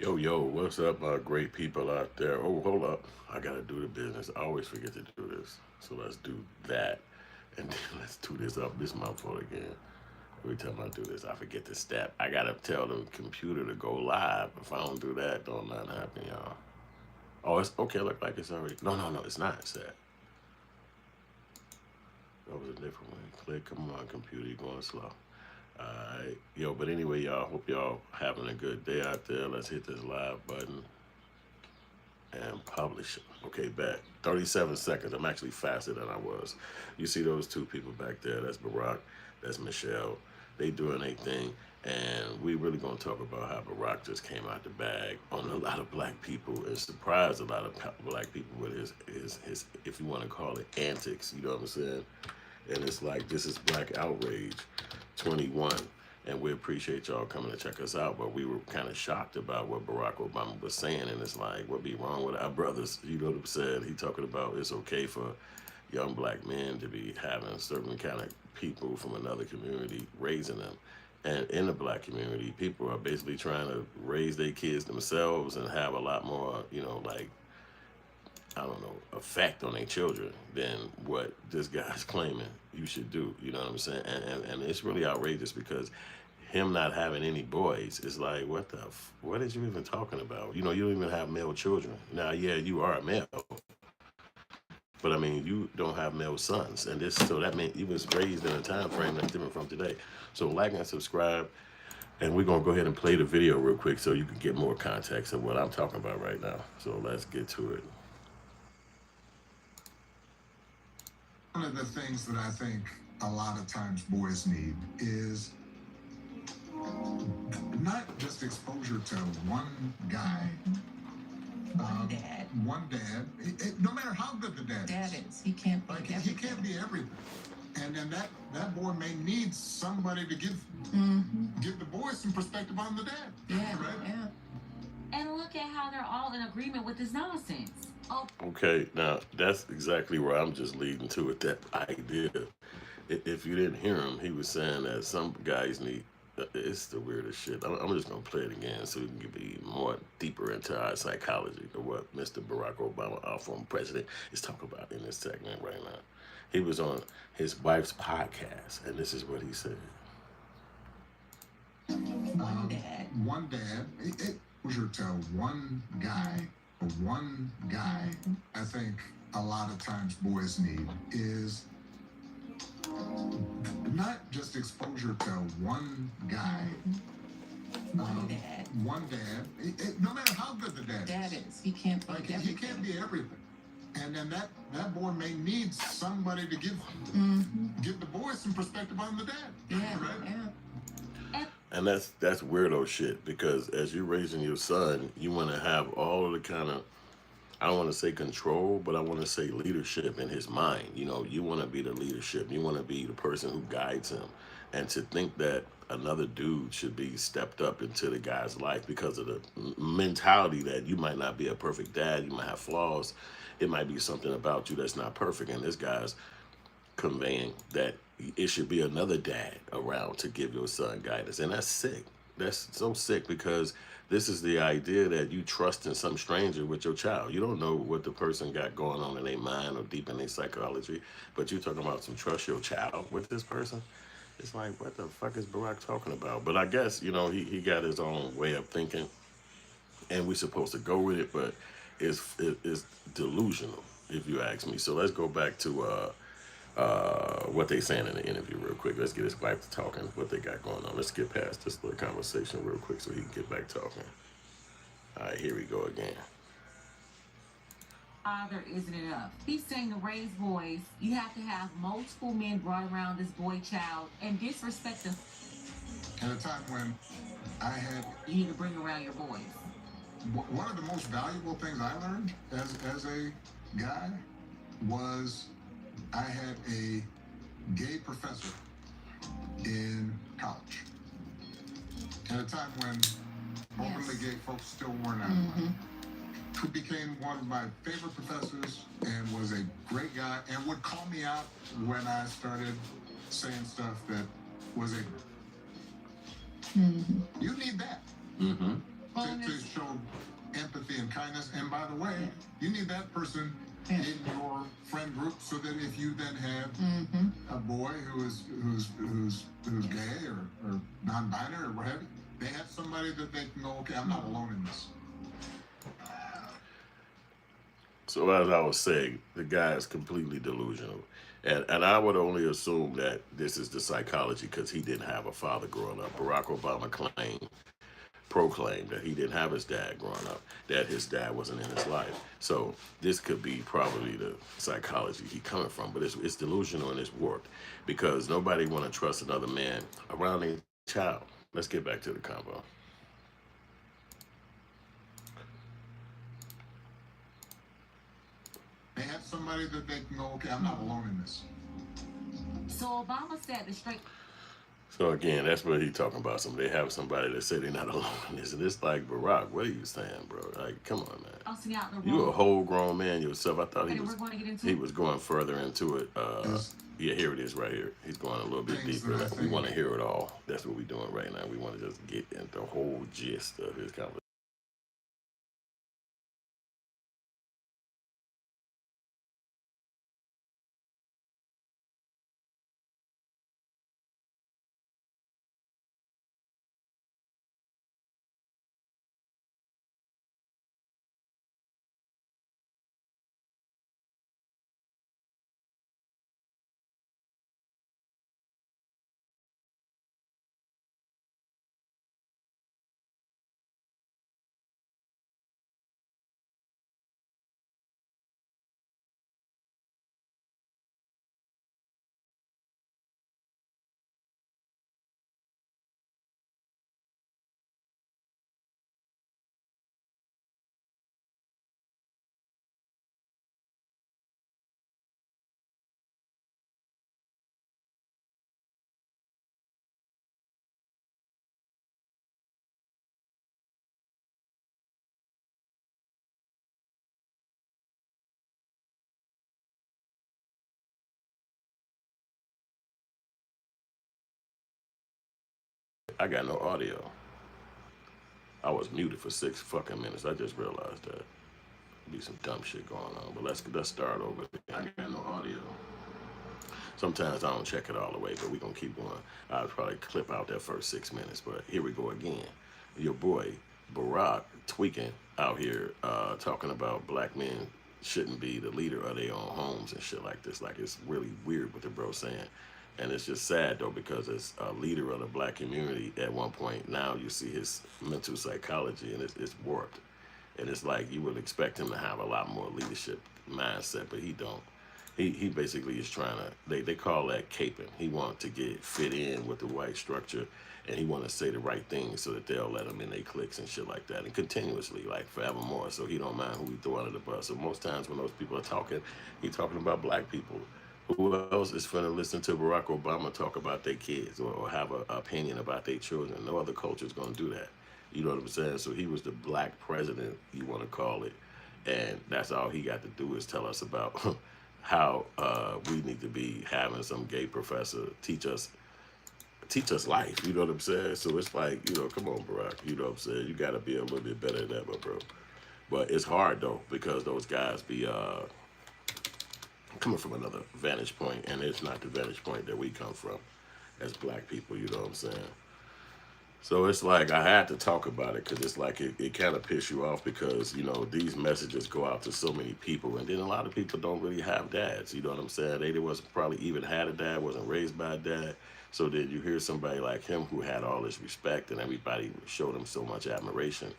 Yo, yo, what's up, my great people out there? Oh, hold up. I gotta do the business. I always forget to do this. So let's do that. And then let's do this up. This is my fault again. Every time I do this, I forget to step. I gotta tell the computer to go live. If I don't do that, don't nothing happen, y'all. Oh, it's okay. Look like it's already. No, no, no, it's not set. That was a different one. Click. Come on, computer, you're going slow. Alright. Yo, but anyway, y'all, hope y'all having a good day out there. Let's hit this live button and publish it. Okay, back. 37 seconds. I'm actually faster than I was. You see those two people back there? That's Barack. That's Michelle. They doing their thing. And we really gonna talk about how Barack just came out the bag on a lot of black people and surprised a lot of black people with his if you want to call it antics. You know what I'm saying? And it's like this is Black Outrage 21. And we appreciate y'all coming to check us out. But we were kind of shocked about what Barack Obama was saying. And it's like, what be wrong with our brothers? You know what I'm saying? He talking about it's okay for young black men to be having certain kind of people from another community raising them. And in the black community, people are basically trying to raise their kids themselves and have a lot more, like I don't know, effect on their children than what this guy's claiming you should do. You know what I'm saying? And it's really outrageous because him not having any boys is like, what is you even talking about? You know, you don't even have male children. Now, yeah, you are a male, but I mean, you don't have male sons. And this, so that means he was raised in a time frame that's different from today. So like and subscribe. And we're going to go ahead and play the video real quick so you can get more context of what I'm talking about right now. So let's get to it. One of the things that I think a lot of times boys need is not just exposure to one guy, one dad. No matter how good the dad is, he can't be everything. He can't be everything. And then that boy may need somebody to give the boy some perspective on the dad. Yeah, right? Yeah. And look at how they're all in agreement with this nonsense. Oh. Okay, now that's exactly where I'm just leading to with that idea. If you didn't hear him, he was saying that some guys need. It's the weirdest shit. I'm just gonna play it again so we can be more deeper into our psychology of what Mr. Barack Obama, our former president, is talking about in this segment right now. He was on his wife's podcast, and this is what he said. One dad. Exposure to one guy, I think a lot of times boys need is not just exposure to one guy, one dad. No matter how good the dad is, he can't be everything. He can't be everything. And then that boy may need somebody to give the boy some perspective on the dad. Yeah, right? Yeah. And that's weirdo shit because as you're raising your son, you want to have all of the kind of, I don't want to say control, but I want to say leadership in his mind. You know, you want to be the leadership. You want to be the person who guides him. And to think that another dude should be stepped up into the guy's life because of the mentality that you might not be a perfect dad, you might have flaws, it might be something about you that's not perfect. And this guy's conveying that it should be another dad around to give your son guidance. And that's sick. That's so sick because this is the idea that you trust in some stranger with your child. You don't know what the person got going on in their mind or deep in their psychology, but you're talking about some trust your child with this person. It's like, what the fuck is Barack talking about? But I guess, you know, he got his own way of thinking, and we're supposed to go with it, but it's delusional, if you ask me. So let's go back to what they saying in the interview real quick. Let's get his wife to talking, what they got going on. Let's get past this little conversation real quick so he can get back talking. All right, here we go again. Father isn't enough. He's saying to raise boys, you have to have multiple men brought around this boy child and disrespect them. At a time when I had... You need to bring around your boys. One of the most valuable things I learned as a guy was I had a gay professor in college. At a time when openly gay folks still weren't out of line. Who became one of my favorite professors and was a great guy and would call me out when I started saying stuff that was ignorant. You need that. to show empathy and kindness. And by the way, you need that person in your friend group so that if you then have a boy who's gay or non-binary or what have you, they have somebody that they can go, okay, I'm not alone in this. So as I was saying, the guy is completely delusional. And I would only assume that this is the psychology because he didn't have a father growing up. Barack Obama proclaimed that he didn't have his dad growing up, that his dad wasn't in his life. So this could be probably the psychology he coming from, but it's delusional and it's warped because nobody want to trust another man around their child. Let's get back to the combo. They have somebody that they can go, okay, I'm not alone in this. So Obama said the straight. So again, that's what he talking about. They have somebody that said they're not alone in this, and it's like, Barack, what are you saying, bro? Like, come on, man. You a whole grown man yourself. I thought he was going further into it. Yeah, here it is right here. He's going a little bit deeper. We want to hear it all. That's what we're doing right now. We want to just get into the whole gist of his conversation. I got no audio. I was muted for 6 fucking minutes. I just realized that. Be some dumb shit going on. But let's start over. I got no audio. Sometimes I don't check it all the way, but we're going to keep going. I'll probably clip out that first 6 minutes, but here we go again. Your boy, Barack, tweaking out here, talking about black men shouldn't be the leader of their own homes and shit like this. Like, it's really weird what the bro saying. And it's just sad, though, because as a leader of the black community, at one point, now you see his mental psychology, and it's warped. And it's like you would expect him to have a lot more leadership mindset, but he don't. He basically is trying to, they call that caping. He wants to fit in with the white structure, and he want to say the right things so that they'll let him in their cliques and shit like that, and continuously, like forevermore, so he don't mind who he throw under the bus. So most times when those people are talking, he talking about black people. Who else is finna listen to Barack Obama talk about their kids or have an opinion about their children? No other culture is gonna do that. You know what I'm saying? So he was the black president, you want to call it, and that's all he got to do is tell us about how we need to be having some gay professor teach us life. You know what I'm saying? So it's like, come on, Barack. You know what I'm saying? You got to be a little bit better than that, my bro. But it's hard though because those guys be coming from another vantage point, and it's not the vantage point that we come from as black people. You know what I'm saying? So it's like I had to talk about it because it's like it kind of pisses you off because, these messages go out to so many people. And then a lot of people don't really have dads. You know what I'm saying? They wasn't probably even had a dad, wasn't raised by a dad. So then you hear somebody like him who had all this respect and everybody showed him so much admiration.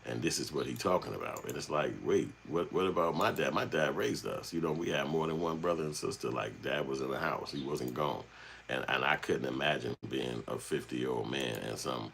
And this is what he talking about. And it's like, wait, what about my dad? My dad raised us. We had more than one brother and sister. Like, dad was in the house. He wasn't gone. And I couldn't imagine being a 50-year-old man and some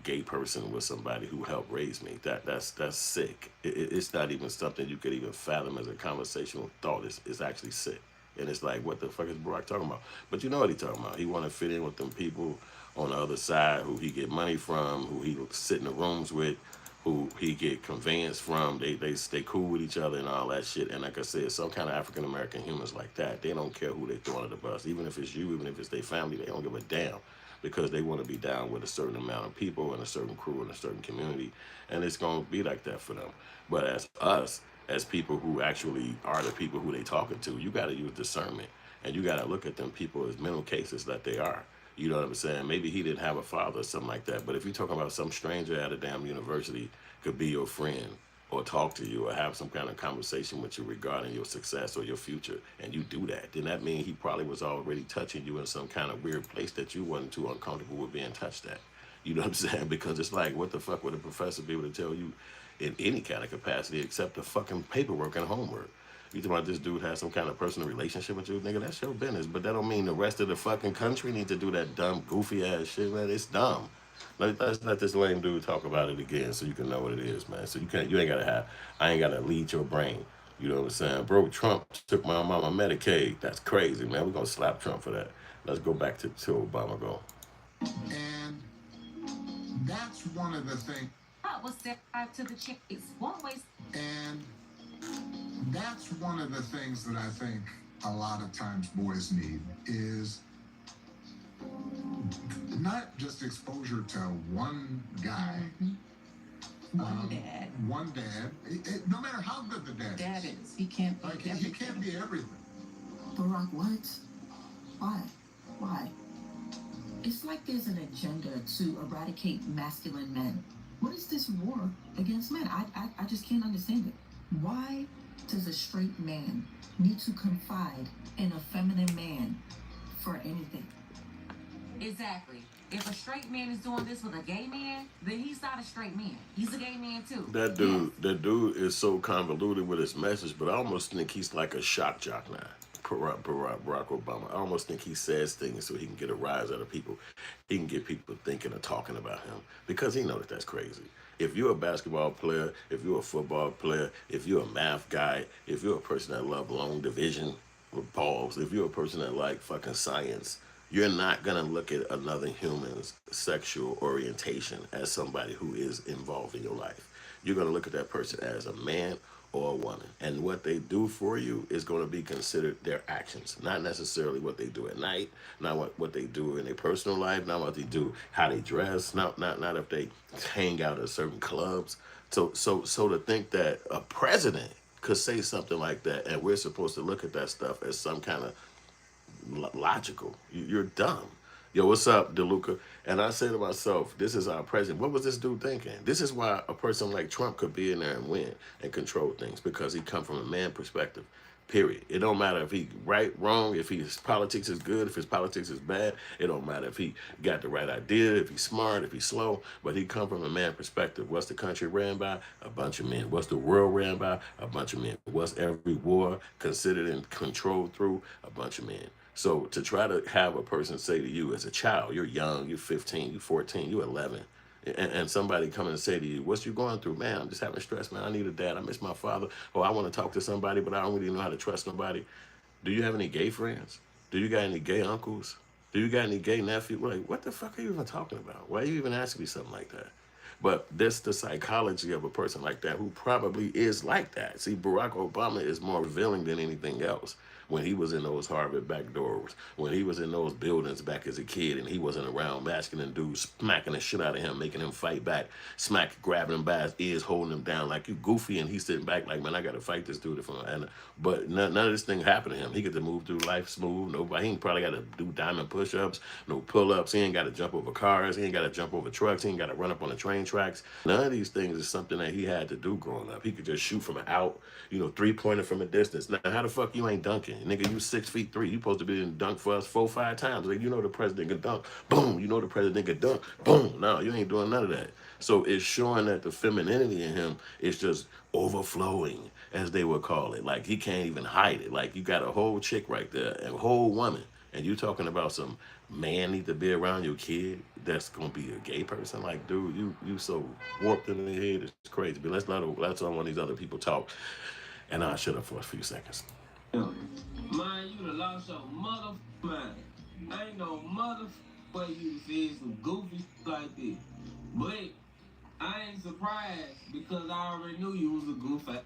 gay person with somebody who helped raise me. That's sick. It's not even something you could even fathom as a conversational thought. It's actually sick. And it's like, what the fuck is Barack talking about? But you know what he talking about. He want to fit in with them people on the other side who he get money from, who he sit in the rooms with, who he get conveyance from. They stay cool with each other and all that shit. And like I said, some kind of African American humans like that, they don't care who they throw under the bus. Even if it's you, even if it's their family, they don't give a damn. because they want to be down with a certain amount of people and a certain crew and a certain community, and it's going to be like that for them. But as us, as people who actually are the people who they talking to, you got to use discernment, and you got to look at them people as mental cases that they are. You know what I'm saying? Maybe he didn't have a father or something like that, but if you're talking about some stranger at a damn university could be your friend or talk to you or have some kind of conversation with you regarding your success or your future, and you do that, then that means he probably was already touching you in some kind of weird place that you wasn't too uncomfortable with being touched at. You know what I'm saying? Because it's like, what the fuck would a professor be able to tell you in any kind of capacity except the fucking paperwork and homework? You talking about this dude has some kind of personal relationship with you, nigga? That's your business. But that don't mean the rest of the fucking country need to do that dumb, goofy ass shit, man. It's dumb. Let's let this lame dude talk about it again so you can know what it is, man. So you ain't gotta have, I ain't gotta lead your brain. You know what I'm saying? Bro, Trump took my mama Medicaid. That's crazy, man. We're gonna slap Trump for that. Let's go back to Obama go. And that's one of the things. What was set to the chase? One way. And that's one of the things that I think a lot of times boys need is not just exposure to one guy. One dad. One dad. No matter how good the dad Dad is. He can't be Like, he everything. can't be everything. Barack, what? Why? It's like there's an agenda to eradicate masculine men. What is this war against men? I just can't understand it. Why does a straight man need to confide in a feminine man for anything? Exactly. If a straight man is doing this with a gay man, then he's not a straight man. He's a gay man too. That dude is so convoluted with his message, but I almost think he's like a shock jock now. Barack Obama. I almost think he says things so he can get a rise out of people. He can get people thinking or talking about him because he knows that that's crazy. If you're a basketball player, if you're a football player, if you're a math guy, if you're a person that loves long division with balls, if you're a person that like fucking science, you're not going to look at another human's sexual orientation as somebody who is involved in your life. You're going to look at that person as a man or a woman. And what they do for you is going to be considered their actions, not necessarily what they do at night, not what they do in their personal life, not what they do, how they dress, not if they hang out at certain clubs. So to think that a president could say something like that and we're supposed to look at that stuff as some kind of logical. You're dumb. Yo, what's up, DeLuca? And I say to myself, this is our president. What was this dude thinking? This is why a person like Trump could be in there and win and control things, because he come from a man perspective. Period. It don't matter if he right, wrong, if his politics is good, if his politics is bad. It don't matter if he got the right idea, if he's smart, if he's slow. But he come from a man perspective. What's the country ran by? A bunch of men. What's the world ran by? A bunch of men. What's every war considered and controlled through? A bunch of men. So to try to have a person say to you as a child, you're young, you're 15, you're 14, you're 11, and somebody come and say to you, what's you going through? Man, I'm just having stress, man. I need a dad. I miss my father. Or I want to talk to somebody, but I don't really know how to trust nobody. Do you have any gay friends? Do you got any gay uncles? Do you got any gay nephews? Like, what the fuck are you even talking about? Why are you even asking me something like that? But that's the psychology of a person like that who probably is like that. See, Barack Obama is more revealing than anything else. When he was in those Harvard back doors, when he was in those buildings back as a kid and he wasn't around masculine dudes smacking the shit out of him, making him fight back, grabbing him by his ears, holding him down like you goofy, and he's sitting back like, man, I got to fight this dude. But none of this thing happened to him. He get to move through life smooth. Nobody, he ain't probably got to do diamond push-ups, no pull-ups. He ain't got to jump over cars. He ain't got to jump over trucks. He ain't got to run up on the train tracks. None of these things is something that he had to do growing up. He could just shoot from out, three-pointer from a distance. Now, how the fuck you ain't dunking? Nigga, you 6'3". You supposed to be in dunk for us 4-5 times. Like, the president can dunk. Boom. The president can dunk. Boom. No, you ain't doing none of that. So it's showing that the femininity in him is just overflowing, as they would call it. Like, he can't even hide it. Like, you got a whole chick right there, a whole woman, and you talking about some man need to be around your kid that's gonna be a gay person. Like, dude, you so warped in the head. It's crazy. But let's let one of these other people talk, and I'll shut up for a few seconds. Man, you done lost your mother mind. Ain't no mother way you said some goofy shit like this. But I ain't surprised because I already knew you was a goofy.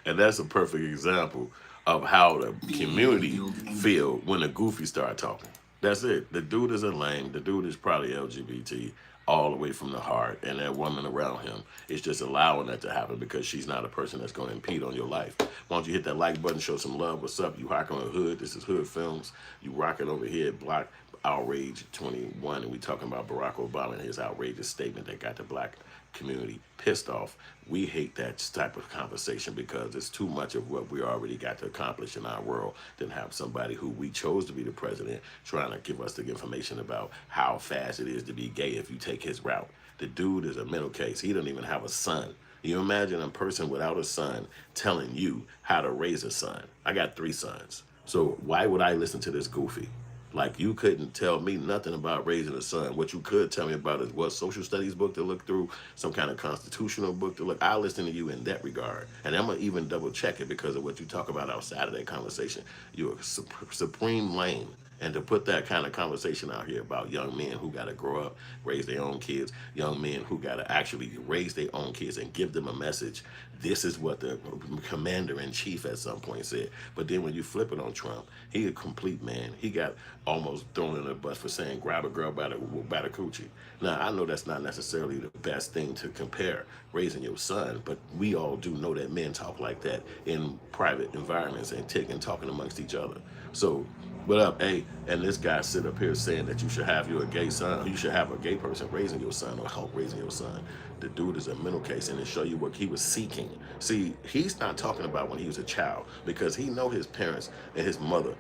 And that's a perfect example of how the community feel when the goofy start talking. That's it. The dude is a lame. The dude is probably LGBT all the way from the heart, and that woman around him is just allowing that to happen because she's not a person that's going to impede on your life. Why don't you hit that like button, show some love? What's up? You rocking with Hood. This is Hood Films. You rocking over here at Block Outrage 21, and we talking about Barack Obama and his outrageous statement that got the black community pissed off. We hate that type of conversation because it's too much of what we already got to accomplish in our world than have somebody who we chose to be the president trying to give us the information about how fast it is to be gay if you take his route. The dude is a mental case. He don't even have a son. You imagine a person without a son telling you how to raise a son. I got 3 sons. So why would I listen to this goofy? Like, you couldn't tell me nothing about raising a son. What you could tell me about is what social studies book to look through, some kind of constitutional book to look. I'll listen to you in that regard. And I'm going to even double check it because of what you talk about outside of that conversation. You're a supreme lame. And to put that kind of conversation out here about young men who got to grow up, raise their own kids, young men who got to actually raise their own kids and give them a message. This is what the commander-in-chief at some point said. But then when you flip it on Trump, he a complete man. He got almost thrown in the bus for saying grab a girl by the coochie. Now, I know that's not necessarily the best thing to compare raising your son, but we all do know that men talk like that in private environments and talking amongst each other. So, what up, hey? And this guy sit up here saying that you should have a gay son, you should have a gay person raising your son or help raising your son. The dude is a mental case, and it show you what he was seeking. See, he's not talking about when he was a child because he know his parents and his mother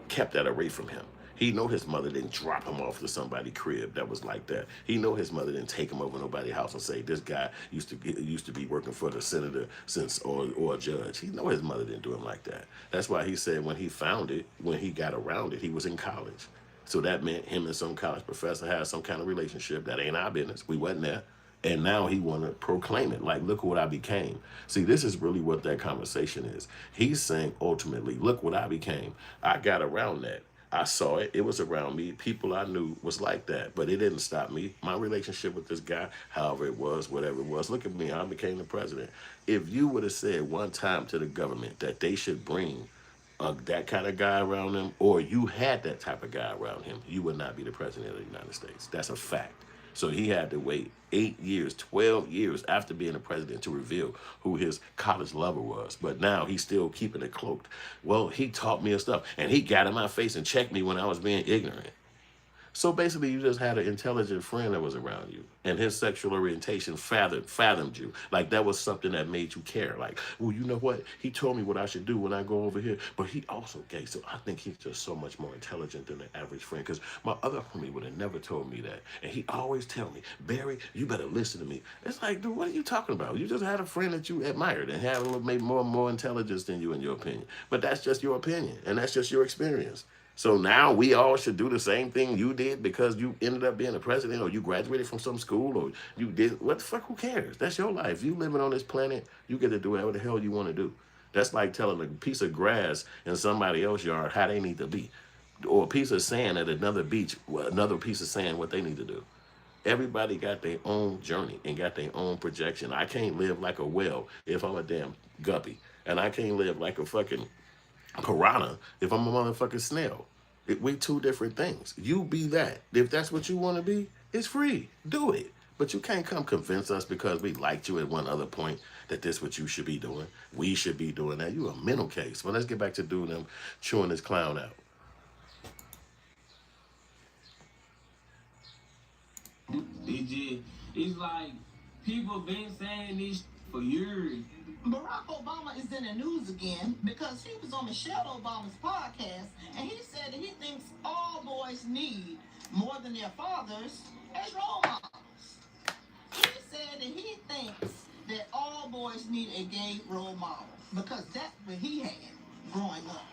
kept that away from him. He know his mother didn't drop him off to somebody's crib that was like that. He know his mother didn't take him over nobody's house and say this guy used to be working for the senator or a judge. He know his mother didn't do him like that. That's why he said when he found it, when he got around it, he was in college. So that meant him and some college professor had some kind of relationship. That ain't our business. We wasn't there. And now he want to proclaim it. Like, look what I became. See, this is really what that conversation is. He's saying, ultimately, look what I became. I got around that. I saw it. It was around me. People I knew was like that. But it didn't stop me. My relationship with this guy, however it was, whatever it was, look at me. I became the president. If you would have said one time to the government that they should bring that kind of guy around them, or you had that type of guy around him, you would not be the president of the United States. That's a fact. So he had to wait 8 years, 12 years after being a president to reveal who his college lover was. But now he's still keeping it cloaked. Well, he taught me stuff, and he got in my face and checked me when I was being ignorant. So basically, you just had an intelligent friend that was around you, and his sexual orientation fathomed you. Like, that was something that made you care. Like, well, you know what? He told me what I should do when I go over here, but he also gay. So I think he's just so much more intelligent than the average friend, because my other homie would have never told me that. And he always tell me, Barry, you better listen to me. It's like, dude, what are you talking about? You just had a friend that you admired and had a little, maybe more intelligence than you in your opinion. But that's just your opinion, and that's just your experience. So now we all should do the same thing you did because you ended up being a president, or you graduated from some school, or you did what the fuck, who cares? That's your life. You living on this planet, you get to do whatever the hell you want to do. That's like telling a piece of grass in somebody else's yard how they need to be, or a piece of sand at another beach, another piece of sand what they need to do. Everybody got their own journey and got their own projection. I can't live like a whale if I'm a damn guppy, and I can't live like a fucking piranha if I'm a motherfucking snail. We 2 different things. You be that. If that's what you want to be, it's free. Do it. But you can't come convince us because we liked you at one other point that this what you should be doing. We should be doing that. You a mental case. Well, let's get back to doing them chewing this clown out. It's like people been saying this for years. Barack Obama is in the news again because he was on Michelle Obama's podcast and he said that he thinks all boys need more than their fathers as role models. He said that he thinks that all boys need a gay role model because that's what he had growing up.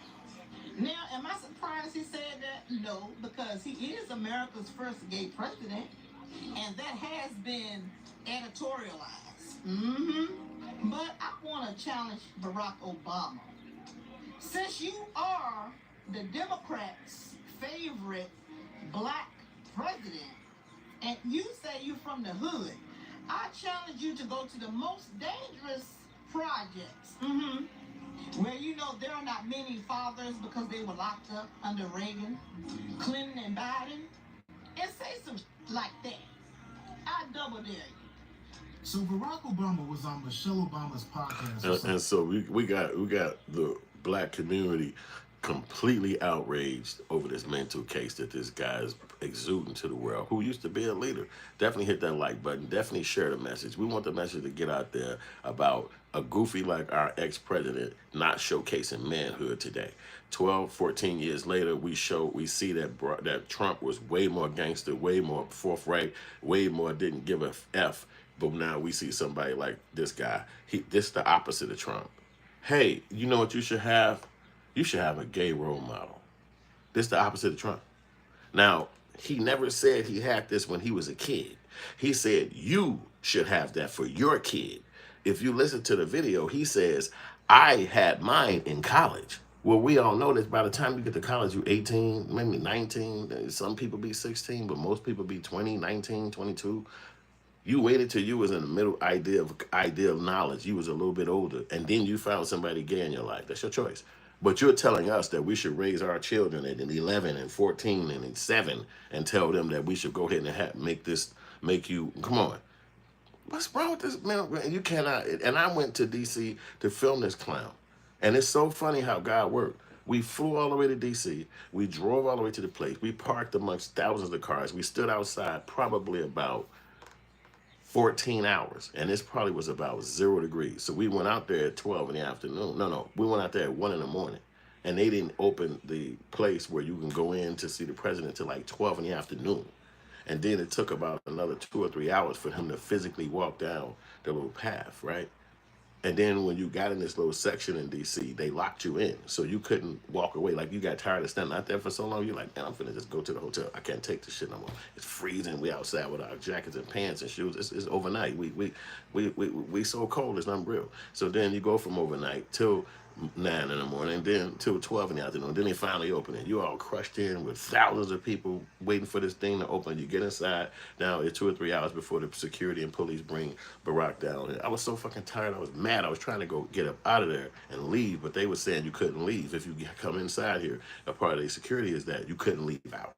Now, am I surprised he said that? No, because he is America's first gay president, and that has been editorialized. But I want to challenge Barack Obama. Since you are the Democrats' favorite black president, and you say you're from the hood, I challenge you to go to the most dangerous projects Where you know there are not many fathers because they were locked up under Reagan, Clinton, and Biden, and say some like that. I double dare you. So Barack Obama was on Michelle Obama's podcast. And so we got the black community completely outraged over this mental case that this guy is exuding to the world, who used to be a leader. Definitely hit that like button. Definitely share the message. We want the message to get out there about a goofy like our ex-president not showcasing manhood today. 12, 14 years later, we see that Trump was way more gangster, way more forthright, way more didn't give a F. But now we see somebody like this guy. This is the opposite of Trump. Hey, you know what you should have? You should have a gay role model. This is the opposite of Trump. Now, he never said he had this when he was a kid. He said you should have that for your kid. If you listen to the video, he says, I had mine in college. Well, we all know that by the time you get to college, you're 18, maybe 19. Some people be 16, but most people be 20, 19, 22. You waited till you was in the middle idea of knowledge. You was a little bit older, and then you found somebody gay in your life. That's your choice. But you're telling us that we should raise our children at 11 and 14 and 7 and tell them that we should go ahead and make you, come on. What's wrong with this, man? You cannot. And I went to D.C. to film this clown. And it's so funny how God worked. We flew all the way to D.C. We drove all the way to the place. We parked amongst thousands of cars. We stood outside probably about 14 hours, and this probably was about 0 degrees. So we went out there at 12 in the afternoon. No, we went out there at 1 in the morning, and they didn't open the place where you can go in to see the president till like 12 in the afternoon. And then it took about another 2 or 3 hours for him to physically walk down the little path, right? And then when you got in this little section in D.C., they locked you in. So you couldn't walk away. Like, you got tired of standing out there for so long. You're like, man, I'm finna just go to the hotel. I can't take this shit no more. It's freezing. We outside with our jackets and pants and shoes. It's overnight. We so cold, it's unreal. So then you go from overnight till 9 in the morning, and then till 12 in the afternoon. Then they finally open it. You're all crushed in with thousands of people waiting for this thing to open. You get inside. Now it's 2 or 3 hours before the security and police bring Barack down. And I was so fucking tired. I was mad. I was trying to go get up out of there and leave, but they were saying you couldn't leave. If you come inside here, a part of the security is that you couldn't leave out.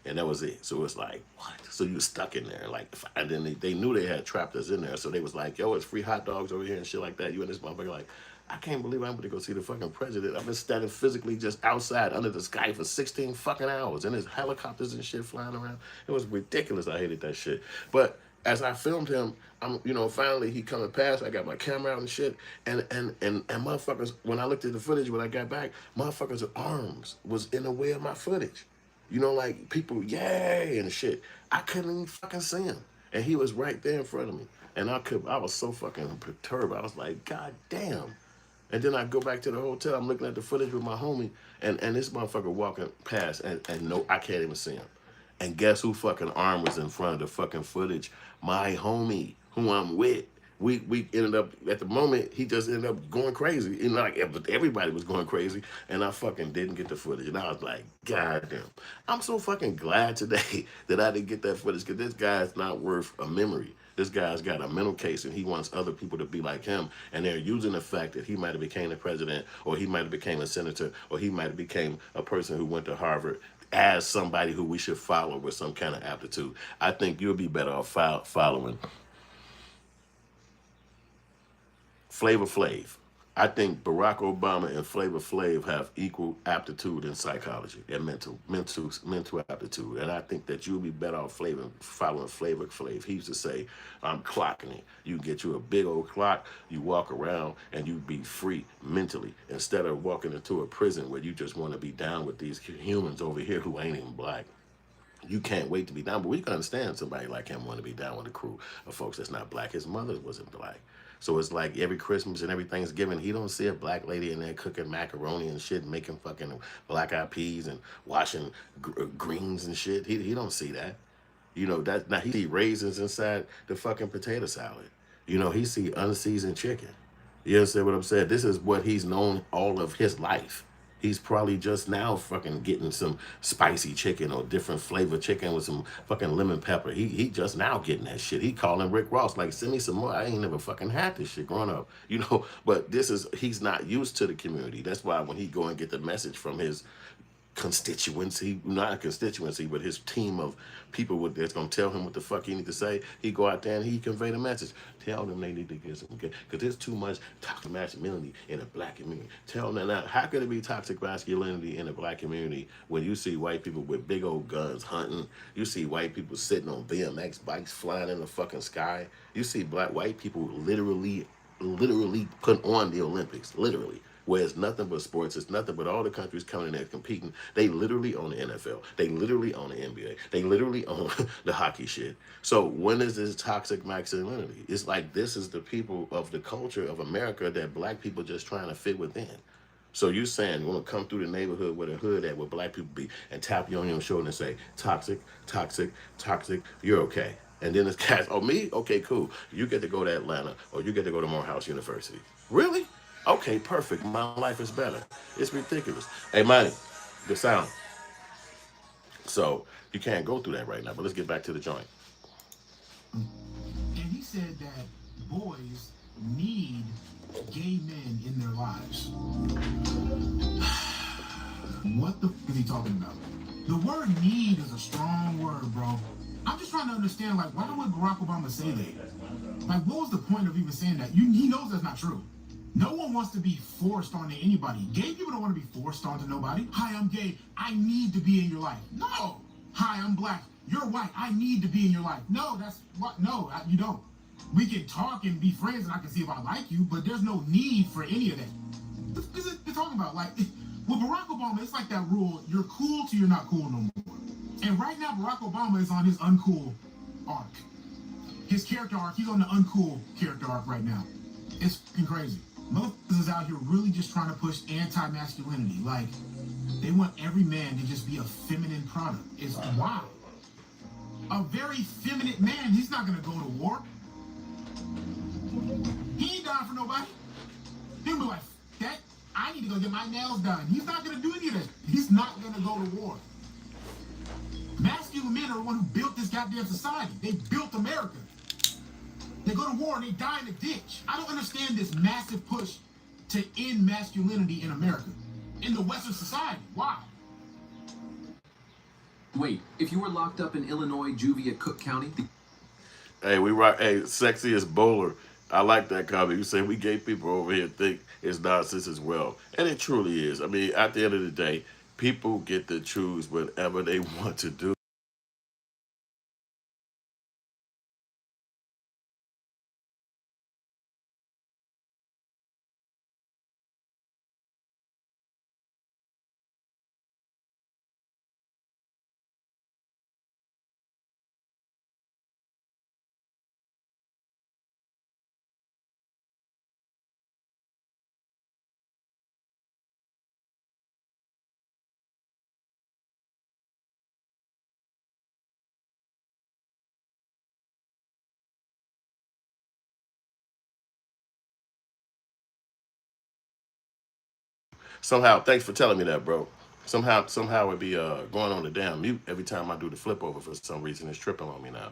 And that was it. So it's like, what? So you were stuck in there. Like, and then they knew they had trapped us in there. So they was like, yo, it's free hot dogs over here and shit like that. You and this motherfucker like, I can't believe I'm going to go see the fucking president. I've been standing physically just outside under the sky for 16 fucking hours. And there's helicopters and shit flying around. It was ridiculous. I hated that shit. But as I filmed him, finally he coming past. I got my camera out and shit. And motherfuckers, when I looked at the footage, when I got back, motherfuckers' arms was in the way of my footage. Like people, yay, and shit. I couldn't even fucking see him. And he was right there in front of me. And I was so fucking perturbed. I was like, God damn. And then I go back to the hotel. I'm looking at the footage with my homie. And this motherfucker walking past. And no, I can't even see him. And guess who fucking arm was in front of the fucking footage? My homie, who I'm with. We ended up, at the moment, he just ended up going crazy. Like, everybody was going crazy, and I fucking didn't get the footage. And I was like, God damn. I'm so fucking glad today that I didn't get that footage, because this guy's not worth a memory. This guy's got a mental case, and he wants other people to be like him, and they're using the fact that he might have became the president, or he might have became a senator, or he might have became a person who went to Harvard as somebody who we should follow with some kind of aptitude. I think you'll be better off following Flavor Flav. I think Barack Obama and Flavor Flav have equal aptitude in psychology and mental aptitude. And I think that you'll be better off following Flavor Flav. He used to say, I'm clocking it. You get you a big old clock, you walk around, and you be free mentally, instead of walking into a prison where you just want to be down with these humans over here who ain't even black. You can't wait to be down, but we can understand somebody like him want to be down with a crew of folks that's not black. His mother wasn't black. So it's like every Christmas and every Thanksgiving, he don't see a black lady in there cooking macaroni and shit, making fucking black-eyed peas and washing greens and shit. He don't see that. That now he see raisins inside the fucking potato salad. He see unseasoned chicken. You understand what I'm saying? This is what he's known all of his life. He's probably just now fucking getting some spicy chicken or different flavor chicken with some fucking lemon pepper. He just now getting that shit. He calling Rick Ross like, send me some more. I ain't never fucking had this shit growing up, you know. But he's not used to the community. That's why when he go and get the message from his constituency, not a constituency, but his team of people that's gonna tell him what the fuck he need to say. He go out there and he convey the message. Tell them they need to get some, because there's too much toxic masculinity in the black community. Tell them now, how could it be toxic masculinity in the black community when you see white people with big old guns hunting? You see white people sitting on BMX bikes flying in the fucking sky. You see white people literally put on the Olympics, literally. Where it's nothing but sports, it's nothing but all the countries coming in there competing. They literally own the NFL. They literally own the NBA. They literally own the hockey shit. So when is this toxic masculinity? It's like this is the people of the culture of America that black people just trying to fit within. So you saying you want to come through the neighborhood with a hood at where black people be and tap you on your shoulder and say, toxic, toxic, toxic, you're okay. And then it's cats, oh, me? Okay, cool. You get to go to Atlanta or you get to go to Morehouse University. Really? Okay, perfect. My life is better. It's ridiculous. Hey, Money, the sound. So you can't go through that right now, but let's get back to the joint. And he said that boys need gay men in their lives. What the f is he talking about? The word need is a strong word, bro. I'm just trying to understand, like, why would Barack Obama say that? Like, what was the point of even saying that? He knows that's not true. No one wants to be forced onto anybody. Gay people don't want to be forced onto nobody. Hi, I'm gay. I need to be in your life. No. Hi, I'm black. You're white. I need to be in your life. No, that's what. No, you don't. We can talk and be friends, and I can see if I like you, but there's no need for any of that. What is it talking about? Like, with Barack Obama, it's like that rule: you're cool till you're not cool no more. And right now, Barack Obama is on his uncool arc. His character arc. He's on the uncool character arc right now. It's fucking crazy. Motherfuckers is out here really just trying to push anti-masculinity. Like, they want every man to just be a feminine product. It's wild. A very feminine man, he's not gonna go to war. He ain't down for nobody. He'll be like, that, I need to go get my nails done. He's not gonna do any of that. He's not gonna go to war. Masculine men are the one who built this goddamn society. They built America. They go to war and they die in a ditch. I don't understand this massive push to end masculinity in America, in the Western society. Why? Wait, if you were locked up in Illinois juvie at Cook County... Hey, we rock. Hey, sexiest bowler. I like that comment. You say we gay people over here think it's nonsense as well. And it truly is. I mean, at the end of the day, people get to choose whatever they want to do. Somehow, thanks for telling me that, bro. Somehow it be going on the damn mute every time I do the flip over for some reason. It's tripping on me now.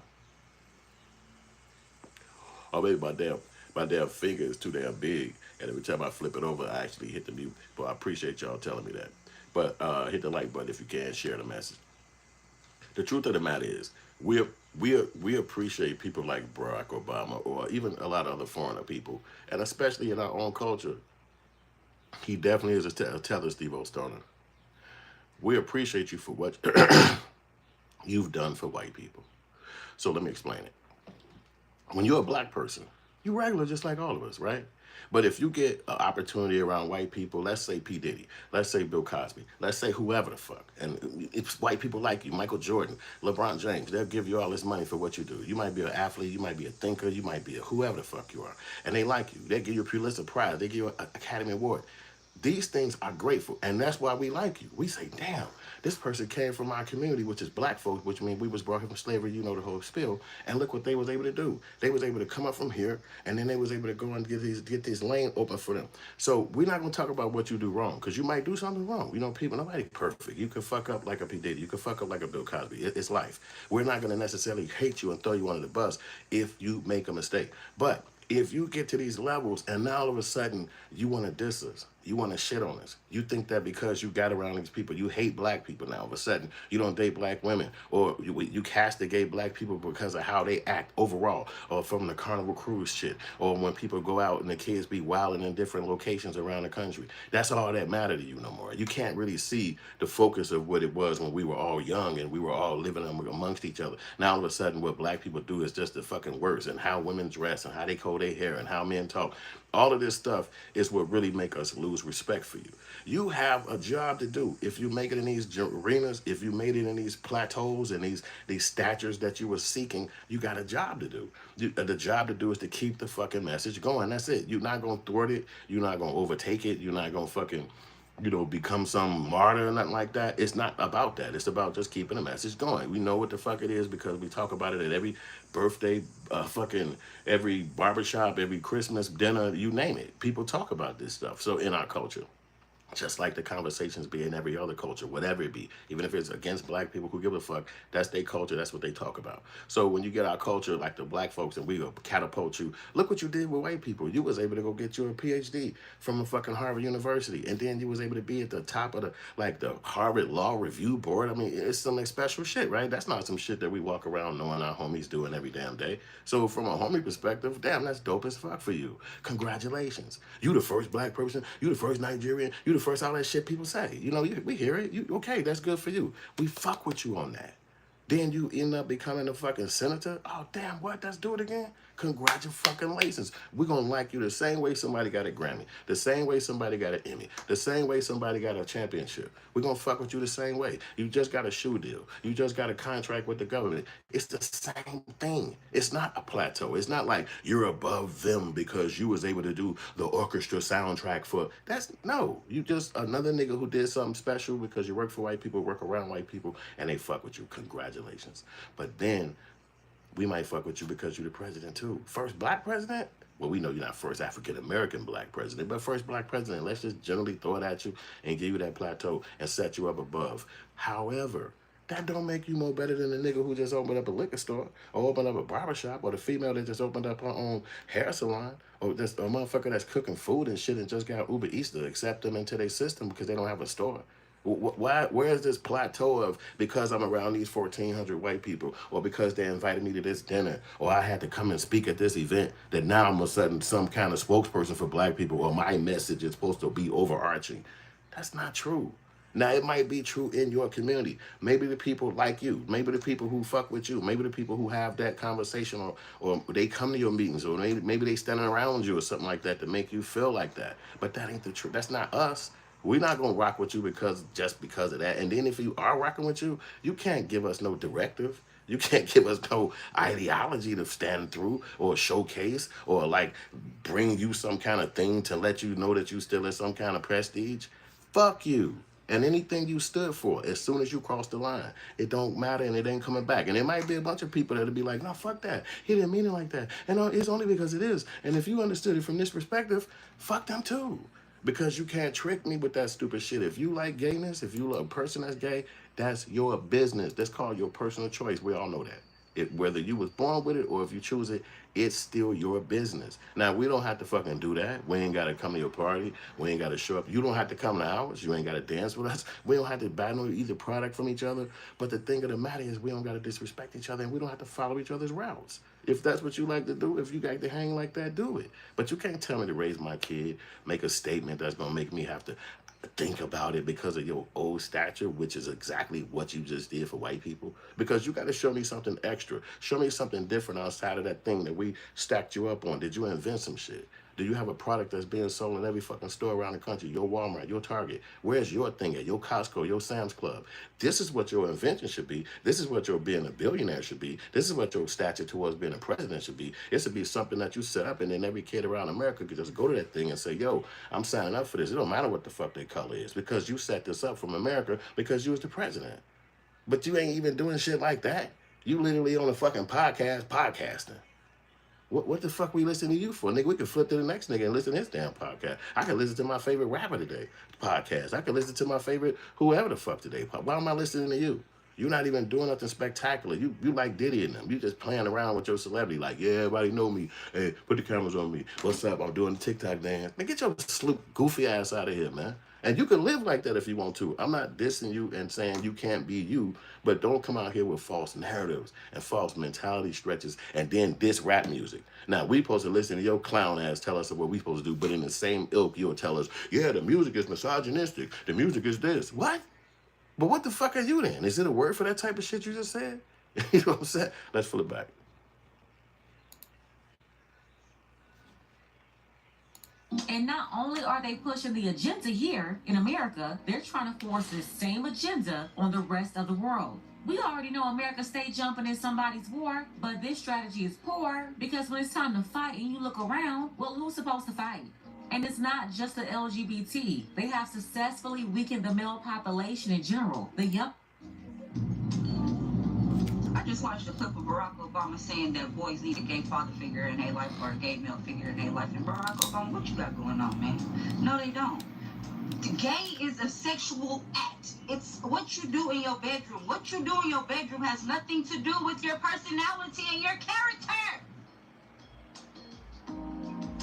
Or maybe my damn finger is too damn big, and every time I flip it over, I actually hit the mute. But I appreciate y'all telling me that. But hit the like button if you can, share the message. The truth of the matter is, we appreciate people like Barack Obama or even a lot of other foreigner people, and especially in our own culture. He definitely is a tether, Steve O'Stoner. We appreciate you for what you've done for white people. So let me explain it. When you're a black person, you're regular just like all of us, right? But if you get an opportunity around white people, let's say P. Diddy, let's say Bill Cosby, let's say whoever the fuck, and it's white people like you, Michael Jordan, LeBron James, they'll give you all this money for what you do. You might be an athlete, you might be a thinker, you might be a whoever the fuck you are, and they like you. They give you a Pulitzer Prize, they give you an Academy Award. These things are grateful, and that's why we like you. We say, damn, This person came from our community, which is black folks, which means we was brought here from slavery, you know the whole spiel. And look what they was able to do. They was able to come up from here, and then they was able to go and get this lane open for them. So we're not gonna talk about what you do wrong, because you might do something wrong. You know, people, nobody perfect. You can fuck up like a P. Diddy. You can fuck up like a Bill Cosby. It's life. We're not gonna necessarily hate you and throw you under the bus if you make a mistake. But if you get to these levels and now all of a sudden you want to diss us, you want to shit on us, you think that because you got around these people, you hate black people now, all of a sudden you don't date black women, or you castigate black people because of how they act overall, or from the Carnival Cruise shit, or when people go out and the kids be wilding in different locations around the country. That's all that matter to you no more. You can't really see the focus of what it was when we were all young and we were all living amongst each other. Now all of a sudden what black people do is just the fucking worst, and how women dress and how they comb their hair and how men talk. All of this stuff is what really make us lose respect for you. You have a job to do. If you make it in these arenas, if you made it in these plateaus and these statures that you were seeking, you got a job to do. The job to do is to keep the fucking message going. That's it. You're not going to thwart it. You're not going to overtake it. You're not going to fucking, become some martyr or nothing like that. It's not about that. It's about just keeping the message going. We know what the fuck it is because we talk about it at every birthday, fucking every barbershop, every Christmas dinner, you name it. People talk about this stuff. So in our culture, just like the conversations be in every other culture, whatever it be, even if it's against black people, who give a fuck, that's their culture, that's what they talk about. So when you get our culture, like the black folks, and we go catapult you, look what you did with white people. You was able to go get your PhD from a fucking Harvard University, and then you was able to be at the top of the Harvard Law Review Board. I mean, it's some special shit, right? That's not some shit that we walk around knowing our homies doing every damn day. So from a homie perspective, damn, that's dope as fuck for you. Congratulations. You the first black person, you the first Nigerian, you the first all that shit people say. We hear it. Okay, that's good for you. We fuck with you on that. Then you end up becoming a fucking senator. Oh, damn, what? Let's do it again? Congratulations. We're going to like you the same way somebody got a Grammy, the same way somebody got an Emmy, the same way somebody got a championship. We're going to fuck with you the same way. You just got a shoe deal. You just got a contract with the government. It's the same thing. It's not a plateau. It's not like you're above them because you was able to do the orchestra soundtrack for... No. You just another nigga who did something special because you work for white people, work around white people, and they fuck with you. Congratulations. But then we might fuck with you because you're the president too. First black president? Well, we know you're not first African-American black president, but first black president. Let's just generally throw it at you and give you that plateau and set you up above. However, that don't make you more better than the nigga who just opened up a liquor store or opened up a barbershop, or the female that just opened up her own hair salon, or just a motherfucker that's cooking food and shit and just got Uber Eats to accept them into their system because they don't have a store. Where is this plateau of because I'm around these 1,400 white people, or because they invited me to this dinner, or I had to come and speak at this event, that now I'm all of a sudden some kind of spokesperson for black people, or my message is supposed to be overarching? That's not true. Now, it might be true in your community. Maybe the people like you, maybe the people who fuck with you, maybe the people who have that conversation, or they come to your meetings, or maybe they standing around you or something like that to make you feel like that. But that ain't the truth. That's not us. We're not going to rock with you just because of that. And then if you are rocking with you, you can't give us no directive. You can't give us no ideology to stand through or showcase or like bring you some kind of thing to let you know that you still in some kind of prestige. Fuck you. And anything you stood for, as soon as you cross the line, it don't matter and it ain't coming back. And there might be a bunch of people that'll be like, no, fuck that. He didn't mean it like that. And it's only because it is. And if you understood it from this perspective, fuck them too. Because you can't trick me with that stupid shit. If you like gayness, if you love a person that's gay, that's your business. That's called your personal choice. We all know that. Whether you was born with it or if you choose it, it's still your business. Now, we don't have to fucking do that. We ain't got to come to your party. We ain't got to show up. You don't have to come to ours. You ain't got to dance with us. We don't have to buy no either product from each other. But the thing of the matter is we don't got to disrespect each other, and we don't have to follow each other's routes. If that's what you like to do, if you like to hang like that, do it. But you can't tell me to raise my kid, make a statement that's going to make me have to think about it because of your old stature, which is exactly what you just did for white people. Because you got to show me something extra. Show me something different outside of that thing that we stacked you up on. Did you invent some shit? Do you have a product that's being sold in every fucking store around the country? Your Walmart, your Target. Where's your thing at? Your Costco, your Sam's Club. This is what your invention should be. This is what your being a billionaire should be. This is what your stature towards being a president should be. It should be something that you set up, and then every kid around America could just go to that thing and say, yo, I'm signing up for this. It don't matter what the fuck their color is, because you set this up from America because you was the president. But you ain't even doing shit like that. You literally on a fucking podcast podcasting. What the fuck we listen to you for, nigga? We could flip to the next nigga and listen to his damn podcast. I could listen to my favorite rapper today podcast. I could listen to my favorite whoever the fuck today. Why am I listening to you? You're not even doing nothing spectacular. You like Diddy and them. You just playing around with your celebrity. Like, yeah, everybody know me. Hey, put the cameras on me. What's up? I'm doing the TikTok dance. Man, get your goofy ass out of here, man. And you can live like that if you want to. I'm not dissing you and saying you can't be you, but don't come out here with false narratives and false mentality stretches and then diss rap music. Now, we supposed to listen to your clown ass tell us what we supposed to do, but in the same ilk, you'll tell us, yeah, the music is misogynistic. The music is this. What? But what the fuck are you then? Is it a word for that type of shit you just said? You know what I'm saying? Let's flip it back. And not only are they pushing the agenda here in America, they're trying to force the same agenda on the rest of the world. We already know America stay jumping in somebody's war, but this strategy is poor because when it's time to fight and you look around, well, who's supposed to fight? And it's not just the LGBT. They have successfully weakened the male population in general. The young. I just watched a clip of Barack Obama saying that boys need a gay father figure in their life or a gay male figure in their life. And Barack Obama, what you got going on, man? No, they don't. Gay is a sexual act. It's what you do in your bedroom. What you do in your bedroom has nothing to do with your personality and your character.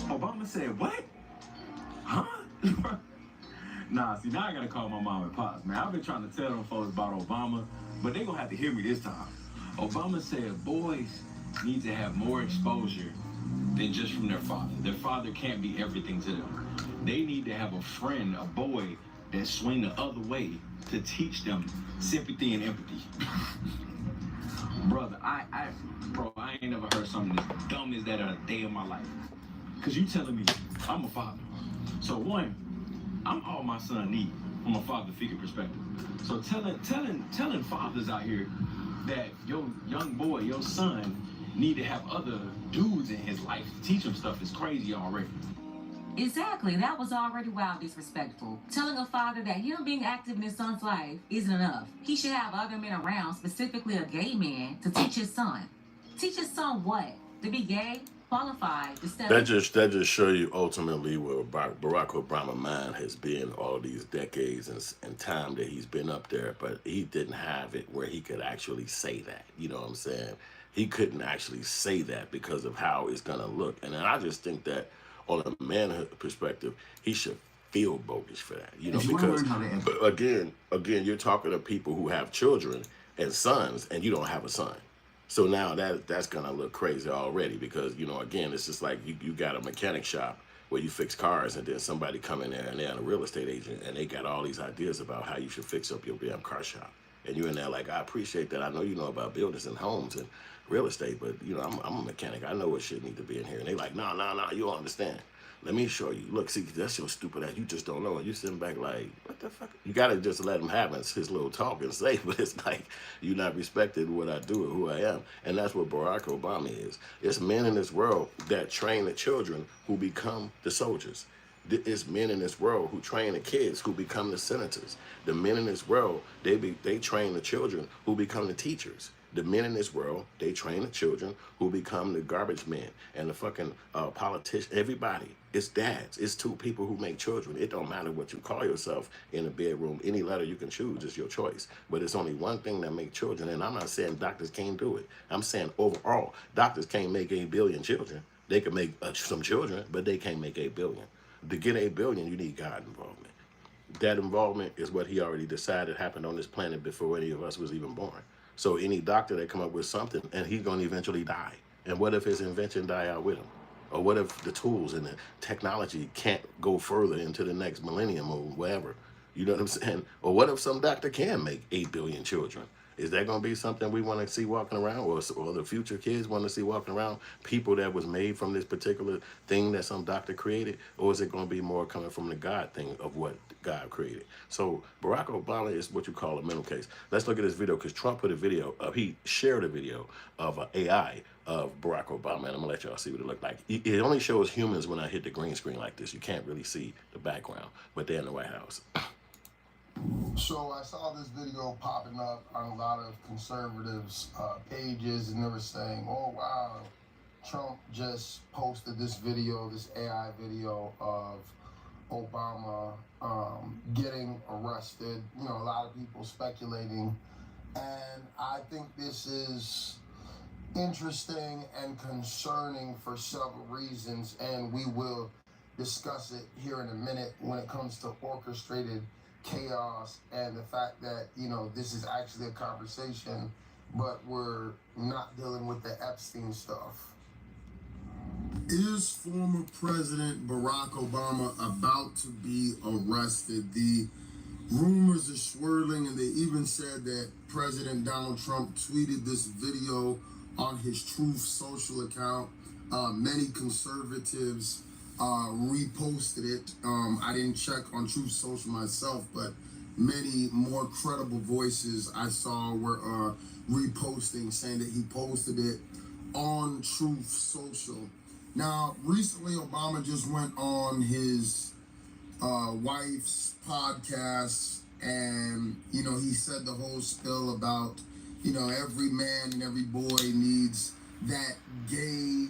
Obama said what? Huh? Nah, see, now I gotta call my mom and pops, man. I've been trying to tell them folks about Obama, but they gonna have to hear me this time. Obama said boys need to have more exposure than just from their father. Their father can't be everything to them. They need to have a friend, a boy, that swing the other way to teach them sympathy and empathy. Brother, I ain't never heard something as dumb as that in a day of my life. Cause you telling me I'm a father. So one, I'm all my son needs from a father figure perspective. So telling fathers out here that your young boy, your son, need to have other dudes in his life to teach him stuff is crazy already. Exactly, that was already wild disrespectful. Telling a father that him being active in his son's life isn't enough. He should have other men around, specifically a gay man, to teach his son. Teach his son what? To be gay? Qualified to step. That just show you ultimately where Barack Obama's mind has been all these decades and time that he's been up there, but he didn't have it where he could actually say that. You know what I'm saying? He couldn't actually say that because of how it's gonna look. And I just think that on a manhood perspective, he should feel bogus for that. You know, because again, you're talking to people who have children and sons, and you don't have a son. So now that's gonna look crazy already because, you know, again, it's just like you got a mechanic shop where you fix cars and then somebody come in there and they're a real estate agent and they got all these ideas about how you should fix up your damn car shop. And you're in there like, I appreciate that. I know you know about buildings and homes and real estate, but, you know, I'm a mechanic. I know what shit need to be in here. And they like, no, you don't understand. Let me show you. Look, see, that's your stupid ass. You just don't know. And you sitting back like, what the fuck? You got to just let him have his little talk and say, but it's like, you're not respecting what I do or who I am. And that's what Barack Obama is. It's men in this world that train the children who become the soldiers. It's men in this world who train the kids who become the senators. The men in this world, they train the children who become the teachers. The men in this world, they train the children who become the garbage men and the fucking politicians. Everybody, it's dads. It's two people who make children. It don't matter what you call yourself in the bedroom. Any letter you can choose is your choice. But it's only one thing that makes children. And I'm not saying doctors can't do it. I'm saying overall, doctors can't make 8 billion children. They can make some children, but they can't make 8 billion. To get 8 billion, you need God involvement. That involvement is what he already decided happened on this planet before any of us was even born. So any doctor that come up with something, and he's going to eventually die. And what if his invention die out with him? Or what if the tools and the technology can't go further into the next millennium or whatever? You know what I'm saying? Or what if some doctor can make 8 billion children? Is that going to be something we want to see walking around, or the future kids want to see walking around? People that was made from this particular thing that some doctor created, or is it going to be more coming from the God thing of what God created? So Barack Obama is what you call a mental case. Let's look at this video, because Trump put a video of, he shared a video of an AI of Barack Obama, and I'm gonna let y'all see what it looked like. It only shows humans when I hit the green screen like this. You can't really see the background, but they're in the White House. So I saw this video popping up on a lot of conservatives' pages, and they were saying, "Oh wow, Trump just posted this video, this AI video of Obama getting arrested." You know, a lot of people speculating, and I think this is interesting and concerning for several reasons, and we will discuss it here in a minute when it comes to orchestrated chaos and the fact that, you know, this is actually a conversation, but we're not dealing with the Epstein stuff. Is former President Barack Obama about to be arrested? The rumors are swirling, and they even said that President Donald Trump tweeted this video on his Truth Social account. Many conservatives reposted it. I didn't check on Truth Social myself, but many more credible voices I saw were reposting, saying that he posted it on Truth Social. Now, recently Obama just went on his wife's podcast, and, you know, he said the whole spiel about, you know, every man and every boy needs that gay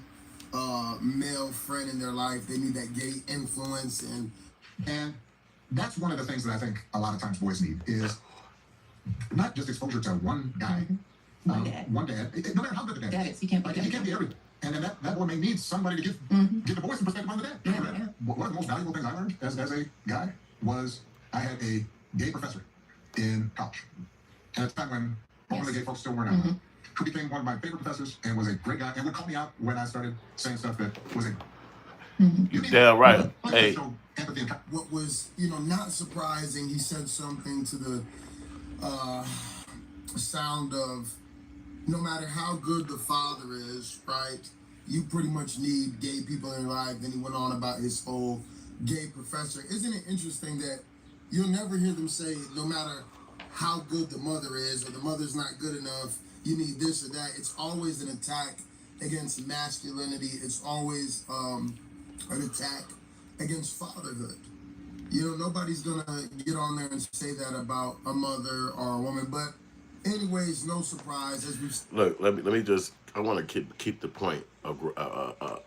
male friend in their life. They need that gay influence, And that's one of the things that I think a lot of times boys need is not just exposure to one guy, One dad. One dad. No matter how good the dad is, He can't be like, he can't be everything. And then that boy may need somebody to give the boy some perspective on the dad. Yeah. One of the most valuable things I learned as a guy was I had a gay professor in college. And at the time when all the gay folks still weren't out, who became one of my favorite professors and was a great guy and would call me out when I started saying stuff that was a Yeah, right. Hey. What was, you know, not surprising, he said something to the sound of, no matter how good the father is, right, you pretty much need gay people in your life. Then he went on about his whole gay professor. Isn't it interesting that you'll never hear them say, no matter how good the mother is, or the mother's not good enough, you need this or that. It's always an attack against masculinity. It's always an attack against fatherhood. You know, nobody's gonna get on there and say that about a mother or a woman. But anyways, no surprise. As we Look, let me just, I want to keep the point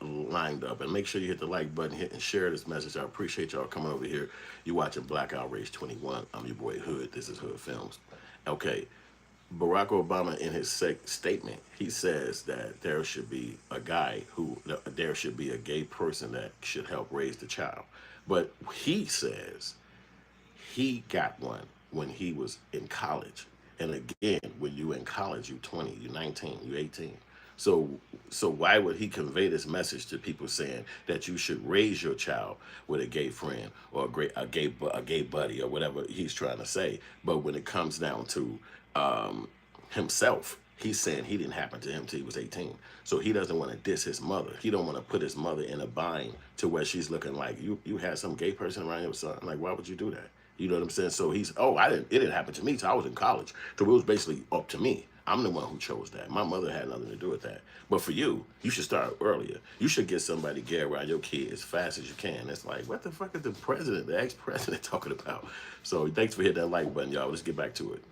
lined up, and make sure you hit the like button, hit and share this message. I appreciate y'all coming over here. You watching Black Outrage 21. I'm your boy Hood. This is Hood Films. Okay, Barack Obama, in his statement, he says that there should be a gay person that should help raise the child. But he says he got one when he was in college. And again, when you in college, you 20, you 19, you 18. So why would he convey this message to people saying that you should raise your child with a gay friend or a gay buddy or whatever he's trying to say? But when it comes down to himself, he's saying he didn't happen to him till he was 18. So he doesn't want to diss his mother. He don't want to put his mother in a bind to where she's looking like, you had some gay person around your son. Like, why would you do that? You know what I'm saying? So he's, it didn't happen to me till I was in college. So it was basically up to me. I'm the one who chose that. My mother had nothing to do with that. But for you, you should start earlier. You should get somebody gay around your kid as fast as you can. It's like, what the fuck is the ex-president talking about? So thanks for hitting that like button, y'all. Let's get back to it.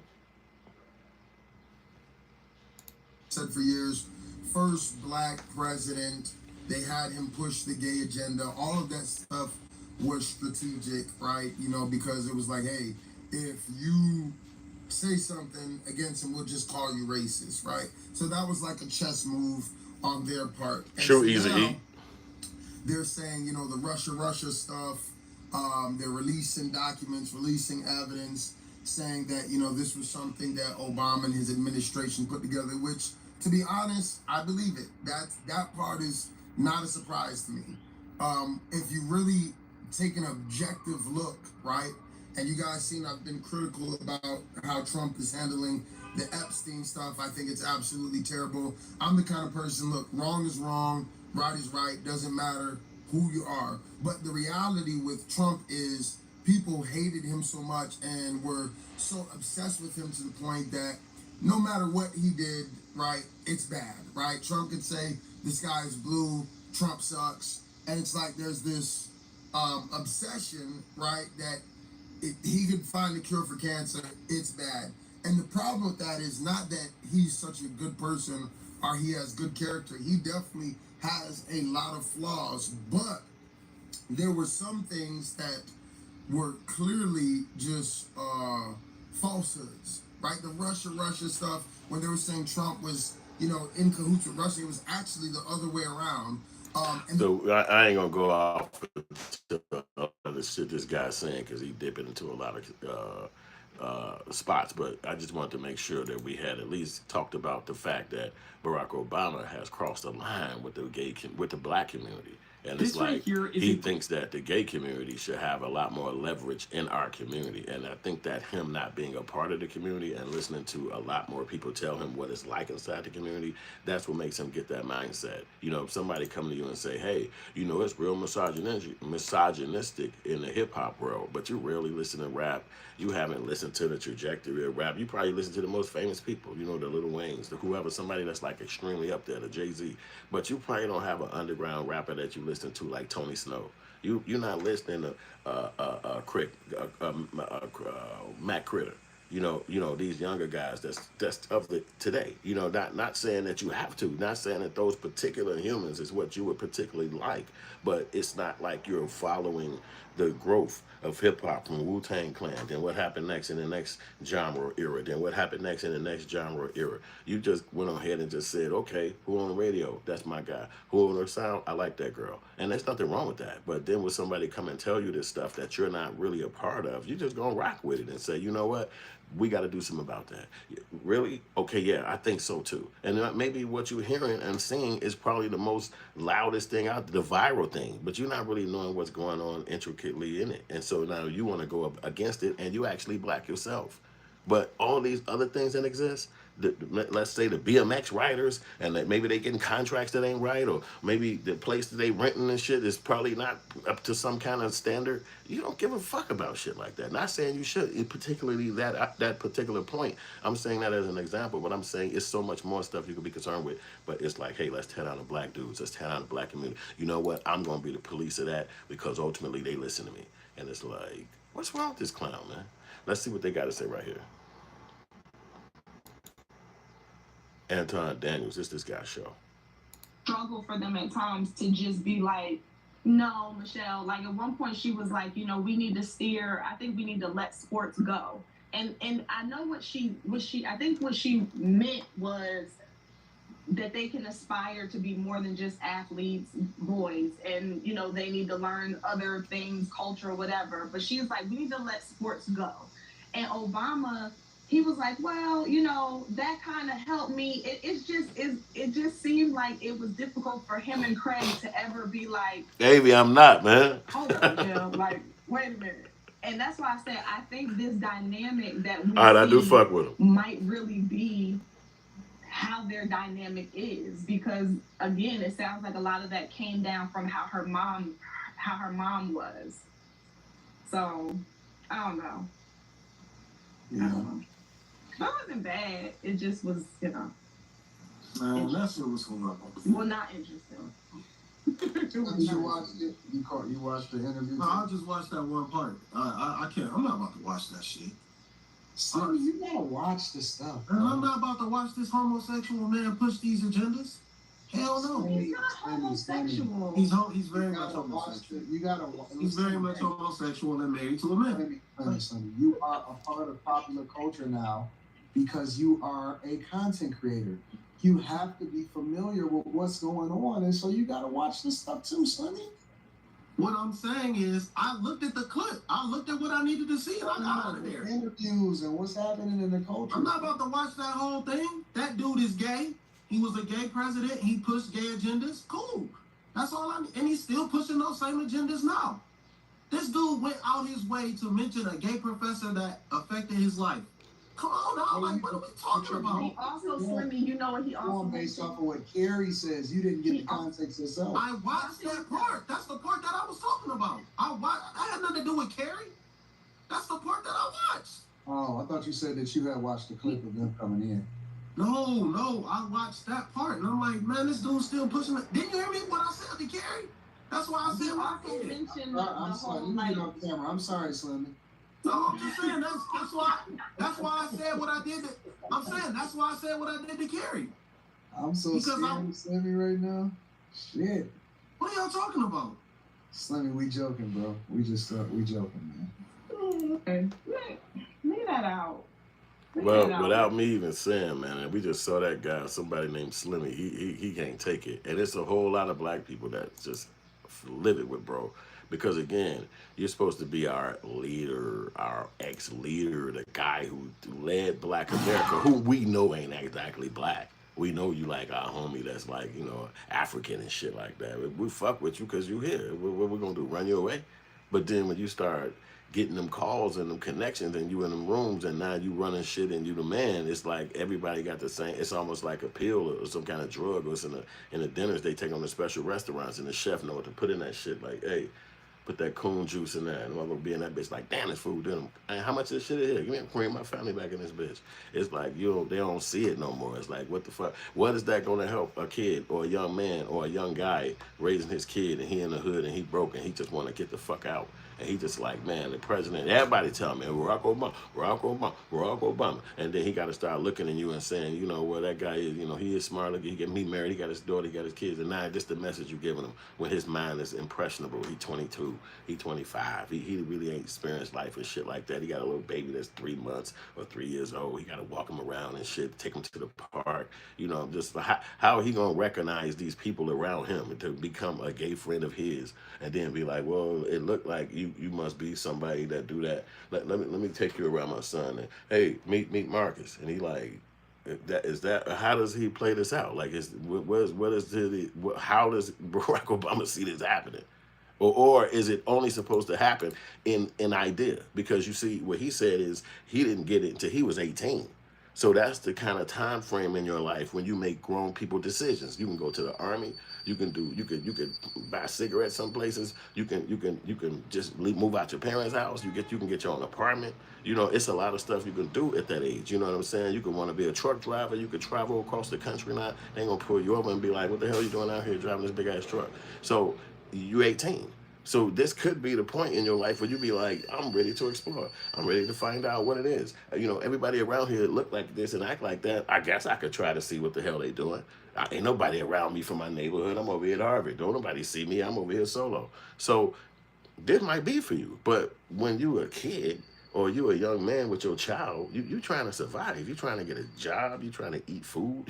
Said for years, first black president, they had him push the gay agenda. All of that stuff was strategic, right? You know, because it was like, hey, if you say something against him, we'll just call you racist, right? So that was like a chess move on their part. And sure, so easy. Now, they're saying, you know, the Russia stuff, they're releasing documents, releasing evidence, saying that, you know, this was something that Obama and his administration put together, which, to be honest, I believe it. That part is not a surprise to me. If you really take an objective look, right, and you guys seen I've been critical about how Trump is handling the Epstein stuff, I think it's absolutely terrible. I'm the kind of person, look, wrong is wrong, right is right, doesn't matter who you are. But the reality with Trump is people hated him so much and were so obsessed with him to the point that no matter what he did, right, it's bad, right? Trump could say the sky is blue, Trump sucks, and it's like there's this obsession, right, that he could find a cure for cancer, it's bad. And the problem with that is not that he's such a good person or he has good character. He definitely has a lot of flaws, but there were some things that were clearly just falsehoods, right? The Russia stuff, when they were saying Trump was, you know, in cahoots with Russia, it was actually the other way around. So I ain't gonna go off to the shit this guy's saying because he dipping into a lot of spots, but I just wanted to make sure that we had at least talked about the fact that Barack Obama has crossed the line with with the black community. And it's like he thinks that the gay community should have a lot more leverage in our community. And I think that him not being a part of the community and listening to a lot more people tell him what it's like inside the community, that's what makes him get that mindset. You know, if somebody come to you and say, hey, you know, it's real misogynistic in the hip hop world, but you rarely listen to rap. You haven't listened to the trajectory of rap. You probably listen to the most famous people, you know, the Lil Waynes, the whoever, somebody that's like extremely up there, the Jay-Z. But you probably don't have an underground rapper that you listen to like Tony Snow. You're not listening to Matt Critter. You know these younger guys that's of the today. You know, not saying that you have to, not saying that those particular humans is what you would particularly like, but it's not like you're following the growth of hip hop from Wu-Tang Clan. Then what happened next in the next genre era? Then what happened next in the next genre era? You just went ahead and just said, okay, who on the radio? That's my guy. Who on the sound? I like that girl. And there's nothing wrong with that. But then when somebody come and tell you this stuff that you're not really a part of, you just gonna rock with it and say, you know what? We got to do something about that. Really? Okay, yeah, I think so too. And maybe what you're hearing and seeing is probably the most loudest thing out there, the viral thing, but you're not really knowing what's going on intricately in it. And so now you want to go up against it and you actually black yourself. But all these other things that exist, let's say the BMX riders, and that maybe they getting contracts that ain't right, or maybe the place that they renting and shit is probably not up to some kind of standard. You don't give a fuck about shit like that. Not saying you should, particularly that particular point. I'm saying that as an example, but I'm saying it's so much more stuff you could be concerned with. But it's like, hey, let's tear down the black dudes. Let's tear down the black community. You know what? I'm going to be the police of that because ultimately they listen to me. And it's like, what's wrong with this clown, man? Let's see what they got to say right here. Anton Daniels, it's this guy's show. Struggle for them at times to just be like, no, Michelle, like at one point she was like, you know, we need to steer, I think we need to let sports go. And I know what she I think what she meant was that they can aspire to be more than just athletes, boys, and you know, they need to learn other things, culture, whatever. But she was like, we need to let sports go. And Obama, he was like, well, you know, that kind of helped me. It just seemed like it was difficult for him and Craig to ever be like, Davey, I'm not, man. Hold on, Jim. Like, wait a minute. And that's why I said I think this dynamic that we I do fuck with him. might really be how their dynamic is, because again, it sounds like a lot of that came down from how her mom was. So I don't know. Yeah. I don't know. That wasn't bad. It just was, you know. Man, that shit was hilarious. Well, not interesting. You watched it? You watched the interview? No, I just watched that one part. I can't. I'm not about to watch that shit. Sonny, you gotta watch the stuff. And I'm not about to watch this homosexual man push these agendas. Hell no. He's not homosexual. He's very much homosexual. You gotta. He's very much homosexual and married to a man. Sonny, you are a part of popular culture now because you are a content creator. You have to be familiar with what's going on, and so you gotta watch this stuff too, Sonny. What I'm saying is, I looked at the clip. I looked at what I needed to see, and I got out of there. Interviews and what's happening in the culture. I'm not about to watch that whole thing. That dude is gay. He was a gay president. He pushed gay agendas. Cool. That's all I need. And he's still pushing those same agendas now. This dude went out his way to mention a gay professor that affected his life. Come on now, like, what are we talking about? He also, Slimmy, you know what he also Going based off of what Carrie says, you didn't get the context yourself. I watched that part. That's the part that I was talking about. I had nothing to do with Carrie. That's the part that I watched. Oh, I thought you said that you had watched the clip of them coming in. No, I watched that part, and I'm like, man, this dude's still pushing it. Didn't you hear me what I said to Carrie? That's why I said what I did. I'm sorry, you get off camera. I'm sorry, Slimmy. No, I'm just saying that's why I said what I did. I'm saying that's why I said what I did to Carrie. I'm so scared of Slimmy right now. Shit. What are y'all talking about? Slimmy, we joking, bro. We joking, man. Okay. Leave that out. Well, without me even saying, man, and we just saw that guy, somebody named Slimmy. He can't take it, and it's a whole lot of black people that just live it with, bro. Because again, you're supposed to be our leader, our ex-leader, the guy who led Black America, who we know ain't exactly black. We know you like our homie that's like, you know, African and shit like that. We fuck with you because you here. What we gonna do, run you away? But then when you start getting them calls and them connections and you in them rooms and now you running shit and you the man, it's like everybody got the same. It's almost like a pill or some kind of drug, or it's in the dinners they take on the special restaurants, and the chef know what to put in that shit. Like, hey, put that coon juice in there, and I'm gonna be in that bitch like, damn, this food done. And how much of this shit is here? Give me a bring my family back in this bitch. It's like they don't see it no more. It's like, what the fuck? What is that gonna help a kid or a young man or a young guy raising his kid and he in the hood and he broke and he just wanna get the fuck out? And he just like, man, the president, everybody tell me, Barack Obama. And then he got to start looking at you and saying, you know, well, that guy is, you know, he is smart. He get me married. He got his daughter. He got his kids. And now this the message you giving him when his mind is impressionable. He 22. He 25. He really ain't experienced life and shit like that. He got a little baby that's 3 months or 3 years old. He got to walk him around and shit, take him to the park. You know, just how he going to recognize these people around him to become a gay friend of his and then be like, well, it looked like you must be somebody that do that. Let me take you around my son and hey, meet Marcus. And he like, that how does he play this out? Like, how does Barack Obama see this happening? Or is it only supposed to happen in an idea? Because you see, what he said is he didn't get it until he was 18. So that's the kind of time frame in your life when you make grown people decisions. You can go to the army. You could buy cigarettes some places. You can just move out your parents' house. You can get your own apartment. You know, it's a lot of stuff you can do at that age. You know what I'm saying? You can want to be a truck driver. You could travel across the country now. They ain't gonna pull you over and be like, what the hell are you doing out here driving this big ass truck? So you're 18. So this could be the point in your life where you be like, I'm ready to explore. I'm ready to find out what it is. You know, everybody around here look like this and act like that. I guess I could try to see what the hell they doing. Ain't nobody around me from my neighborhood. I'm over here at Harvard. Don't nobody see me. I'm over here solo. So this might be for you. But when you a kid or you a young man with your child, you trying to survive. You trying to get a job. You trying to eat food.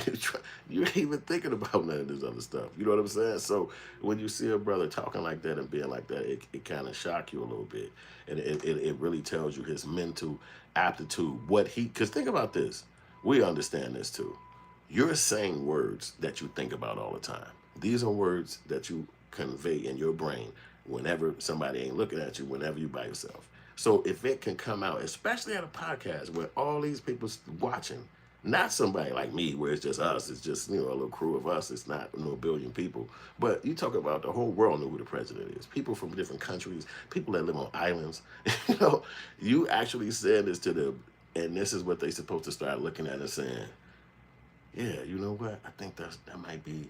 You ain't even thinking about none of this other stuff. You know what I'm saying? So when you see a brother talking like that and being like that, it kind of shock you a little bit. And it really tells you his mental aptitude. Because think about this. We understand this too. You're saying words that you think about all the time. These are words that you convey in your brain whenever somebody ain't looking at you, whenever you by yourself. So if it can come out, especially at a podcast where all these people watching, not somebody like me where it's just us, it's just, you know, a little crew of us, it's not a billion people. But you talk about the whole world know who the president is. People from different countries, people that live on islands. You know, you actually said this to them, and this is what they supposed to start looking at and saying, yeah, you know what? I think that might be,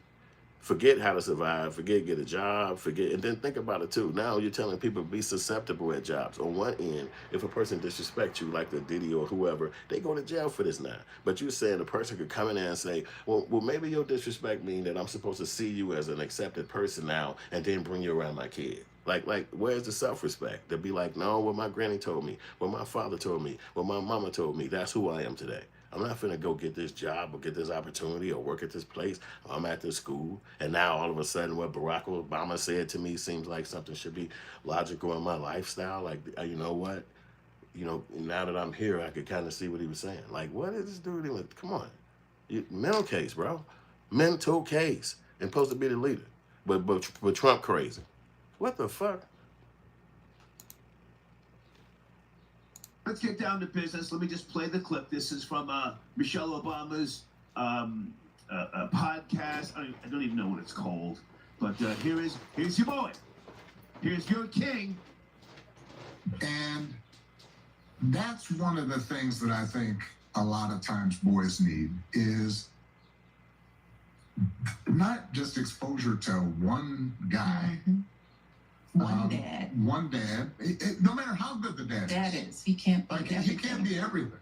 forget how to survive, forget get a job, and then think about it too. Now you're telling people to be susceptible at jobs. On one end, if a person disrespects you, like the Diddy or whoever, they go to jail for this now. But you're saying the person could come in there and say, well, maybe your disrespect mean that I'm supposed to see you as an accepted person now and then bring you around my kid. Like, where's the self-respect? They'll be like, no, what my granny told me, what my father told me, what my mama told me, that's who I am today. I'm not finna go get this job or get this opportunity or work at this place. I'm at this school. And now all of a sudden what Barack Obama said to me seems like something should be logical in my lifestyle. Like, you know what? You know, now that I'm here, I could kind of see what he was saying. Like, what is this dude doing? Come on. Mental case, bro. Mental case. And supposed to be the leader. But Trump crazy. What the fuck? let's get down to business. Let me just play the clip. This is from Michelle Obama's podcast. I don't even know what it's called, but here's your boy. Here's your king. And that's one of the things that I think a lot of times boys need is not just exposure to one guy. One dad. One dad. No matter how good the dad is. He can't be like, everything. he can't be everything.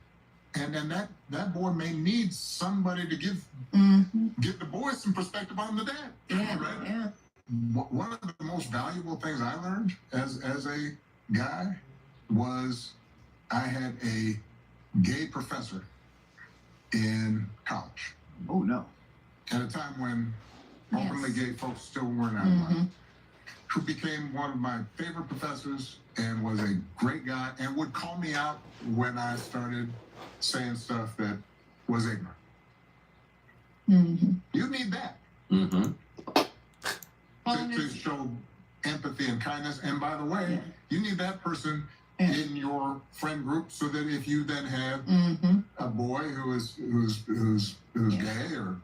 And then that boy may need somebody to give the boy some perspective on the dad. Yeah, right? yeah. One of the most valuable things I learned as a guy was I had a gay professor in college. Oh no. At a time when openly gay folks still weren't out of line. Who became one of my favorite professors and was a great guy and would call me out when I started saying stuff that was ignorant. You need that to show empathy and kindness. And by the way, you need that person in your friend group so that if you then have a boy who's gay or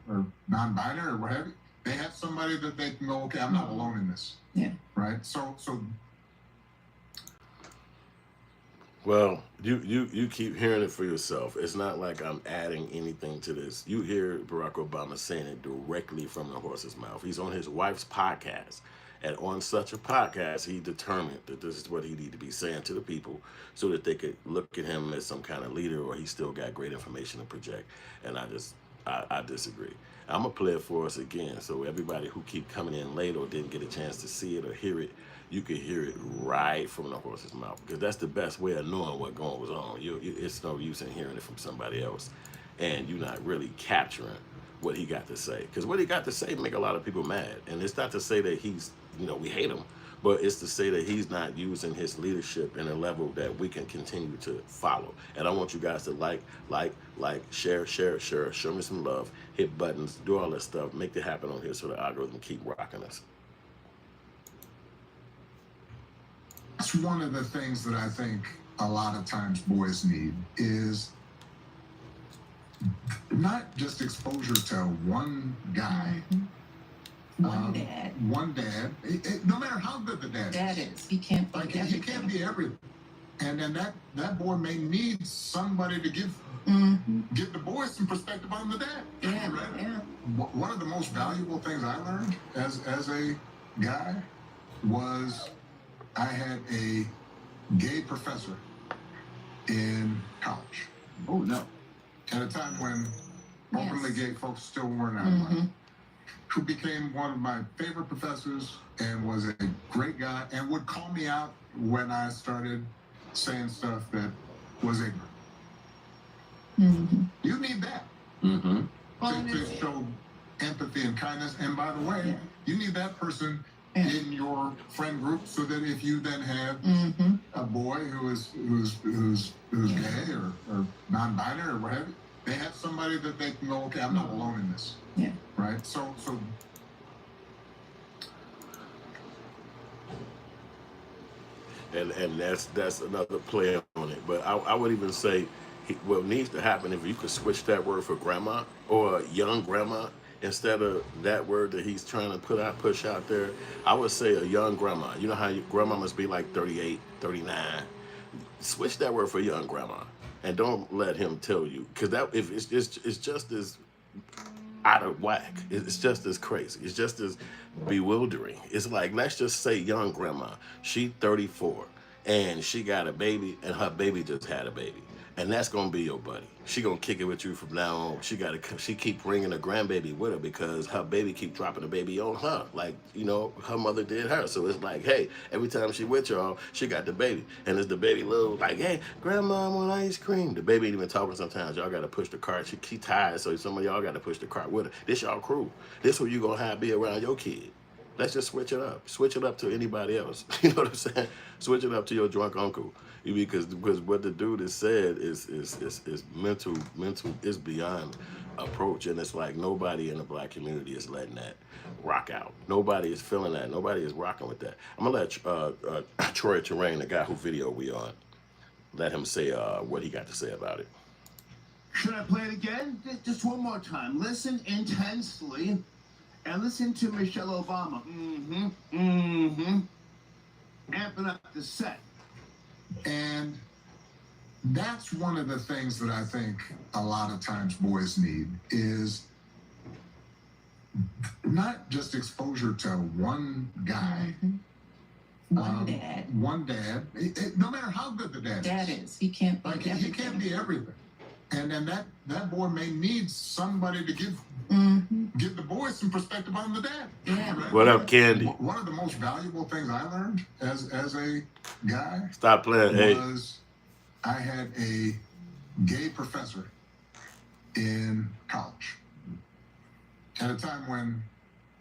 non-binary or what have you, they have somebody that they can go, okay, I'm not alone in this. Yeah. Right. So. Well, you keep hearing it for yourself. It's not like I'm adding anything to this. You hear Barack Obama saying it directly from the horse's mouth. He's on his wife's podcast. And on such a podcast, he determined that this is what he needed to be saying to the people so that they could look at him as some kind of leader or he still got great information to project. And I disagree. I'm going to play it for us again so everybody who keep coming in late or didn't get a chance to see it or hear it, you can hear it right from the horse's mouth because that's the best way of knowing what goes on. It's no use in hearing it from somebody else and you're not really capturing what he got to say. Because what he got to say make a lot of people mad. And it's not to say that he's, we hate him, but it's to say that he's not using his leadership in a level that we can continue to follow. And I want you guys to like, share, show me some love, hit buttons, do all that stuff, make it happen on here so the algorithm keep rocking us. That's one of the things that I think a lot of times boys need is not just exposure to one guy. One dad. One dad. No matter how good the dad is. He can't be like, everything. he can't be everything. And then that boy may need somebody to give the boy some perspective on the dad. Yeah, right? yeah. One of the most valuable things I learned as a guy was I had a gay professor in college. Oh no. At a time when openly gay folks still weren't out of line. Who became one of my favorite professors and was a great guy and would call me out when I started saying stuff that was ignorant. You need that to show empathy and kindness. And by the way, you need that person in your friend group so that if you then have a boy who's gay or non-binary or what have you, they have somebody that they can go, okay, I'm not alone in this. Yeah. Right? So and that's another play on it. But I would even say what needs to happen if you could switch that word for grandma or young grandma instead of that word that he's trying to push out there. I would say a young grandma. You know how grandma must be like 38, 39. Switch that word for young grandma. And don't let him tell you, because that if it's just as out of whack. It's just as crazy. It's just as bewildering. It's like, let's just say young grandma, she 34, and she got a baby, and her baby just had a baby. And that's gonna be your buddy. She gonna kick it with you from now on. She keep bringing a grandbaby with her because her baby keep dropping a baby on her, like her mother did her. So it's like, hey, every time she with y'all, she got the baby, and it's the baby little like, hey, grandma, I want ice cream. The baby ain't even talking sometimes. Y'all gotta push the cart. She tired, so some of y'all gotta push the cart with her. This y'all crew. This who you gonna have be around your kid. Let's just switch it up. Switch it up to anybody else. You know what I'm saying? Switch it up to your drunk uncle. Because what the dude has said is mental is beyond approach, and it's like nobody in the black community is letting that rock out. Nobody is feeling that. Nobody is rocking with that. I'm gonna let Troy Terrain, the guy who video we on, let him say what he got to say about it. Should I play it again? Just one more time. Listen intensely and listen to Michelle Obama. Amping up the set. And that's one of the things that I think a lot of times boys need is not just exposure to one guy. One dad. One dad. No matter how good the dad is. He can't be like, everything. he can't be everything. And then that boy may need somebody to give the boy some perspective on the dad. Yeah. Right? What up, Candy? One of the most valuable things I learned as a guy Stop playing, hey. was I had a gay professor in college at a time when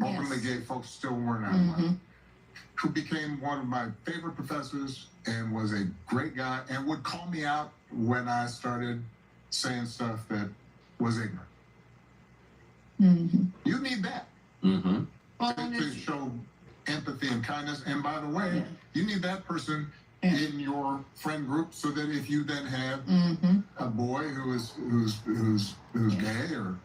openly gay folks still weren't out of line, who became one of my favorite professors and was a great guy and would call me out when I started saying stuff that was ignorant. You need that to show empathy and kindness. And by the way, you need that person in your friend group so that if you then have a boy who's gay or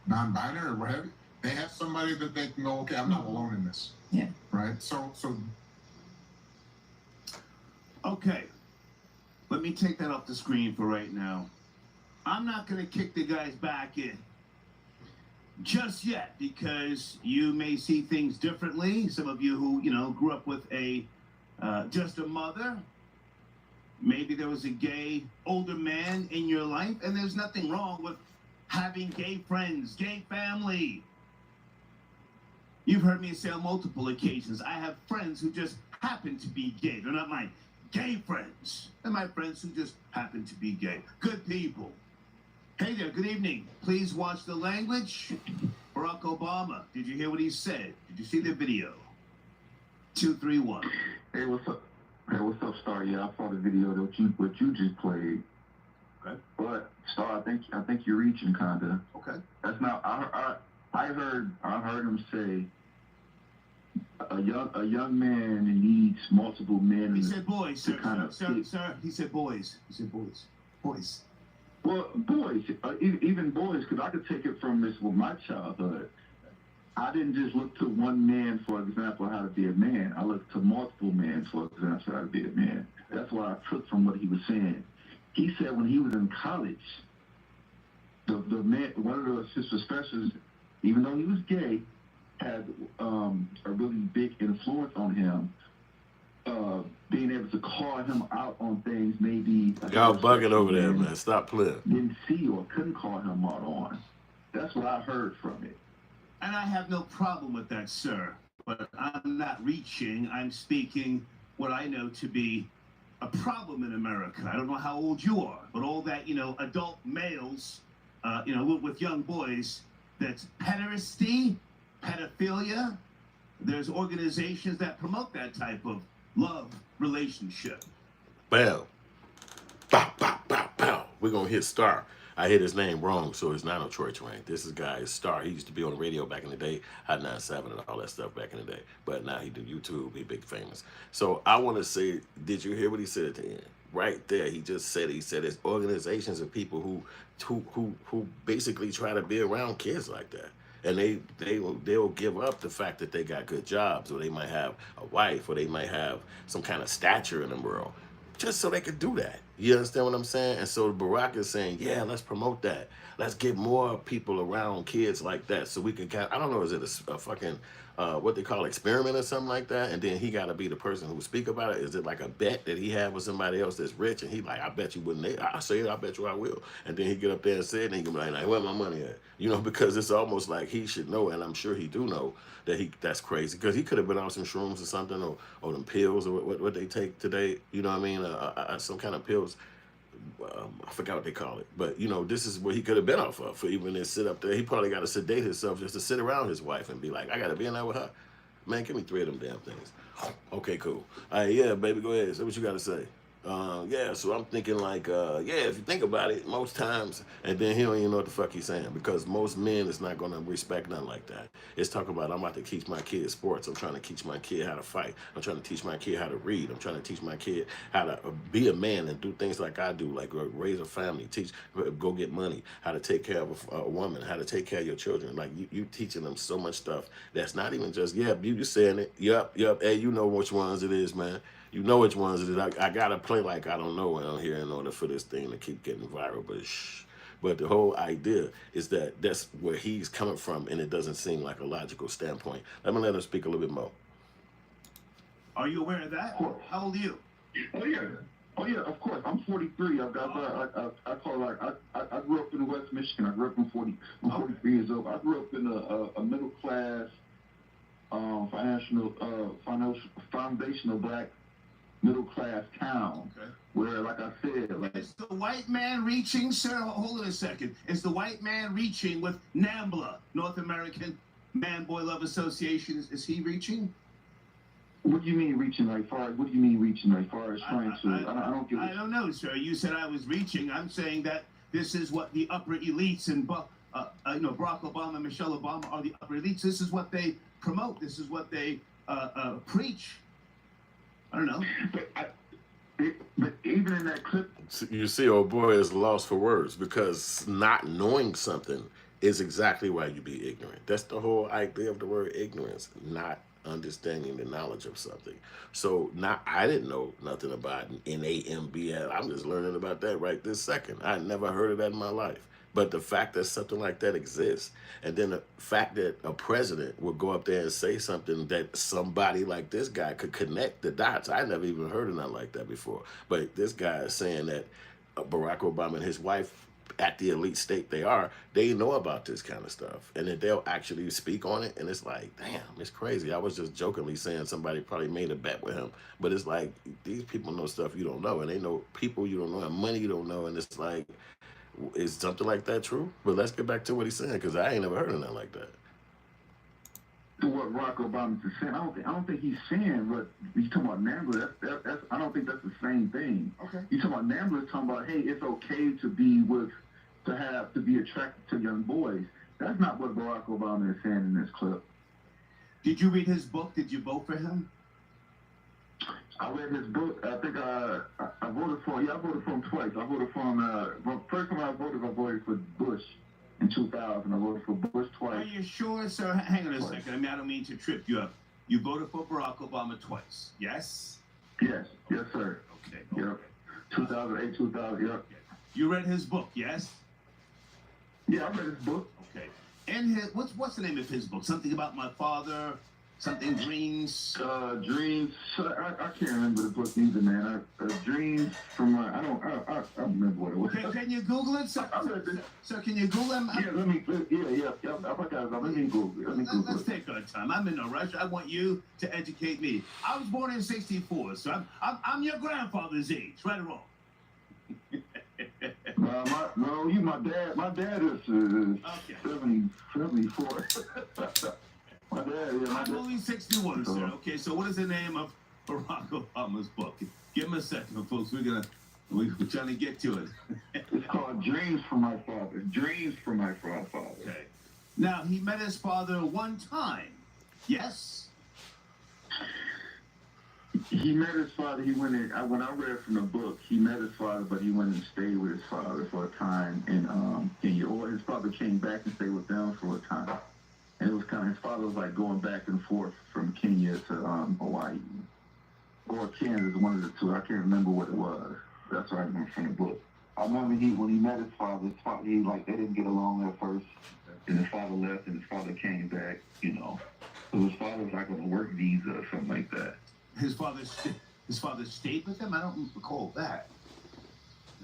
non-binary or whatever, they have somebody that they can go, okay, I'm not alone in this. Yeah. Right. So. Okay. Let me take that off the screen for right now. I'm not going to kick the guys back in just yet because you may see things differently. Some of you who, grew up with just a mother, maybe there was a gay older man in your life, and there's nothing wrong with having gay friends, gay family. You've heard me say on multiple occasions, I have friends who just happen to be gay. They're not my gay friends. They're my friends who just happen to be gay. Good people. Hey there, good evening. Please watch the language. Barack Obama, did you hear what he said? Did you see the video? 231. Hey, what's up? Hey, what's up, Star? Yeah, I saw the video that what you just played. Okay. But Star, I think you're reaching kinda. Okay. That's not. I heard him say a young man needs multiple men. He said boys, sir. Sir. He said boys. He said boys. Boys. Well, boys, even boys, because I could take it from my childhood. I didn't just look to one man, for example, how to be a man. I looked to multiple men, for example, how to be a man. That's what I took from what he was saying. He said when he was in college, the man, one of his professors, even though he was gay, had a really big influence on him. Being able to call him out on things maybe Y'all bugging over there, man. Stop playing. Didn't see or couldn't call him out on. That's what I heard from it. And I have no problem with that, sir. But I'm not reaching. I'm speaking what I know to be a problem in America. I don't know how old you are, but all that, adult males, with young boys, that's pederasty, pedophilia. There's organizations that promote that type of love relationship. Bam. Bow, bow, bow, bow. We're going to hit Star. I hit his name wrong, so it's not on Troy Twain. This is guy Star. He used to be on the radio back in the day, Hot 97 and all that stuff back in the day. But now he do YouTube, he big famous. So I want to say, did you hear what he said at the end? Right there, he said it's organizations of people who basically try to be around kids like that. And they'll give up the fact that they got good jobs, or they might have a wife, or they might have some kind of stature in the world, just so they could do that. You understand what I'm saying? And so Barack is saying, yeah, let's promote that. Let's get more people around kids like that so we can I don't know, is it a fucking, what they call experiment or something like that? And then he got to be the person who would speak about it. Is it like a bet that he had with somebody else that's rich? And he like, I bet you wouldn't. I say it, I bet you I will. And then he get up there and say it, and he can be like, where my money at? Because it's almost like he should know, and I'm sure he do know, that that's crazy. Because he could have been on some shrooms or something, or them pills, or what they take today. You know what I mean? Some kind of pills. I forgot what they call it. But, this is what he could have been off of for even to sit up there. He probably got to sedate himself just to sit around his wife and be like, I got to be in there with her. Man, give me 3 of them damn things. Okay, cool. All right, yeah, baby, go ahead. Say what you got to say. Yeah, so I'm thinking like, yeah, if you think about it, most times, and then he don't even know what the fuck he's saying because most men is not gonna respect nothing like that. It's talking about I'm about to teach my kid sports. I'm trying to teach my kid how to fight. I'm trying to teach my kid how to read. I'm trying to teach my kid how to be a man and do things like I do, like raise a family, teach, go get money, how to take care of a woman, how to take care of your children. Like you teaching them so much stuff that's not even just you saying it. Yep. Hey, you know which ones it is, man. You know which ones it is. I gotta play like I don't know on here in order for this thing to keep getting viral. But shh. But the whole idea is that that's where he's coming from, and it doesn't seem like a logical standpoint. Let him speak a little bit more. Are you aware of that? How old are you? Oh yeah. Oh yeah, of course. I'm 43. I grew up in West Michigan. I grew up in 40. I'm 43 years old. I grew up in a middle class, foundational black middle class town. Okay. Where, like I said, like is the white man reaching, sir? Hold on a second. Is the white man reaching with NAMBLA, North American Man Boy Love Association? Is he reaching? What do you mean reaching like far? What do you mean reaching like far as trying to? I don't know, sir. You said I was reaching. I'm saying that this is what the upper elites and Barack Obama, Michelle Obama are the upper elites. This is what they promote. This is what they preach. I don't know. But even in that clip, you see, old boy is lost for words because not knowing something is exactly why you be ignorant. That's the whole idea of the word ignorance, not understanding the knowledge of something. So now I didn't know nothing about NAMBL. I'm just learning about that right this second. I never heard of that in my life. But the fact that something like that exists, and then the fact that a president would go up there and say something that somebody like this guy could connect the dots. I never even heard of nothing like that before. But this guy is saying that Barack Obama and his wife, at the elite state they are, they know about this kind of stuff. And that they'll actually speak on it. And it's like, damn, it's crazy. I was just jokingly saying somebody probably made a bet with him. But it's like, these people know stuff you don't know. And they know people you don't know and money you don't know. And it's like, is something like that true? But let's get back to what he's saying, because I ain't never heard of nothing like that. To what Barack Obama is saying, I don't think he's saying what he's talking about. NAMBLA, that's I don't think that's the same thing. Okay. You talking about NAMBLA is talking about, hey, it's okay to be attracted to young boys. That's not what Barack Obama is saying in this clip. Did you read his book? Did you vote for him? I read his book. I think I voted for him. Yeah, I voted for him twice. I voted for him. First time I voted for Bush in 2000. I voted for Bush twice. Are you sure, sir? Hang on a second. I mean, I don't mean to trip you up. You voted for Barack Obama twice, yes? Yes, sir. Okay. Yep. 2008, 2000. Yep. You read his book, yes? Yeah, I read his book. Okay. And what's the name of his book? Something about my father. Something Dreams. Dreams. I can't remember the book either, man. Dreams from I don't remember what it was. Can you Google it? So can you Google him? Yeah, let me Google it. Let's take our time. I'm in no rush. I want you to educate me. I was born in '64, so I'm your grandfather's age, right or wrong? My dad is 74. My dad, I'm only 61, sir. Okay, so what is the name of Barack Obama's book? Give him a second, folks. We're trying to get to it. It's called Dreams from My Father. Dreams from My Father. Okay. Now, he met his father one time. Yes? He met his father. He went in. When I read from the book, he met his father, but he went and stayed with his father for a time in Kenya. Or his father came back and stayed with them for a time. And it was kind of, his father was like going back and forth from Kenya to Hawaii. Or Kansas, one of the two. I can't remember what it was. That's what I remember from the book. I remember when he met his father, they didn't get along at first. And his father left and his father came back, So his father was like on a work visa or something like that. His father stayed with him? I don't recall that.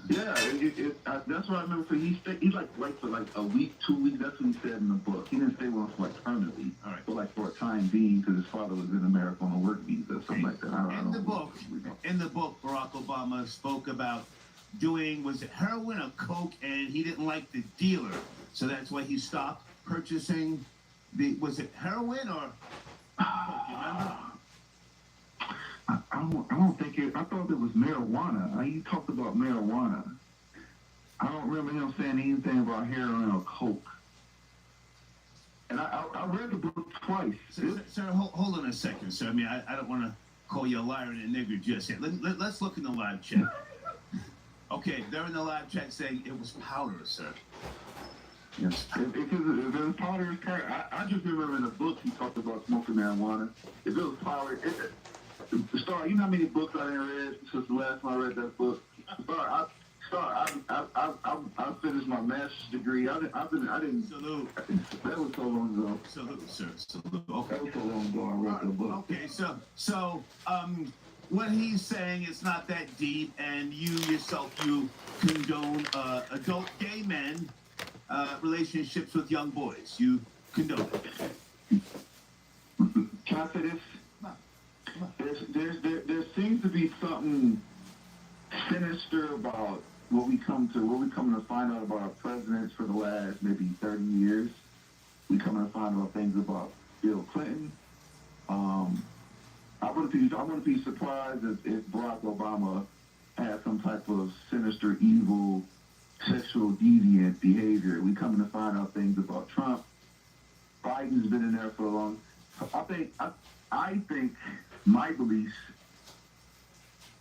Yeah, that's what I remember. So he like for like a week, 2 weeks. That's what he said in the book. He didn't stay with him for like permanently, but like for a time being, because his father was in America on a work visa or something like that. In the book, Barack Obama spoke about was it heroin or coke, and he didn't like the dealer, so that's why he stopped purchasing. Was it heroin or coke? You remember? I don't think it. I thought it was marijuana. marijuana. He talked about marijuana. I don't remember him saying anything about heroin or coke. And I read the book twice. Sir, hold on a second, sir. I mean, I don't want to call you a liar and a nigger just yet. Let's look in the live chat. Okay, they're in the live chat saying it was powder, sir. Yes. If it was powder, I just remember in the book he talked about smoking marijuana. If it was powder, Star, you know how many books I didn't read since the last time I read that book? I finished my master's degree. I didn't. Salute. That was so long ago. Salute, sir. Salute. Okay. That was so long ago I read the book. Okay, so what he's saying is not that deep, and you yourself, you condone adult gay men relationships with young boys. You condone it. Can I say this? There seems to be something sinister about what we come to find out about our presidents for the last maybe 30 years. We come to find out things about Bill Clinton. I wouldn't be surprised if Barack Obama had some type of sinister, evil, sexual deviant behavior. We coming to find out things about Trump. Biden's been in there for a long. I think my belief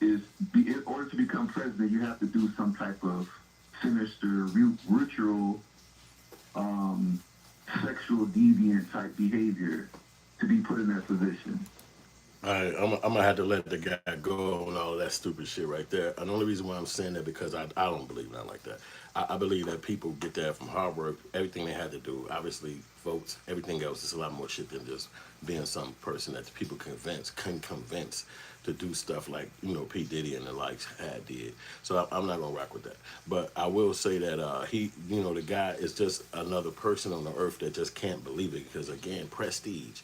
is, in order to become president, you have to do some type of sinister, ritual, sexual deviant type behavior to be put in that position. All right, I'm gonna have to let the guy go on all that stupid shit right there. And the only reason why I'm saying that because I don't believe nothing like that. I believe that people get that from hard work, everything they had to do, obviously votes, everything else. It's a lot more shit than just being some person that people can convince to do stuff like, P. Diddy and the likes did. So I'm not gonna rock with that. But I will say that he, the guy is just another person on the earth that just can't believe it because, again, prestige.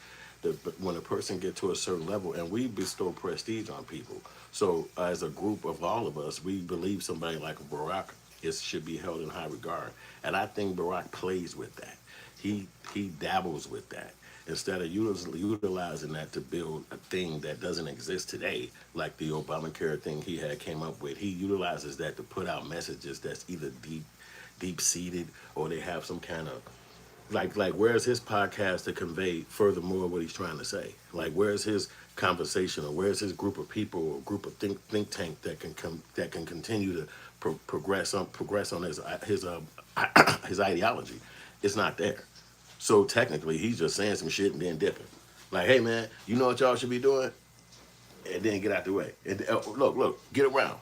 When a person gets to a certain level, and we bestow prestige on people. So as a group of all of us, we believe somebody like Barack should be held in high regard. And I think Barack plays with that. He dabbles with that. Instead of utilizing that to build a thing that doesn't exist today, like the Obamacare thing he came up with, he utilizes that to put out messages that's either deep-seated or they have some kind of like where's his podcast to convey furthermore what he's trying to say? Like where's his conversation, or where's his group of people or group of think tank that can continue to progress on his ideology? It's not there. So technically he's just saying some shit and then dipping. Like, hey man, you know what y'all should be doing? And then get out the way. And look, get around.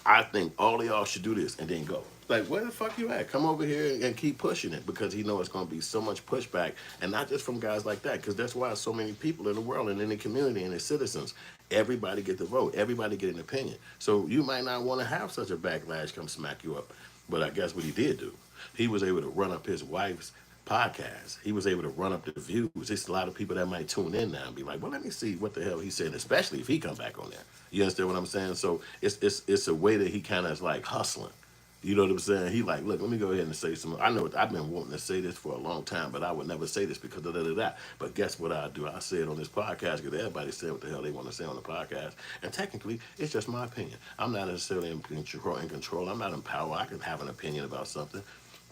I think all of y'all should do this and then go. Like, where the fuck you at? Come over here and keep pushing it, because he knows it's going to be so much pushback, and not just from guys like that, because that's why so many people in the world and in the community and the citizens, everybody get to vote, everybody get an opinion. So you might not want to have such a backlash come smack you up, but I guess what he did do, he was able to run up his wife's podcast. He was able to run up the views. There's a lot of people that might tune in now and be like, well, let me see what the hell he said, especially if he comes back on there. You understand what I'm saying? So it's a way that he kind of is like hustling. You know what I'm saying? He like, look, let me go ahead and say something. I know I've been wanting to say this for a long time, but I would never say this because da-da-da-da. But guess what I do? I say it on this podcast because everybody say what the hell they want to say on the podcast. And technically, it's just my opinion. I'm not necessarily in control. I'm not in power. I can have an opinion about something.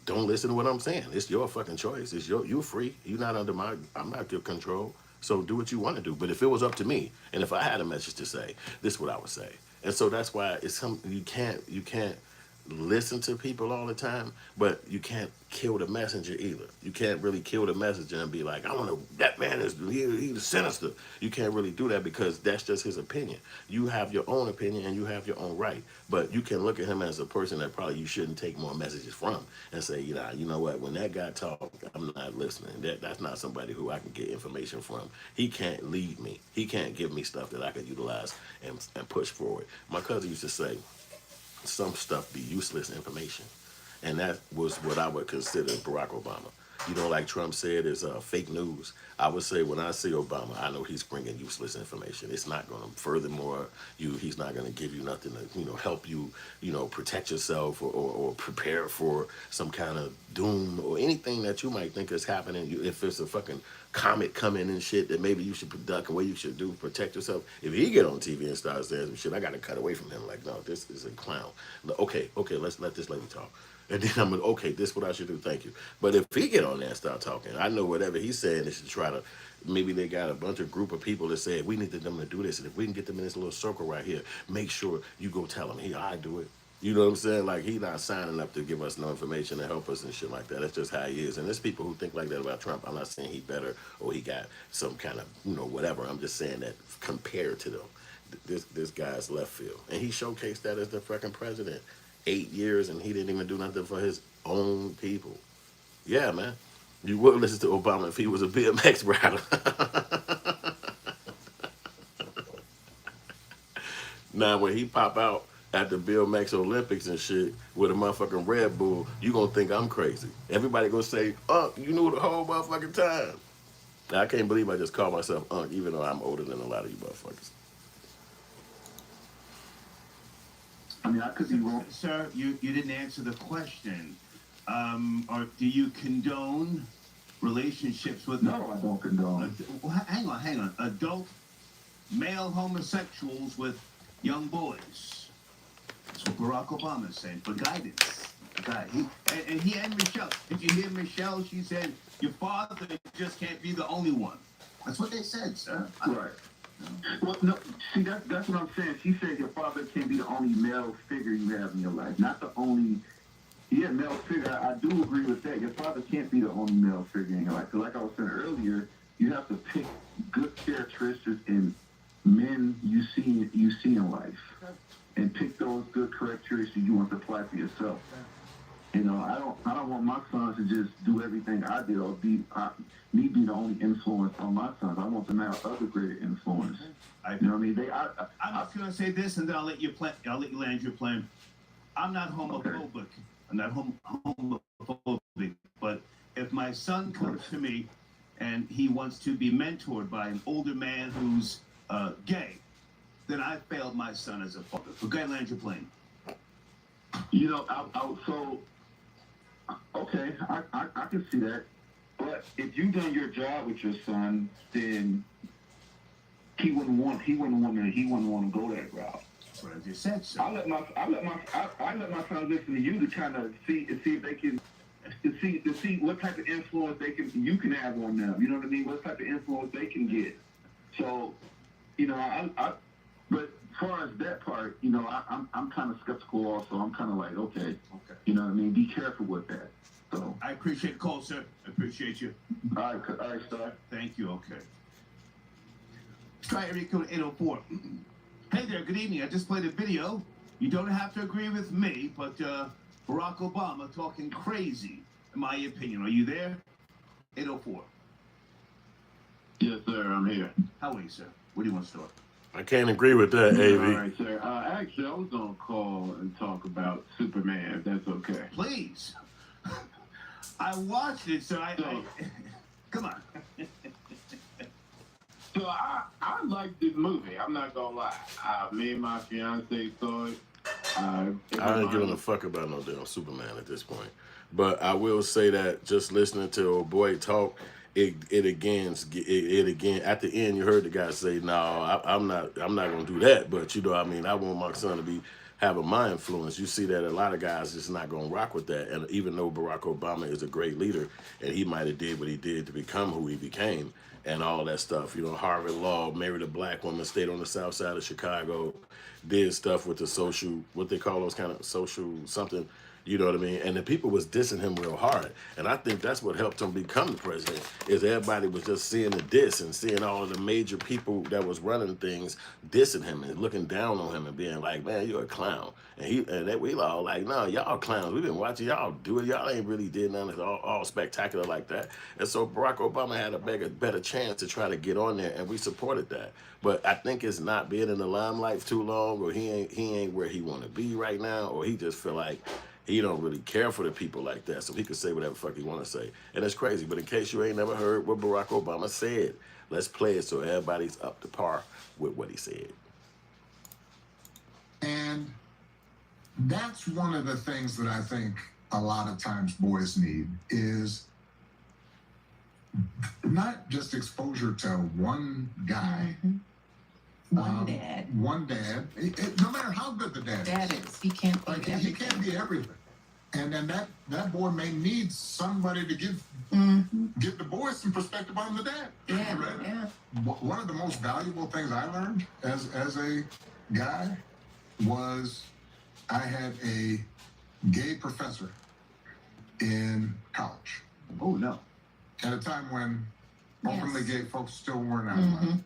Don't listen to what I'm saying. It's your fucking choice. You're free. You're not under I'm not your control. So do what you want to do. But if it was up to me, and if I had a message to say, this is what I would say. And so that's why it's something you can't listen to people all the time, but you can't kill the messenger either. You can't really kill the messenger and be like, that man he's sinister. You can't really do that because that's just his opinion. You have your own opinion and you have your own right, but you can look at him as a person that probably you shouldn't take more messages from and say, you know what, when that guy talks, I'm not listening. That's not somebody who I can get information from. He can't lead me. He can't give me stuff that I can utilize and push forward. My cousin used to say, some stuff be useless information. And that was what I would consider Barack Obama. you know, like Trump said, is fake news. I would say when I see Obama, I know he's bringing useless information. It's not going to, furthermore, he's not going to give you nothing to, you know, help you, you know, protect yourself or prepare for some kind of doom or anything that you might think is happening. If it's a fucking comet coming and shit that maybe you should duck and what you should do, protect yourself. If he get on TV and starts saying some shit, I got to cut away from him. Like, no, this is a clown. Okay, let's let this lady talk. And then I'm like, okay, this is what I should do. Thank you. But if he get on there and start talking, I know whatever he's saying is to try to, maybe they got a bunch of group of people that say, we need them to do this. And if we can get them in this little circle right here, make sure you go tell them, here, I do it. You know what I'm saying? Like, he not signing up to give us no information to help us and shit like that. That's just how he is. And there's people who think like that about Trump. I'm not saying he better or he got some kind of, you know, whatever. I'm just saying that compared to them, this guy's left field. And he showcased that as the fucking president. 8 years and he didn't even do nothing for his own people. Yeah, man. You would listen to Obama if he was a BMX rider. Now, when he pop out at the BMX Olympics and shit with a motherfucking Red Bull, you gonna think I'm crazy. Everybody gonna say, Unc, you knew the whole motherfucking time. Now, I can't believe I just called myself Unc, even though I'm older than a lot of you motherfuckers. I mean, I could be wrong. Sir, you didn't answer the question. Or do you condone relationships with... No, I don't condone. Hang on. Adult male homosexuals with young boys. That's what Barack Obama is saying, for guidance. He and Michelle. Did you hear Michelle? She said, your father just can't be the only one. That's what they said, sir. Right. Well, no, see, that's what I'm saying. She said your father can't be the only male figure you have in your life. Not the only, male figure. I do agree with that. Your father can't be the only male figure in your life. Because like I was saying earlier, you have to pick good characteristics in men you see in life. And pick those good characteristics you want to apply to yourself. You know, I don't want my sons to just do everything I did or me be the only influence on my sons. I want them to have other greater influence. You know what I mean? I'm just gonna say this, and then I'll let you land your plane. I'm not homophobic. Okay. I'm not homophobic. But if my son comes to me and he wants to be mentored by an older man who's gay, then I failed my son as a father. Okay, land your plane. You know, okay, I can see that. But if you done your job with your son, then he wouldn't want to go that route. That's what I just said, sir. I let my sons listen to you to kind of see if they can to see what type of influence you can have on them. You know what I mean? What type of influence they can get. So, you know, but as far as that part, you know, I'm kind of skeptical also. I'm kind of like, okay, you know what I mean? Be careful with that. So I appreciate the call, sir. I appreciate you. All right, sir. Thank you. Okay. Let's try area code 804. Hey there. Good evening. I just played a video. You don't have to agree with me, but Barack Obama talking crazy, in my opinion. Are you there? 804. Yes, sir. I'm here. How are you, sir? Where do you want to start? I can't agree with that, AV. All right, sir. Actually, I was going to call and talk about Superman, if that's okay. Please. I watched it, so come on. So I liked this movie. I'm not going to lie. Me and my fiance saw it. I ain't giving a fuck about no damn Superman at this point. But I will say that just listening to old boy talk, it again at the end you heard the guy say, no, I'm not gonna do that. But you know, I mean, I want my son to be having my influence. You see that a lot of guys just not gonna rock with that. And even though Barack Obama is a great leader and he might have did what he did to become who he became and all that stuff, you know, Harvard Law, married a black woman, stayed on the south side of Chicago, did stuff with the social, what they call those kind of social something, you know what I mean? And the people was dissing him real hard. And I think that's what helped him become the president, is everybody was just seeing the diss and seeing all of the major people that was running things dissing him and looking down on him and being like, man, you're a clown. And we all like, no, y'all clowns. We've been watching y'all do it. Y'all ain't really did nothing all spectacular like that. And so Barack Obama had a better chance to try to get on there, and we supported that. But I think it's not being in the limelight too long, or he ain't where he want to be right now, or he just feel like He don't really care for the people like that, so he could say whatever the fuck he want to say. And it's crazy, but in case you ain't never heard what Barack Obama said, let's play it so everybody's up to par with what he said. And that's one of the things that I think a lot of times boys need is not just exposure to one guy. One dad. One dad. No matter how good the dad is. He can't be like, everything. he can't be everything. And then that boy may need somebody to give the boy some perspective on the dad. Yeah, right? yeah. One of the most valuable things I learned as a guy was I had a gay professor in college. Oh, no. At a time when openly Yes. gay folks still weren't out loud.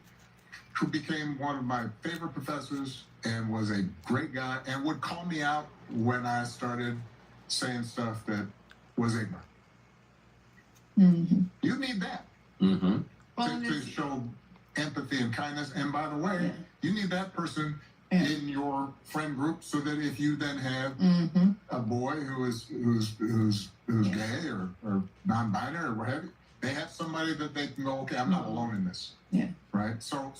Who became one of my favorite professors and was a great guy and would call me out when I started saying stuff that was ignorant. You need that to show empathy and kindness. And by the way, you need that person in your friend group so that if you then have a boy who's gay or non-binary or what have you, they have somebody that they can go, okay, I'm not alone in this. Yeah. Right? So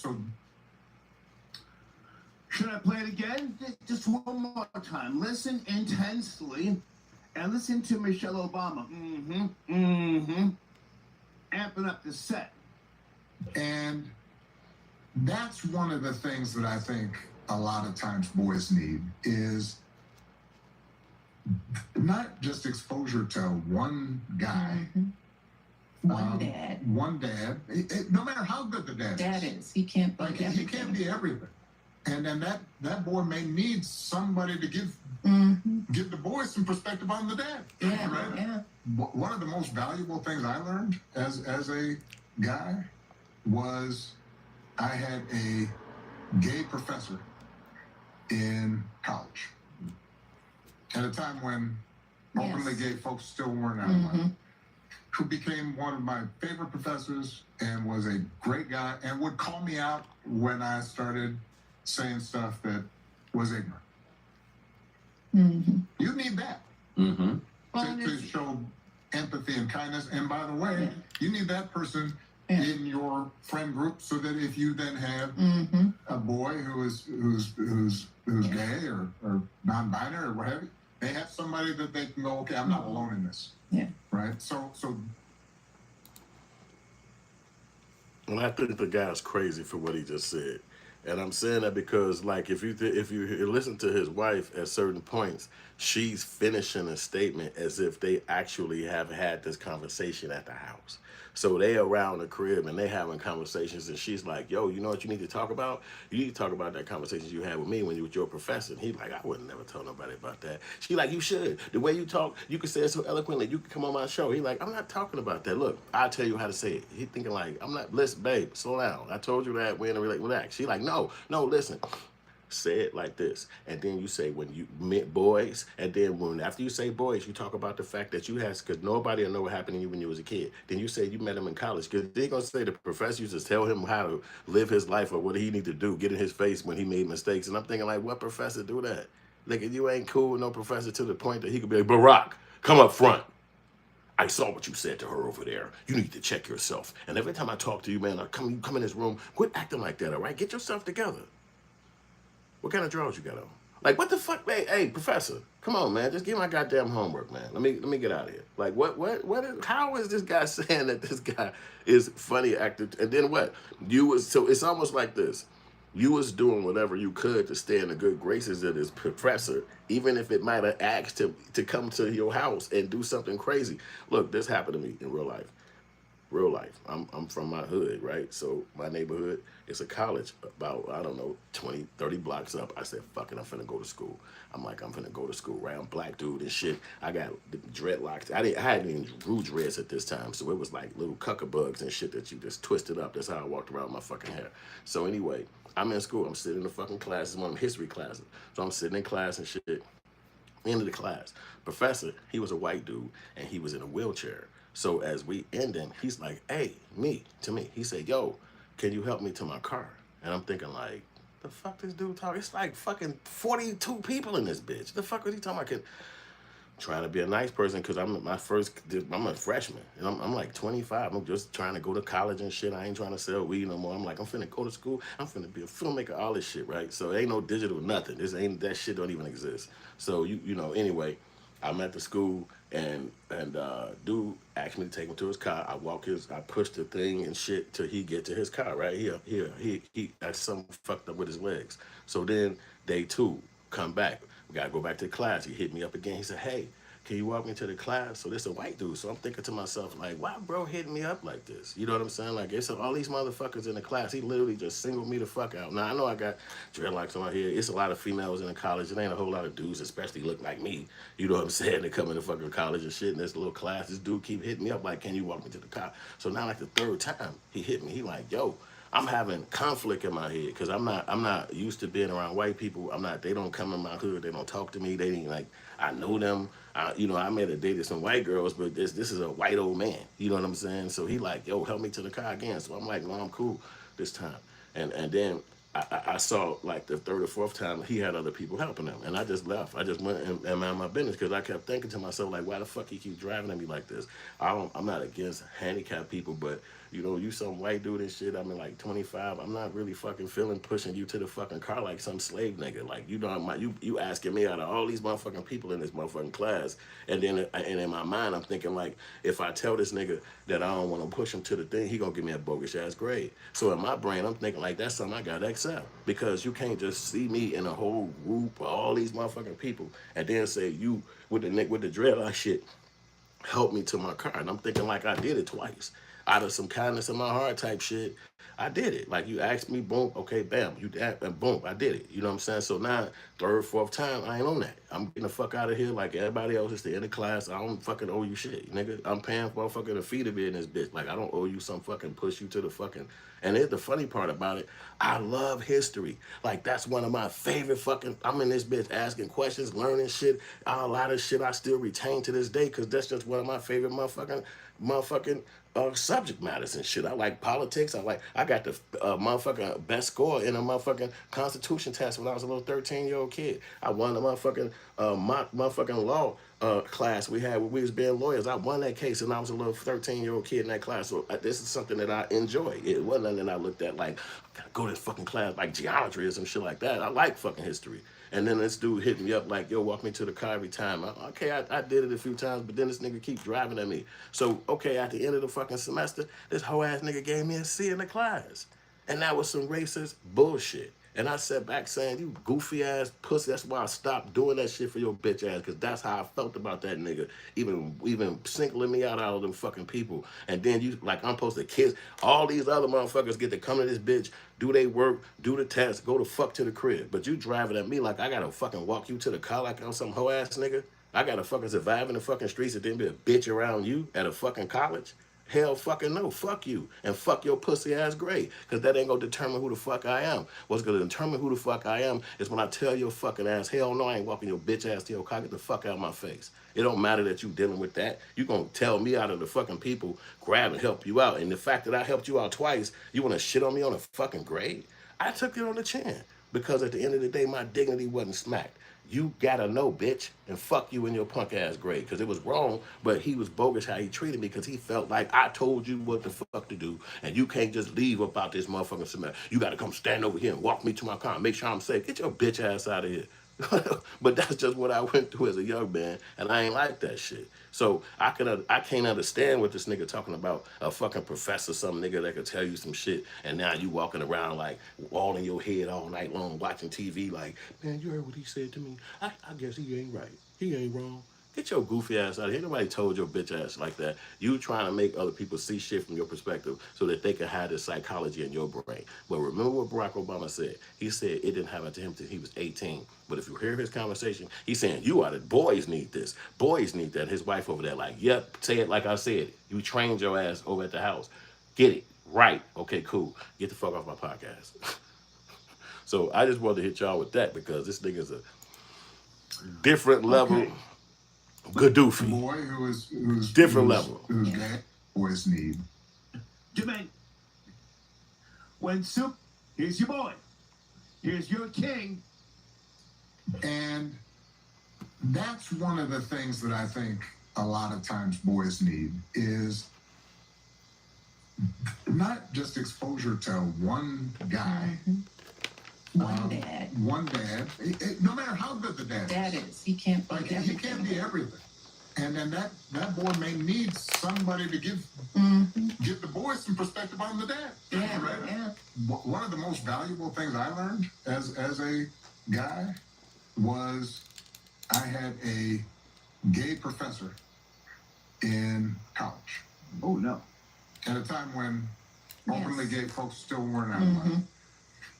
should I play it again? Just one more time. Listen intensely and listen to Michelle Obama. Amping up the set. And that's one of the things that I think a lot of times boys need is not just exposure to one guy. One dad. One dad. No matter how good the dad is. He can't be like, everything. he can't be everything. And then that boy may need somebody to give the boy some perspective on the dad. Yeah, right? yeah. One of the most valuable things I learned as a guy was I had a gay professor in college. At a time when openly gay folks still weren't out loud. Who became one of my favorite professors and was a great guy and would call me out when I started saying stuff that was ignorant. You need that to show empathy and kindness. And by the way, you need that person in your friend group so that if you then have a boy who's gay or non-binary or what have you, they have somebody that they can go, okay, I'm not alone in this. Yeah. Right? So And I think the guy's crazy for what he just said. And I'm saying that because, like, if you listen to his wife at certain points, she's finishing a statement as if they actually have had this conversation at the house. So they around the crib and they having conversations, and she's like, yo, you know what you need to talk about? You need to talk about that conversation you had with me when you were with your professor. And he's like, I would never tell nobody about that. She like, you should. The way you talk, you can say it so eloquently. You can come on my show. He like, I'm not talking about that. Look, I'll tell you how to say it. He thinking like, I'm not, listen, babe, slow down. I told you that. We're in a relax. She like, no, listen. Say it like this, and then you say when you met boys, and then when after you say boys, you talk about the fact that you had, because nobody will know what happened to you when you was a kid. Then you say you met him in college, because they're gonna say the professor used to tell him how to live his life or what he need to do, get in his face when he made mistakes. And I'm thinking like, what professor do that? Like, if you ain't cool with no professor to the point that he could be like, Barack, come up front. I saw what you said to her over there. You need to check yourself. And every time I talk to you, man, you come in this room, quit acting like that, all right? Get yourself together. What kind of drawers you got on? Like, what the fuck, man? Hey, professor, come on, man. Just give my goddamn homework, man. Let me get out of here. Like, how is this guy saying that this guy is funny actor? And then what? So it's almost like this. You was doing whatever you could to stay in the good graces of this professor, even if it might have asked him to come to your house and do something crazy. Look, this happened to me in real life. Real life. I'm from my hood, right? So my neighborhood is a college about, I don't know, 20, 30 blocks up. I said, fuck it, I'm finna go to school. I'm finna go to school, right? I'm black dude and shit. I got dreadlocks. I hadn't even grew dreads at this time, so it was like little cuckabugs and shit that you just twisted up. That's how I walked around with my fucking hair. So anyway, I'm in school. I'm sitting in the fucking class. It's one of them history classes. So I'm sitting in class and shit. End of the class. Professor, he was a white dude, and he was in a wheelchair. So as we ending, he's like, hey, to me. He said, yo, can you help me to my car? And I'm thinking like, the fuck this dude talking? It's like fucking 42 people in this bitch. The fuck was he talking about? trying to be a nice person because I'm a freshman and I'm like 25. I'm just trying to go to college and shit. I ain't trying to sell weed no more. I'm like, I'm finna go to school. I'm finna be a filmmaker, all this shit, right? So it ain't no digital nothing. That shit don't even exist. So you know, anyway, I'm at the school and dude asked me to take him to his car. I push the thing and shit till he get to his car, right? He that's something fucked up with his legs. So then day 2, come back. We gotta go back to class. He hit me up again. He said, hey, can you walk me to the class? So this a white dude. So I'm thinking to myself, like, why bro hitting me up like this? You know what I'm saying? Like, it's all these motherfuckers in the class. He literally just singled me the fuck out. Now, I know I got dreadlocks on my head. It's a lot of females in the college. It ain't a whole lot of dudes, especially look like me. You know what I'm saying? They come into fucking college and shit in this little class. This dude keep hitting me up like, can you walk me to the car? So now like the 3rd time he hit me, he like, yo, I'm having conflict in my head because I'm not used to being around white people. They don't come in my hood. They don't talk to me. They ain't like, I know them. I made a dated some white girls, but this is a white old man. You know what I'm saying? So he like, yo, help me to the car again. So I'm like, no, I'm cool this time. And then I saw like the 3rd or 4th time he had other people helping him, and I just left. I just went and mind my business because I kept thinking to myself like, why the fuck he keep driving at me like this? I'm not against handicapped people, but you know, you some white dude and shit. I mean, like 25. I'm not really fucking feeling pushing you to the fucking car like some slave nigga. Like you asking me out of all these motherfucking people in this motherfucking class, and then and in my mind I'm thinking like, if I tell this nigga that I don't want to push him to the thing, he gonna give me a bogus ass grade. So in my brain I'm thinking like, that's something I gotta accept, because you can't just see me in a whole group of all these motherfucking people and then say you with the dreadlock shit help me to my car. And I'm thinking like I did it twice. Out of some kindness in my heart type shit, I did it. Like you asked me, boom, okay, bam, you that, and boom, I did it. You know what I'm saying? So now, 3rd, 4th time, I ain't on that. I'm getting the fuck out of here like everybody else. It's the end of class. I don't fucking owe you shit, nigga. I'm paying for fucking a fee to be in this bitch. Like I don't owe you some fucking push you to the fucking. And the funny part about it, I love history. Like that's one of my favorite fucking. I'm in this bitch asking questions, learning shit. A lot of shit I still retain to this day because that's just one of my favorite motherfucking subject matters and shit. I like politics. I got the motherfucking best score in a motherfucking constitution test when I was a little 13-year-old kid. I won the motherfucking motherfucking law class we had when we was being lawyers. I won that case and I was a little 13-year-old kid in that class. So this is something that I enjoy. It wasn't nothing that I looked at like, I gotta go to this fucking class like geometry or some shit like that. I like fucking history. And then this dude hit me up like, yo, walk me to the car every time. I did it a few times, but then this nigga keep driving at me. So, okay, at the end of the fucking semester, this whole ass nigga gave me a C in the class. And that was some racist bullshit. And I sat back saying, you goofy ass pussy, that's why I stopped doing that shit for your bitch ass, because that's how I felt about that nigga. Even singling me out of them fucking people. And then you, like, I'm supposed to kiss. All these other motherfuckers get to come to this bitch, do they work, do the test, go the fuck to the crib. But you driving at me like I gotta fucking walk you to the car like I'm some hoe ass nigga. I gotta fucking survive in the fucking streets and then be a bitch around you at a fucking college. Hell fucking no, fuck you. And fuck your pussy ass grade. Because that ain't gonna determine who the fuck I am. What's gonna determine who the fuck I am is when I tell your fucking ass, hell no, I ain't walking your bitch ass to your car. Get the fuck out of my face. It don't matter that you dealing with that. You gonna tell me out of the fucking people, grab and help you out. And the fact that I helped you out twice, you wanna shit on me on a fucking grade? I took it on the chin. Because at the end of the day, my dignity wasn't smacked. You gotta know, bitch, and fuck you in your punk ass grade, because it was wrong, but he was bogus how he treated me, because he felt like I told you what the fuck to do, and you can't just leave about this motherfucking semester. You gotta come stand over here and walk me to my car and make sure I'm safe. Get your bitch ass out of here. But that's just what I went through as a young man, and I ain't like that shit. So I can't understand what this nigga talking about, a fucking professor, some nigga that could tell you some shit, and now you walking around like all in your head all night long watching TV like, man, you heard what he said to me? I guess he ain't right. He ain't wrong. Get your goofy ass out of here. Nobody told your bitch ass like that. You trying to make other people see shit from your perspective so that they can have this psychology in your brain. But remember what Barack Obama said. He said it didn't happen to him till he was 18. But if you hear his conversation, he's saying, you are the boys need this. Boys need that. His wife over there like, yep, say it like I said. You trained your ass over at the house. Get it right. Okay, cool. Get the fuck off my podcast. So I just wanted to hit y'all with that because this nigga's a different level. Okay. Gadoofi. Boy who's different level. Who's gay, boys need. Jermaine, when soup, here's your boy. Here's your king. And That's one of the things that I think a lot of times boys need is not just exposure to one guy. One dad. One dad. No matter how good the dad is. He can't be he everything. can't be everything. And then that boy may need somebody to give the boys some perspective on the dad. Yeah, right? yeah. One of the most valuable things I learned as a guy was I had a gay professor in college. Oh no. At a time when openly gay folks still weren't out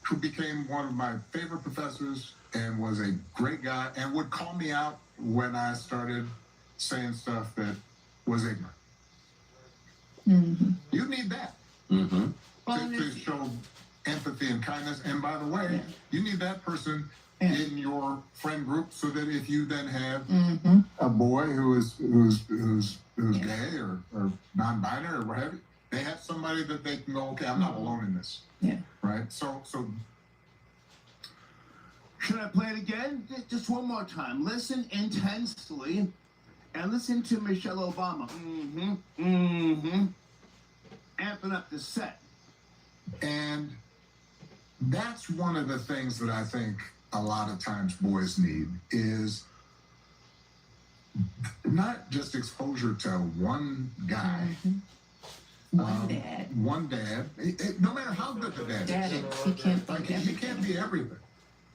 who became one of my favorite professors and was a great guy and would call me out when I started saying stuff that was ignorant. You need that to show empathy and kindness. And by the way, you need that person in your friend group so that if you then have a boy who's gay or non-binary or whatever, they have somebody that they can go, okay, I'm not alone in this. Yeah. Right? So should I play it again? Just one more time. Listen intensely and listen to Michelle Obama. Amping up the set. And that's one of the things that I think a lot of times boys need is not just exposure to one guy. One dad. One dad. No matter how good the dad is. He can't be everything. He can't be everything.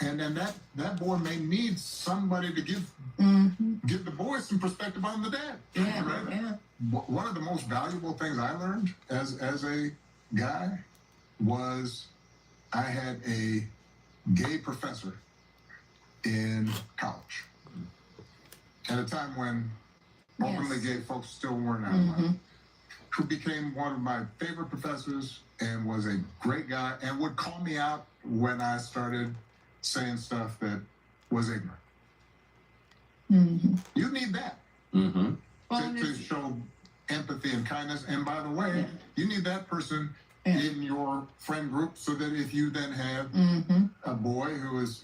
And then that boy may need somebody to give the boys some perspective on the dad. Yeah, right? yeah. One of the most valuable things I learned as a guy was I had a gay professor in college. At a time when openly gay folks still weren't out who became one of my favorite professors and was a great guy and would call me out when I started saying stuff that was ignorant. You need that to show empathy and kindness. And by the way, you need that person in your friend group so that if you then have a boy who's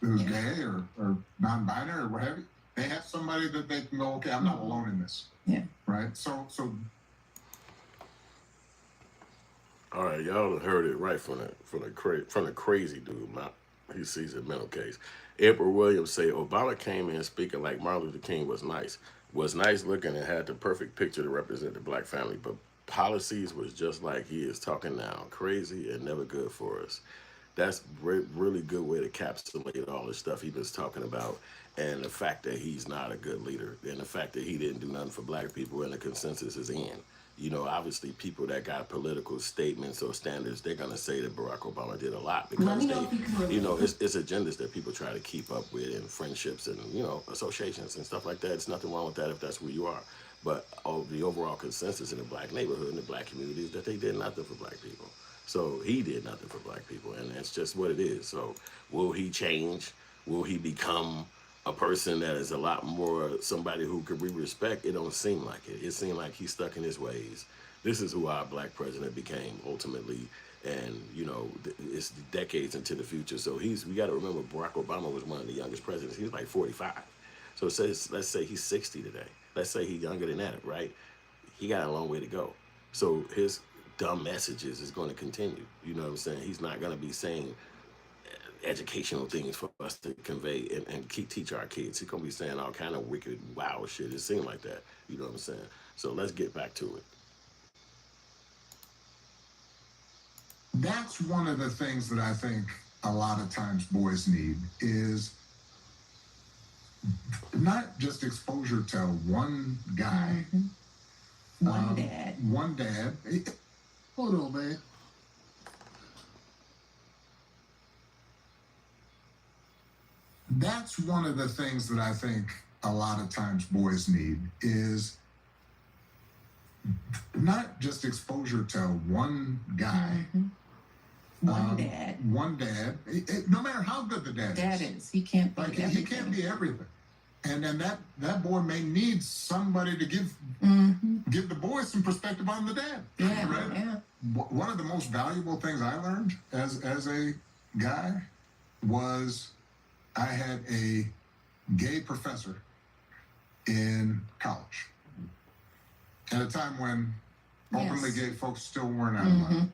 gay or non-binary or whatever, they have somebody that they can go, okay, I'm not alone in this. Yeah. Right? So all right, y'all heard it right from the crazy dude. He sees a mental case. April Williams say Obama came in speaking like Martin Luther King was nice looking and had the perfect picture to represent the black family, but policies was just like he is talking now, crazy and never good for us. That's really good way to encapsulate all the stuff he was talking about, and the fact that he's not a good leader, and the fact that he didn't do nothing for black people, and the consensus is in. You know, obviously people that got political statements or standards, they're going to say that Barack Obama did a lot because it's agendas that people try to keep up with and friendships and, associations and stuff like that. It's nothing wrong with that if that's who you are. But the overall consensus in the black neighborhood and the black community is that they did nothing for black people. So he did nothing for black people, and that's just what it is. So will he change? Will he become a person that is a lot more somebody who could we respect? It don't seem like it. It seemed like he's stuck in his ways. This is who our black president became ultimately, and it's decades into the future. So we got to remember Barack Obama was one of the youngest presidents. He was like 45. So let's say he's 60 today. Let's say he's younger than that, right? He got a long way to go. So his dumb messages is going to continue. You know what I'm saying? He's not going to be saying educational things for us to convey and teach our kids. He's gonna be saying all kind of wicked, wild shit. It seemed like that. You know what I'm saying? So let's get back to it. That's one of the things that I think a lot of times boys need is not just exposure to one guy. One dad. One dad. Hold on, man. That's one of the things that I think a lot of times boys need is not just exposure to one guy. One dad. One dad. No matter how good the dad is. He can't be everything. He can't be everything. And then that boy may need somebody to give the boys some perspective on the dad. Yeah, right? Yeah. One of the most valuable things I learned as a guy was I had a gay professor in college at a time when openly gay folks still weren't out of line,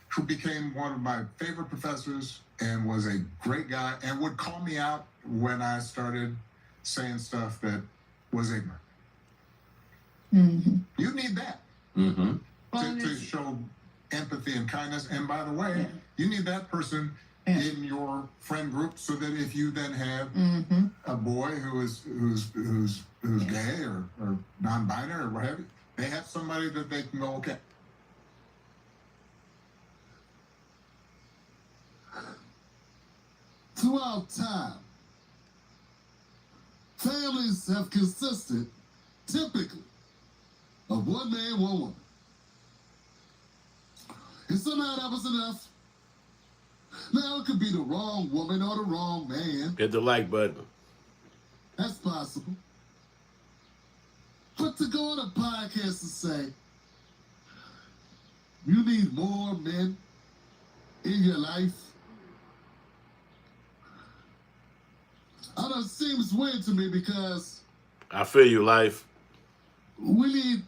who became one of my favorite professors and was a great guy and would call me out when I started saying stuff that was ignorant. You need that to show empathy and kindness. And by the way, you need that person in your friend group so that if you then have a boy who's gay or non-binary or whatever, they have somebody that they can go, okay. Throughout time, families have consisted typically of one man, one woman. And somehow that was enough. Now it could be the wrong woman or the wrong man. Hit the like button. That's possible. But to go on a podcast and say, you need more men in your life, I don't know, it seems weird to me because I feel you, life. we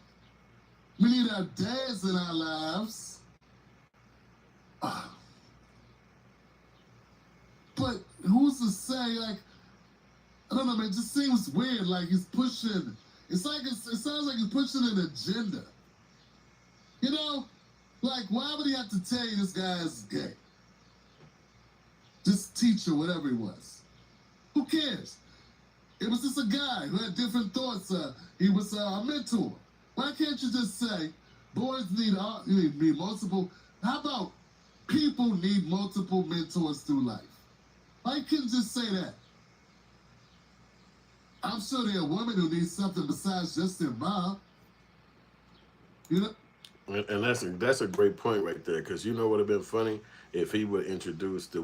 need our dads in our lives. But who's to say, like, I don't know, man, it just seems weird, like he's pushing, it sounds like he's pushing an agenda. You know, like, why would he have to tell you this guy is gay? This teacher, whatever he was. Who cares? It was just a guy who had different thoughts. He was a mentor. Why can't you just say, boys need multiple, how about people need multiple mentors through life? Why can't you just say that? I'm sure there are women who need something besides just their mom. You know? And that's a great point right there, because you know what would have been funny if he would introduce the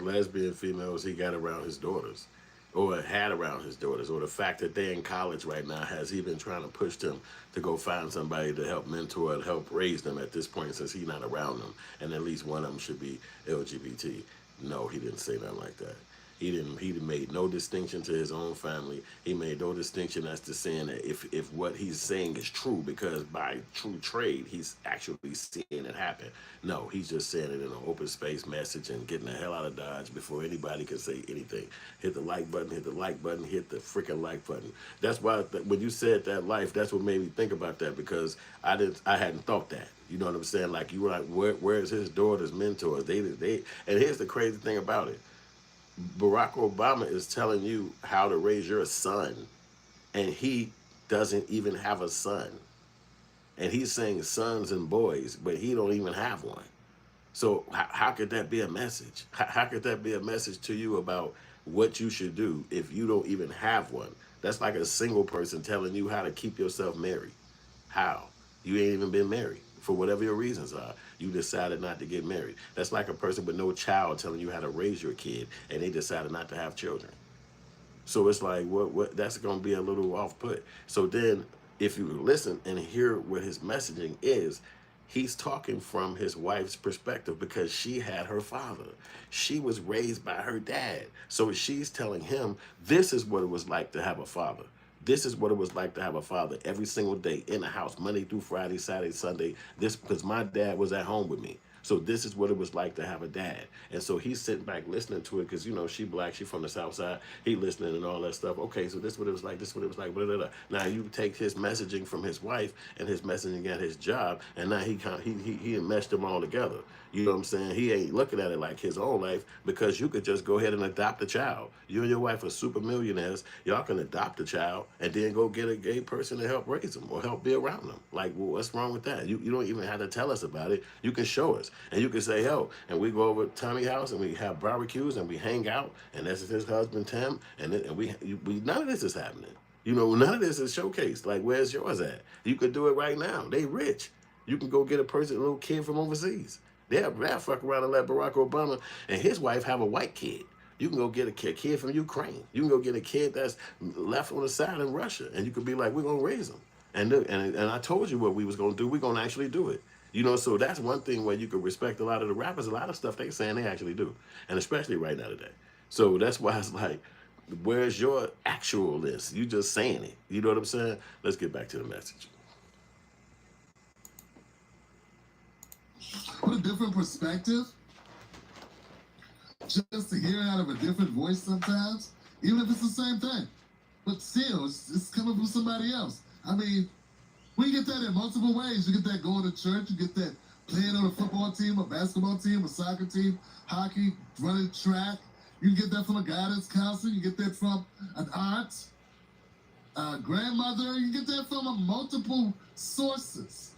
lesbian females he got around his daughters, or had around his daughters, or the fact that they're in college right now, has he been trying to push them to go find somebody to help mentor and help raise them at this point, since he's not around them, and at least one of them should be LGBT. No, he didn't say nothing like that. He made no distinction to his own family. He made no distinction as to saying that if what he's saying is true, because by true trade, he's actually seeing it happen. No, he's just saying it in an open space message and getting the hell out of Dodge before anybody can say anything. Hit the like button, hit the like button, hit the freaking like button. That's why when you said that, life, that's what made me think about that, because I hadn't thought that. You know what I'm saying? Like, you were like, where's his daughter's mentors? They and here's the crazy thing about it. Barack Obama is telling you how to raise your son, and he doesn't even have a son. And he's saying sons and boys, but he don't even have one. So how could that be a message? How could that be a message to you about what you should do if you don't even have one? That's like a single person telling you how to keep yourself married. How? You ain't even been married. For whatever your reasons are, you decided not to get married. That's like a person with no child telling you how to raise your kid, and they decided not to have children. So it's like, what? That's going to be a little off-put. So then, if you listen and hear what his messaging is, he's talking from his wife's perspective, because she had her father. She was raised by her dad. So she's telling him, this is what it was like to have a father. This is what it was like to have a father every single day in the house, Monday through Friday, Saturday, Sunday. This because my dad was at home with me. So this is what it was like to have a dad. And so he's sitting back listening to it, because, you know, she black, she from the South Side. He listening and all that stuff. Okay, so this is what it was like, this is what it was like, blah, blah, blah. Now you take his messaging from his wife and his messaging at his job, and now he meshed them all together. You know what I'm saying? He ain't looking at it like his own life, because you could just go ahead and adopt a child. You and your wife are super millionaires. Y'all can adopt a child and then go get a gay person to help raise them or help be around them. Like, well, what's wrong with that? You don't even have to tell us about it. You can show us. And you can say, yo, and we go over to Tommy's house and we have barbecues and we hang out, and that's his husband, Tim, and we none of this is happening. You know, none of this is showcased. Like, where's yours at? You could do it right now. They rich. You can go get a little kid from overseas. They'll fuck around and let Barack Obama and his wife have a white kid. You can go get a kid from Ukraine. You can go get a kid that's left on the side in Russia, and you could be like, we're gonna raise them. And I told you what we was gonna do. We're gonna actually do it. You know, so that's one thing where you could respect a lot of the rappers. A lot of stuff they saying they actually do, and especially right now today. So that's why it's like, where's your actual list? You just saying it. You know what I'm saying? Let's get back to the message. What a different perspective. Just to hear it out of a different voice sometimes, even if it's the same thing. But still, it's coming from somebody else. I mean, we get that in multiple ways. You get that going to church. You get that playing on a football team, a basketball team, a soccer team, hockey, running track. You get that from a guidance counselor. You get that from an aunt, a grandmother. You get that from multiple sources.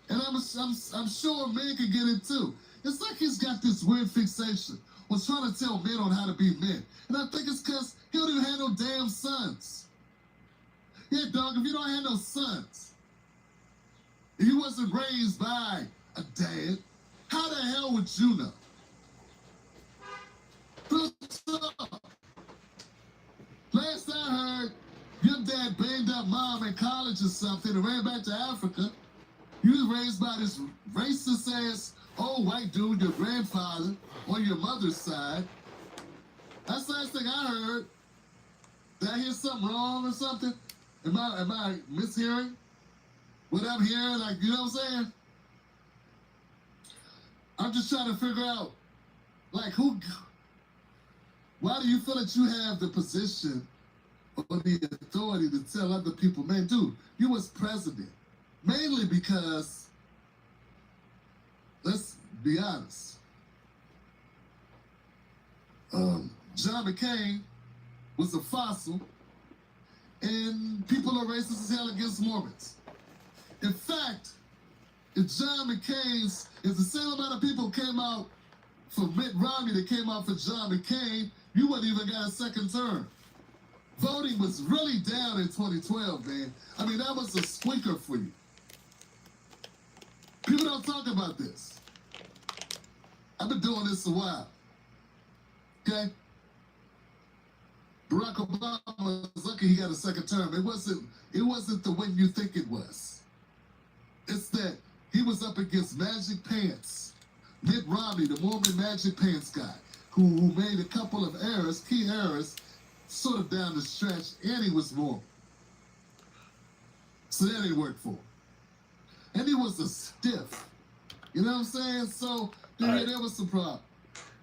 And I'm sure men can get it too. It's like he's got this weird fixation on trying to tell men on how to be men. And I think it's because he don't even have no damn sons. Yeah, dog, if you don't have no sons, if you wasn't raised by a dad, how the hell would you know? Last I heard, your dad banged up mom in college or something and ran back to Africa. You was raised by this racist-ass old white dude, your grandfather, on your mother's side. That's the last thing I heard. Did I hear something wrong or something? Am I mishearing what I'm hearing? Like, you know what I'm saying? I'm just trying to figure out, like, why do you feel that you have the position or the authority to tell other people, man, dude, you was president? Mainly because, let's be honest, John McCain was a fossil, and people are racist as hell against Mormons. In fact, if John McCain's, if the same amount of people came out for Mitt Romney that came out for John McCain, you wouldn't even got a second term. Voting was really down in 2012, man. I mean, that was a squeaker for you. People don't talk about this. I've been doing this a while. Okay? Barack Obama was lucky he got a second term. It wasn't the way you think it was. It's that he was up against Magic Pants. Mitt Romney, the Mormon Magic Pants guy, who made a couple of errors, key errors, sort of down the stretch, and he was Mormon. So that didn't work for him. And he was a stiff. You know what I'm saying? So there was some problem.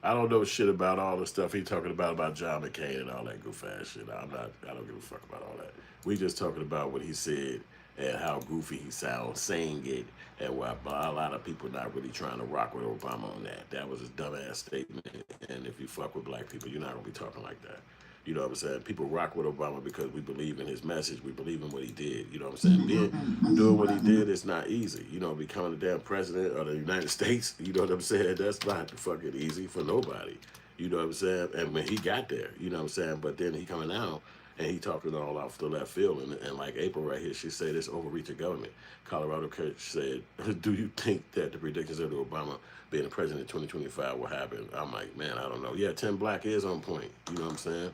I don't know shit about all the stuff he talking about John McCain and all that goof ass shit. I don't give a fuck about all that. We just talking about what he said and how goofy he sounds saying it, and why a lot of people not really trying to rock with Obama on that. That was a dumbass statement. And if you fuck with black people, you're not gonna be talking like that. You know what I'm saying? People rock with Obama because we believe in his message. We believe in what he did. You know what I'm saying? Doing what he did is not easy. You know, becoming the damn president of the United States, you know what I'm saying? That's not fucking easy for nobody. You know what I'm saying? And when he got there, you know what I'm saying? But then he coming out and he talking all off the left field. And like April right here, she said it's overreach of government. Colorado Church said, do you think that the predictions of Obama being the president in 2025 will happen? I'm like, man, I don't know. Yeah, 10 Black is on point. You know what I'm saying?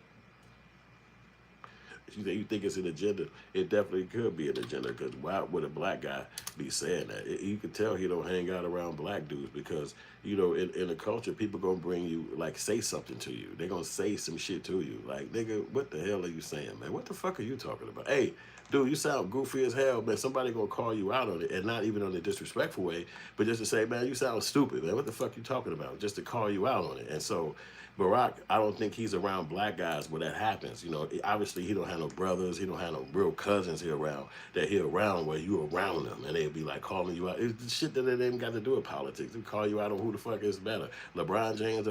You think it's an agenda? It definitely could be an agenda, because why would a black guy be saying that? You can tell he don't hang out around black dudes because, you know, in the culture, people gonna bring you, like, say something to you. They're gonna say some shit to you. Like, nigga, what the hell are you saying, man? What the fuck are you talking about? Hey, dude, you sound goofy as hell, man. Somebody gonna call you out on it, and not even on a disrespectful way, but just to say, man, you sound stupid, man. What the fuck you talking about? Just to call you out on it. And so Barack, I don't think he's around black guys where that happens. You know, obviously he don't have no brothers, he don't have no real cousins here around that he around where you around them, and they'd be like calling you out. It's shit that they ain't got to do with politics. They call you out on who the fuck is better, LeBron James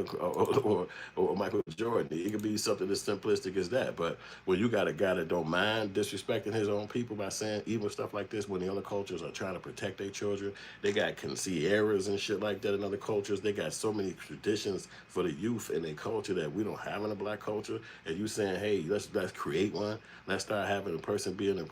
or Michael Jordan. It could be something as simplistic as that. But when you got a guy that don't mind disrespecting his own people by saying evil stuff like this, when the other cultures are trying to protect their children, they got concierges and shit like that in other cultures. They got so many traditions for the youth and they culture that we don't have in the black culture, and you saying, hey, let's create one. Let's start having a person being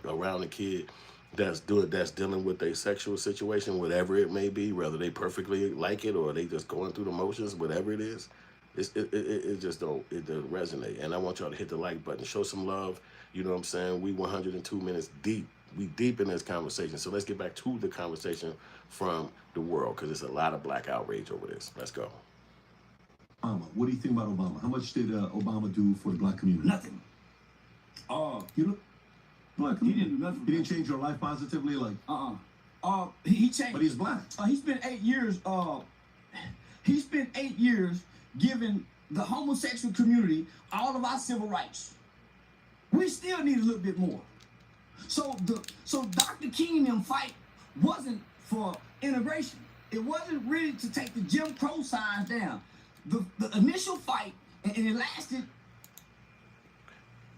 around a kid that's dealing with a sexual situation, whatever it may be, whether they perfectly like it or they just going through the motions, whatever it is. It just doesn't resonate. And I want y'all to hit the like button, show some love. You know what I'm saying? We 102 minutes deep. We deep in this conversation. So let's get back to the conversation from the world, because there's a lot of black outrage over this. Let's go. Obama. What do you think about Obama? How much did Obama do for the black community? Nothing. You black He didn't do nothing. He didn't change your life positively, like. He changed. But he's black. He spent 8 years. He spent 8 years giving the homosexual community all of our civil rights. We still need a little bit more. So Dr. King and them fight wasn't for integration. It wasn't really to take the Jim Crow signs down. The initial fight, and it lasted.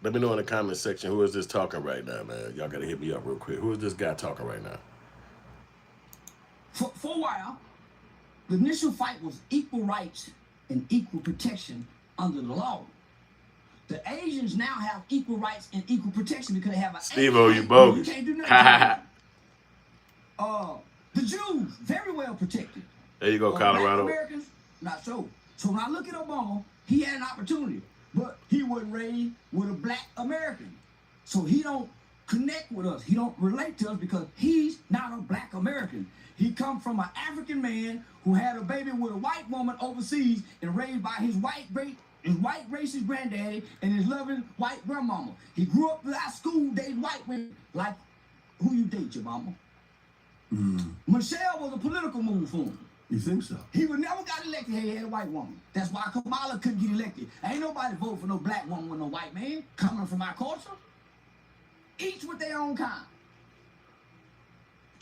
Let me know in the comment section, who is this talking right now, man? Y'all got to hit me up real quick. Who is this guy talking right now? For a while, the initial fight was equal rights and equal protection under the law. The Asians now have equal rights and equal protection because they have an Steve-O, you bogus. You can't do nothing. The Jews, very well protected. There you go, Colorado. Black Americans, not so. So when I look at Obama, he had an opportunity, but he wasn't raised with a black American. So he don't connect with us. He don't relate to us because he's not a black American. He come from an African man who had a baby with a white woman overseas and raised by his white racist granddaddy and his loving white grandmama. He grew up without school, dating white women like who you date, your mama. Michelle was a political move for him. You think so? He would never got elected had he had a white woman. That's why Kamala couldn't get elected. Ain't nobody vote for no black woman with no white man coming from our culture. Each with their own kind.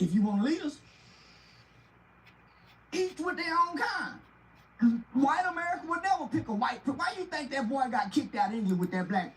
If you want to lead us, each with their own kind. White America would never pick a white. Why you think that boy got kicked out of England with that black?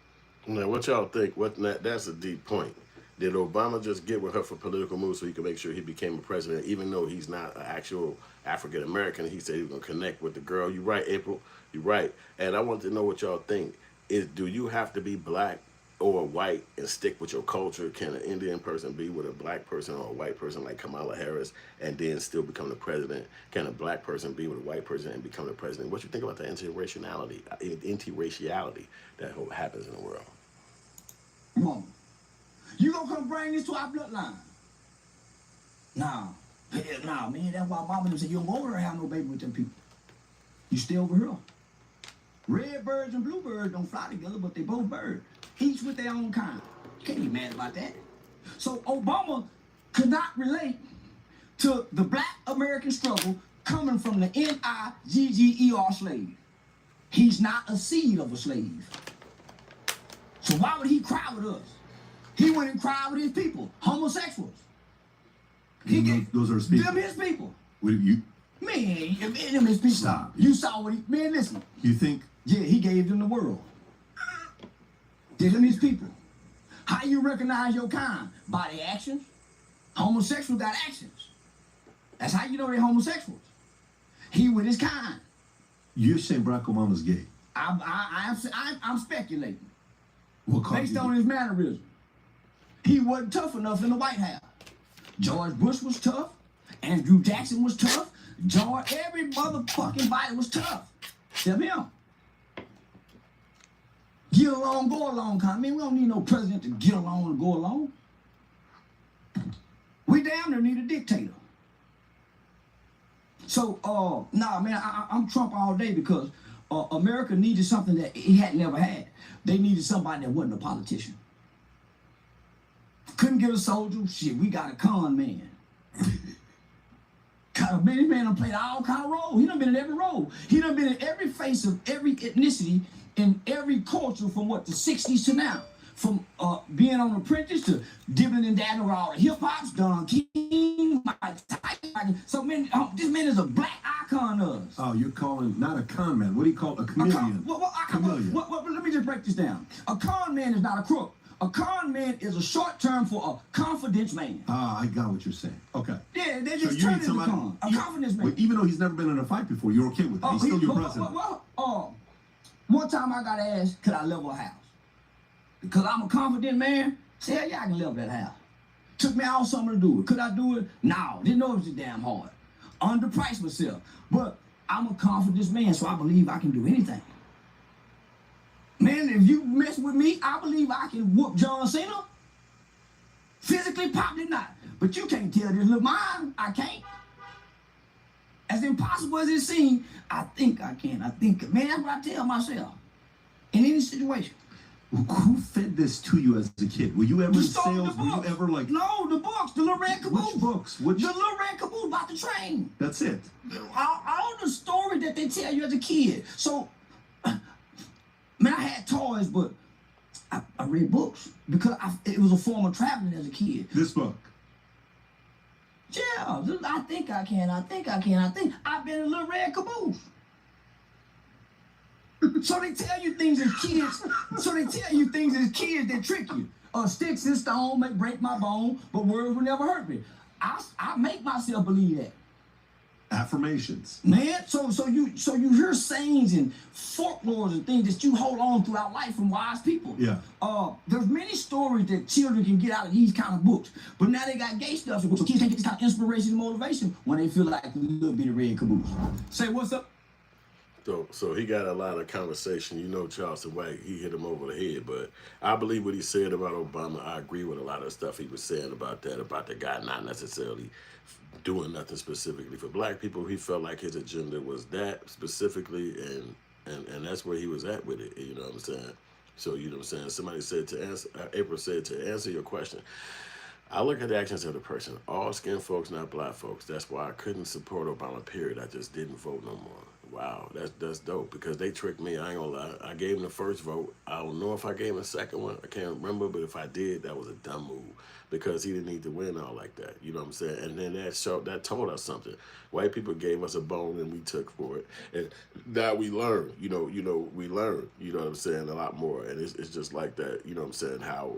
Now, what y'all think? That's a deep point. Did Obama just get with her for political moves so he could make sure he became a president, even though he's not an actual African American? He said he was gonna connect with the girl. You're right, April. You're right. And I want to know what y'all think. Do you have to be black or white and stick with your culture? Can an Indian person be with a black person or a white person like Kamala Harris and then still become the president? Can a black person be with a white person and become the president? What you think about the interraciality that happens in the world? Woman, you gonna come bring this to our bloodline? Nah, man. That's why Mama said you don't go over there and have no baby with them people. You stay over here. Red birds and bluebirds don't fly together, but they both birds. Each with their own kind. You can't be mad about that. So Obama could not relate to the black American struggle coming from the N-I-G-G-E-R slave. He's not a seed of a slave. So why would he cry with us? He went and cried with his people, homosexuals. Those are his people. Them his people. What you? Man, them his people. Stop. You saw what he, man, listen. You think? Yeah, he gave them the world. Them his people. How you recognize your kind? By their actions. Homosexuals got actions. That's how you know they're homosexuals. He with his kind. You're saying Barack Obama's gay? I'm speculating. What caused based you on his mannerism. He wasn't tough enough in the White House. George Bush was tough. Andrew Jackson was tough. Every motherfucking body was tough. Except him. Get along, go along kind. I mean, we don't need no president to get along and go along. We damn near need a dictator. So, nah, man, I'm Trump all day because America needed something that he had never had. They needed somebody that wasn't a politician. Couldn't get a soldier. Shit, we got a con man. This man done played all kind of roles. He done been in every role. He done been in every face of every ethnicity in every culture from what, the 60s to now. From being on Apprentice to dibbling and dabbling with all the hip-hops, Don King, Mike Tyson. So, man, this man is a black icon of us. Oh, you're calling not a con man. What do you call a chameleon? Let me just break this down. A con man is not a crook. A con man is a short term for a confidence man. Ah, I got what you're saying. Okay. Yeah, they just turn into con. A confidence man. Well, even though he's never been in a fight before, you're okay with that. He's still your president. One time I got asked, could I level a house? Because I'm a confident man. Say, hell yeah, I can level that house. Took me all summer to do it. Could I do it? No. Didn't know it was damn hard. Underpriced myself. But I'm a confidence man, so I believe I can do anything. Man, if you mess with me, I believe I can whoop John Cena. Physically, probably not. But you can't tell this little mind. I can't. As impossible as it seems, I think I can. Man, that's what I tell myself. In any situation. Who fed this to you as a kid? Were you ever in The sales? books. Were you ever like... No, the books. The little red caboose. Which books? The little red caboose about the train. That's it. All the stories that they tell you as a kid. So, man, I had toys, but I read books because it was a form of traveling as a kid. This book. Yeah, I think I can. I've been in a little red caboose. So they tell you things as kids. That trick you. Sticks and stone may break my bone, but words will never hurt me. I make myself believe that. Affirmations. Man, so you hear sayings and folklores and things that you hold on throughout life from wise people. Yeah. There's many stories that children can get out of these kind of books, but now they got gay stuff, so kids can't get this kind of inspiration and motivation when they feel like a little bit of red caboose. Say what's up? So he got a lot of conversation. You know, Charleston White, he hit him over the head. But I believe what he said about Obama. I agree with a lot of stuff he was saying about that, about the guy not necessarily doing nothing specifically for black people. He felt like his agenda was that specifically, and that's where he was at with it. You know what I'm saying? So, you know what I'm saying? Somebody said April said, to answer your question, I look at the actions of the person. All skin folks, not black folks. That's why I couldn't support Obama, period. I just didn't vote no more. Wow, that's dope, because they tricked me. I ain't gonna lie. I gave him the first vote. I don't know if I gave him a second one. I can't remember, but if I did, that was a dumb move, because he didn't need to win all like that. You know what I'm saying? And then that told us something. White people gave us a bone and we took for it. And now we learn, we learn, you know what I'm saying, a lot more. And it's just like that, you know what I'm saying, how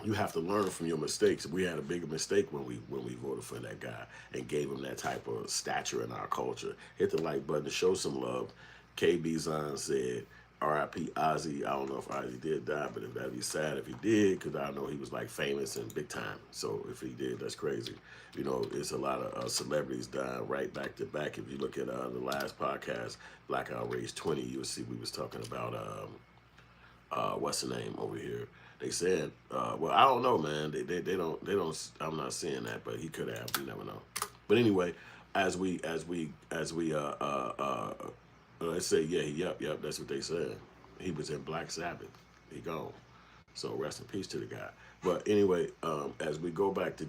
you have to learn from your mistakes. We had a bigger mistake when we voted for that guy and gave him that type of stature in our culture. Hit the like button to show some love. KB Zahn said, R.I.P. Ozzy. I don't know if Ozzy did die, but if that'd be sad if he did, because I know he was like famous and big time. So if he did, that's crazy. You know, it's a lot of celebrities dying right back to back. If you look at the last podcast, Black Outrage 20, you'll see we was talking about what's the name over here. They said, well, I don't know, man. They don't. I'm not seeing that, but he could have. You never know. But anyway, as we let's say, yep, that's what they said. He was in Black Sabbath. He gone. So rest in peace to the guy. But anyway, as we go back to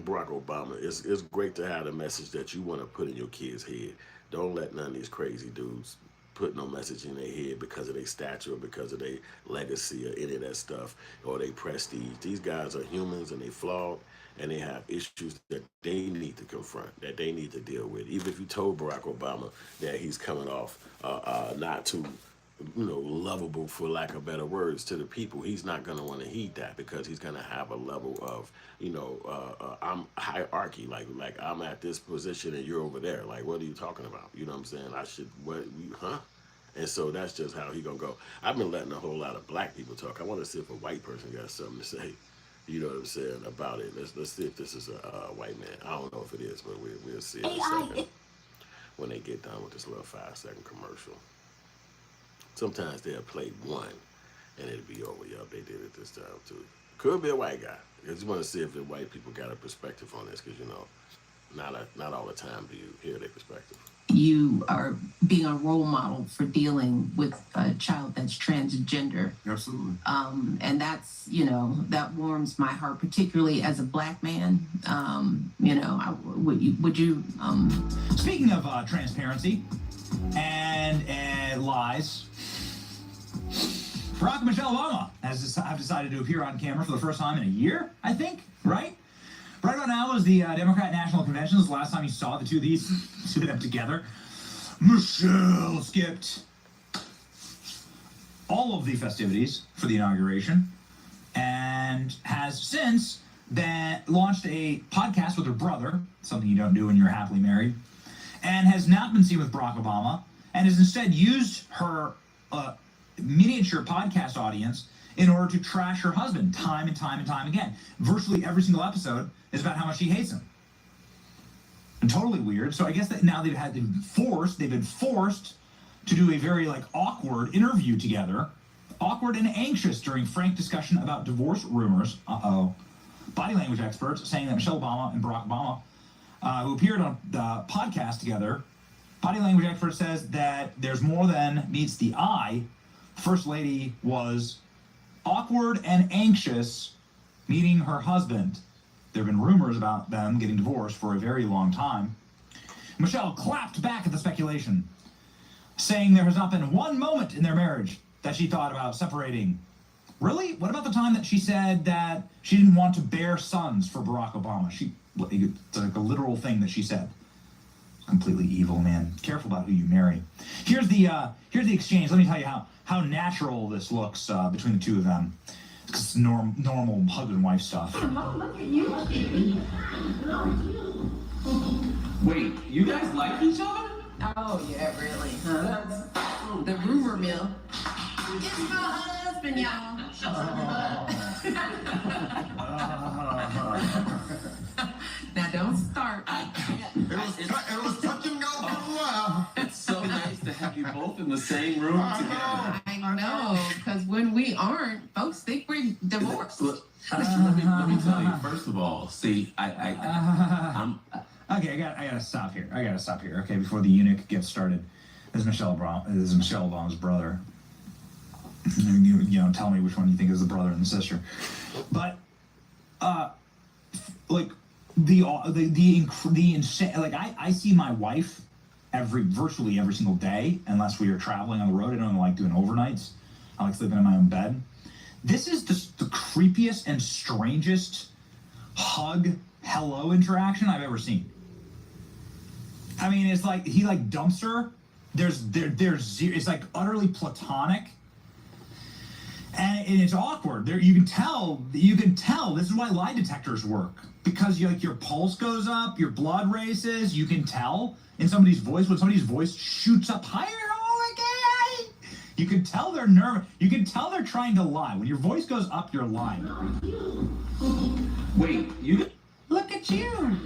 Barack Obama, it's great to have a message that you want to put in your kids' head. Don't let none of these crazy dudes put no message in their head because of their stature, or because of their legacy, or any of that stuff, or their prestige. These guys are humans and they flawed, and they have issues that they need to confront, that they need to deal with. Even if you told Barack Obama that he's coming off not too, lovable, for lack of better words, to the people, he's not going to want to heed that, because he's going to have a level of, I'm hierarchy, like I'm at this position and you're over there. Like, what are you talking about? You know what I'm saying? And so that's just how he gonna go. I've been letting a whole lot of black people talk. I want to see if a white person got something to say. You know what I'm saying about it. Let's see if this is a white man. I don't know if it is, but we'll see in a second when they get done with this little 5-second commercial. Sometimes they'll play one and it'll be over. Yup, they did it this time too. Could be a white guy. I just want to see if the white people got a perspective on this, because not all the time do you hear their perspective. You are being a role model for dealing with a child that's transgender. Absolutely. And that's, that warms my heart, particularly as a black man. Would you Speaking of transparency and lies, Barack and Michelle Obama have decided to appear on camera for the first time in a year, I think, right? Right about now is the Democrat National Convention. This is the last time you saw the two of them together. Michelle skipped all of the festivities for the inauguration and has since then launched a podcast with her brother, something you don't do when you're happily married, and has not been seen with Barack Obama, and has instead used her miniature podcast audience in order to trash her husband time and time and time again. Virtually every single episode is about how much she hates him. And totally weird. So I guess that now they've been forced to do a very awkward interview together. Awkward and anxious during frank discussion about divorce rumors. Body language experts saying that Michelle Obama and Barack Obama who appeared on the podcast together. Body language expert says that there's more than meets the eye. First Lady was awkward and anxious meeting her husband. There have been rumors about them getting divorced for a very long time. Michelle clapped back at the speculation, saying there has not been one moment in their marriage that she thought about separating. Really? What about the time that she said that she didn't want to bear sons for Barack Obama? It's like a literal thing that she said. Completely evil, man. Careful about who you marry. Here's the exchange. Let me tell you how natural this looks between the two of them. It's normal husband and wife stuff. Look at you. Wait, you guys like each other? Oh, yeah, really, huh? The rumor mill. It's my husband, y'all. Now, don't start. It was touch and go for a while. It's so nice to have you both in the same room together. I know, because when we aren't, folks think we're divorced. Look, let me tell you. First of all, see, I'm. Okay, I gotta stop here. Okay, before the eunuch gets started. This is Michelle Obama's brother. You know, tell me which one you think is the brother and the sister. But, like the insane. Like I see my wife virtually every single day, unless we are traveling on the road. I don't like doing overnights. I like sleeping in my own bed. This is just the creepiest and strangest hello interaction I've ever seen. I mean, it's like he like dumps her. There's it's like utterly platonic, and it's awkward. You can tell. This is why lie detectors work, because your pulse goes up, your blood races. You can tell in somebody's voice when somebody's voice shoots up higher. Oh my God! You can tell they're nervous. You can tell they're trying to lie. When your voice goes up, you're lying. Wait, you. Look at you.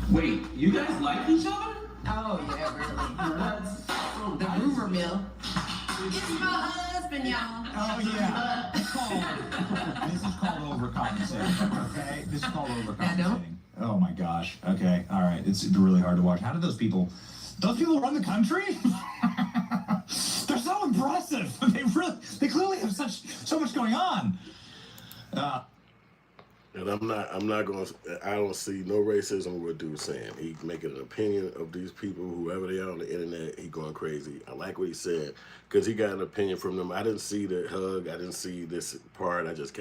Wait, you guys like each other? Oh, yeah, really. The rumor mill. It's my husband, y'all. Oh, yeah. This is called overcompensating, okay? This is called overcompensating. Oh, my gosh. Okay, all right. It's really hard to watch. How did those people run the country? They're so impressive. They clearly have so much going on. And I don't see no racism with what dude's saying. He making an opinion of these people, whoever they are on the internet, he going crazy. I like what he said, because he got an opinion from them. I didn't see the hug. I didn't see this part. I just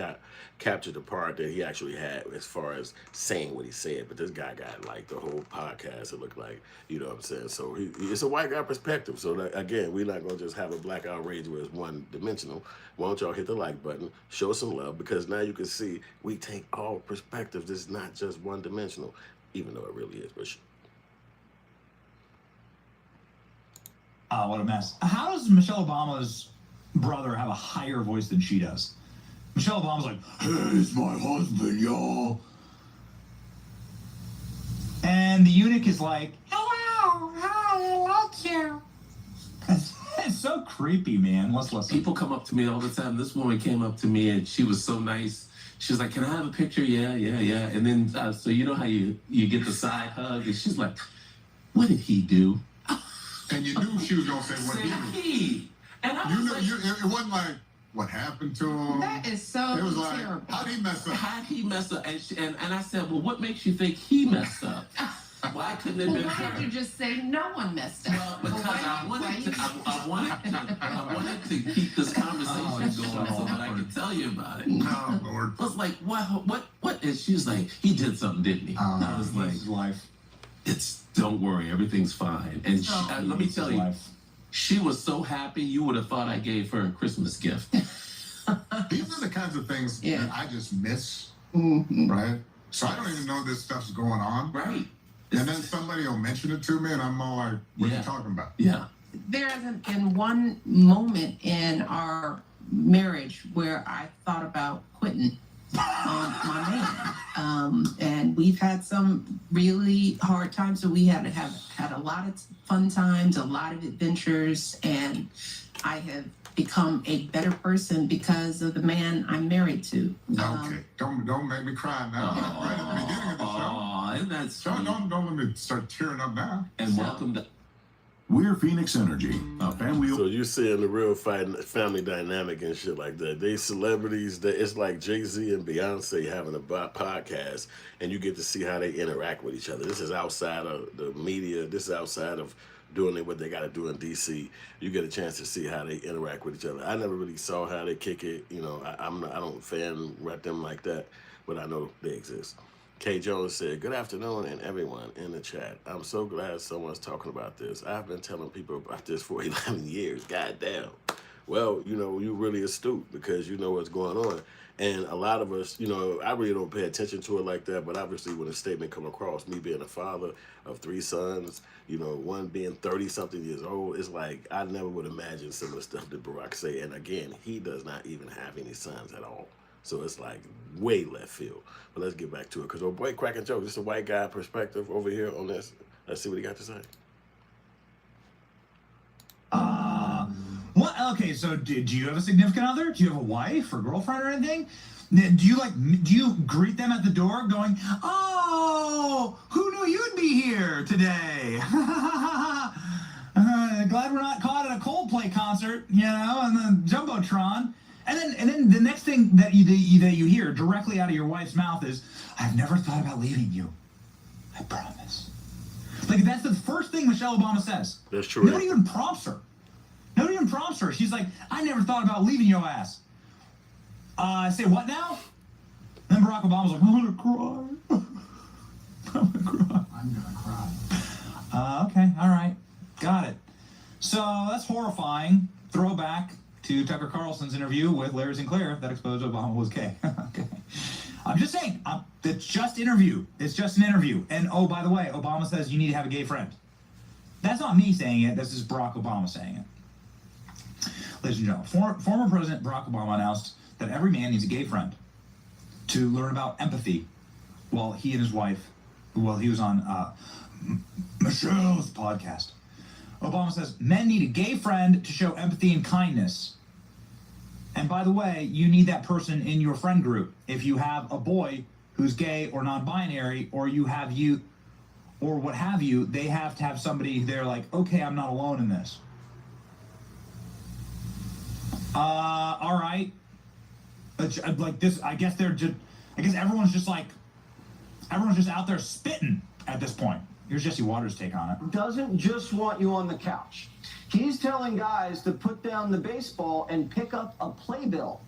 captured the part that he actually had as far as saying what he said. But this guy got like the whole podcast, it looked like, you know what I'm saying? So it's a white guy perspective. So that, again, we're not going to just have a black outrage where it's one dimensional. Why don't y'all hit the like button, show some love, because now you can see we take all perspectives. It's not just one dimensional, even though it really is. But what a mess. How does Michelle Obama's brother have a higher voice than she does? Michelle Obama's like, hey, it's my husband, y'all. And the eunuch is like, hello, hi, I like you. It's so creepy, man. Let's listen. People come up to me all the time. This woman came up to me and she was so nice. She was like, can I have a picture? Yeah. And then, so you know how you get the side hug? And she's like, what did he do? And you knew she was going to say what he did. And I was it wasn't like, what happened to him? That is so It was like, terrible. how'd he mess up? How'd he mess up? And I said, well, what makes you think he messed up? Why couldn't it have been Why did you just say no one messed up? Well, because I wanted to keep this conversation going so that I could tell you about it. Oh, Lord. I was like, what? And she was like, he did something, didn't he? I was like, life. Don't worry, everything's fine. And let me tell you, she was so happy, you would have thought I gave her a Christmas gift. These are the kinds of things that I just miss, right? So I don't even know this stuff's going on. Right. And then somebody will mention it to me, and I'm all like, what are you talking about? Yeah. There hasn't been one moment in our marriage where I thought about quitting. my man. And we've had some really hard times, so we have had a lot of fun times, a lot of adventures, and I have become a better person because of the man I'm married to. Okay, don't make me cry now. Right at the beginning of the show. Isn't that sweet? Don't let me start tearing up now. And welcome to... We're Phoenix Energy, a family. So you seeing the real family dynamic and shit like that. They celebrities. It's like Jay-Z and Beyonce having a podcast, and you get to see how they interact with each other. This is outside of the media. This is outside of doing what they got to do in DC. You get a chance to see how they interact with each other. I never really saw how they kick it. You know, I don't fan rep them like that, but I know they exist. K. Jones said, "Good afternoon, and everyone in the chat. I'm so glad someone's talking about this. I've been telling people about this for 11 years. God damn. Well, you know, you're really astute because you know what's going on. And a lot of us, you know, I really don't pay attention to it like that, but obviously when a statement come across, me being a father of 3 sons, you know, one being 30-something years old, it's like I never would imagine some of the stuff that Barack say. And again, he does not even have any sons at all. So it's like way left field. But let's get back to it. Because old boy cracking jokes. Just a white guy perspective over here on this. Let's see what he got to say. What? Okay, so do you have a significant other? Do you have a wife or girlfriend or anything? Do you greet them at the door going, "Oh, who knew you'd be here today? Glad we're not caught at a Coldplay concert, you know, and the Jumbotron." And then the next thing that you hear directly out of your wife's mouth is, "I've never thought about leaving you. I promise." Like, that's the first thing Michelle Obama says. That's true. Nobody even prompts her. Nobody even prompts her. She's like, "I never thought about leaving your ass." Say what now? Then Barack Obama's like, "I'm gonna cry." I'm gonna cry. Okay, all right. Got it. So that's horrifying. Throwback to Tucker Carlson's interview with Larry Sinclair that exposed Obama was gay. Okay. I'm just saying, it's just interview. It's just an interview. And oh, by the way, Obama says you need to have a gay friend. That's not me saying it. This is Barack Obama saying it. Ladies and gentlemen, former President Barack Obama announced that every man needs a gay friend to learn about empathy while he and his wife, while he was on Michelle's podcast. Obama says men need a gay friend to show empathy and kindness. And by the way, you need that person in your friend group. If you have a boy who's gay or non-binary, or or what have you, they have to have somebody there like, "Okay, I'm not alone in this." All right. Like this, I guess everyone's just out there spitting at this point. Here's Jesse Waters' take on it. Doesn't just want you on the couch. He's telling guys to put down the baseball and pick up a playbill.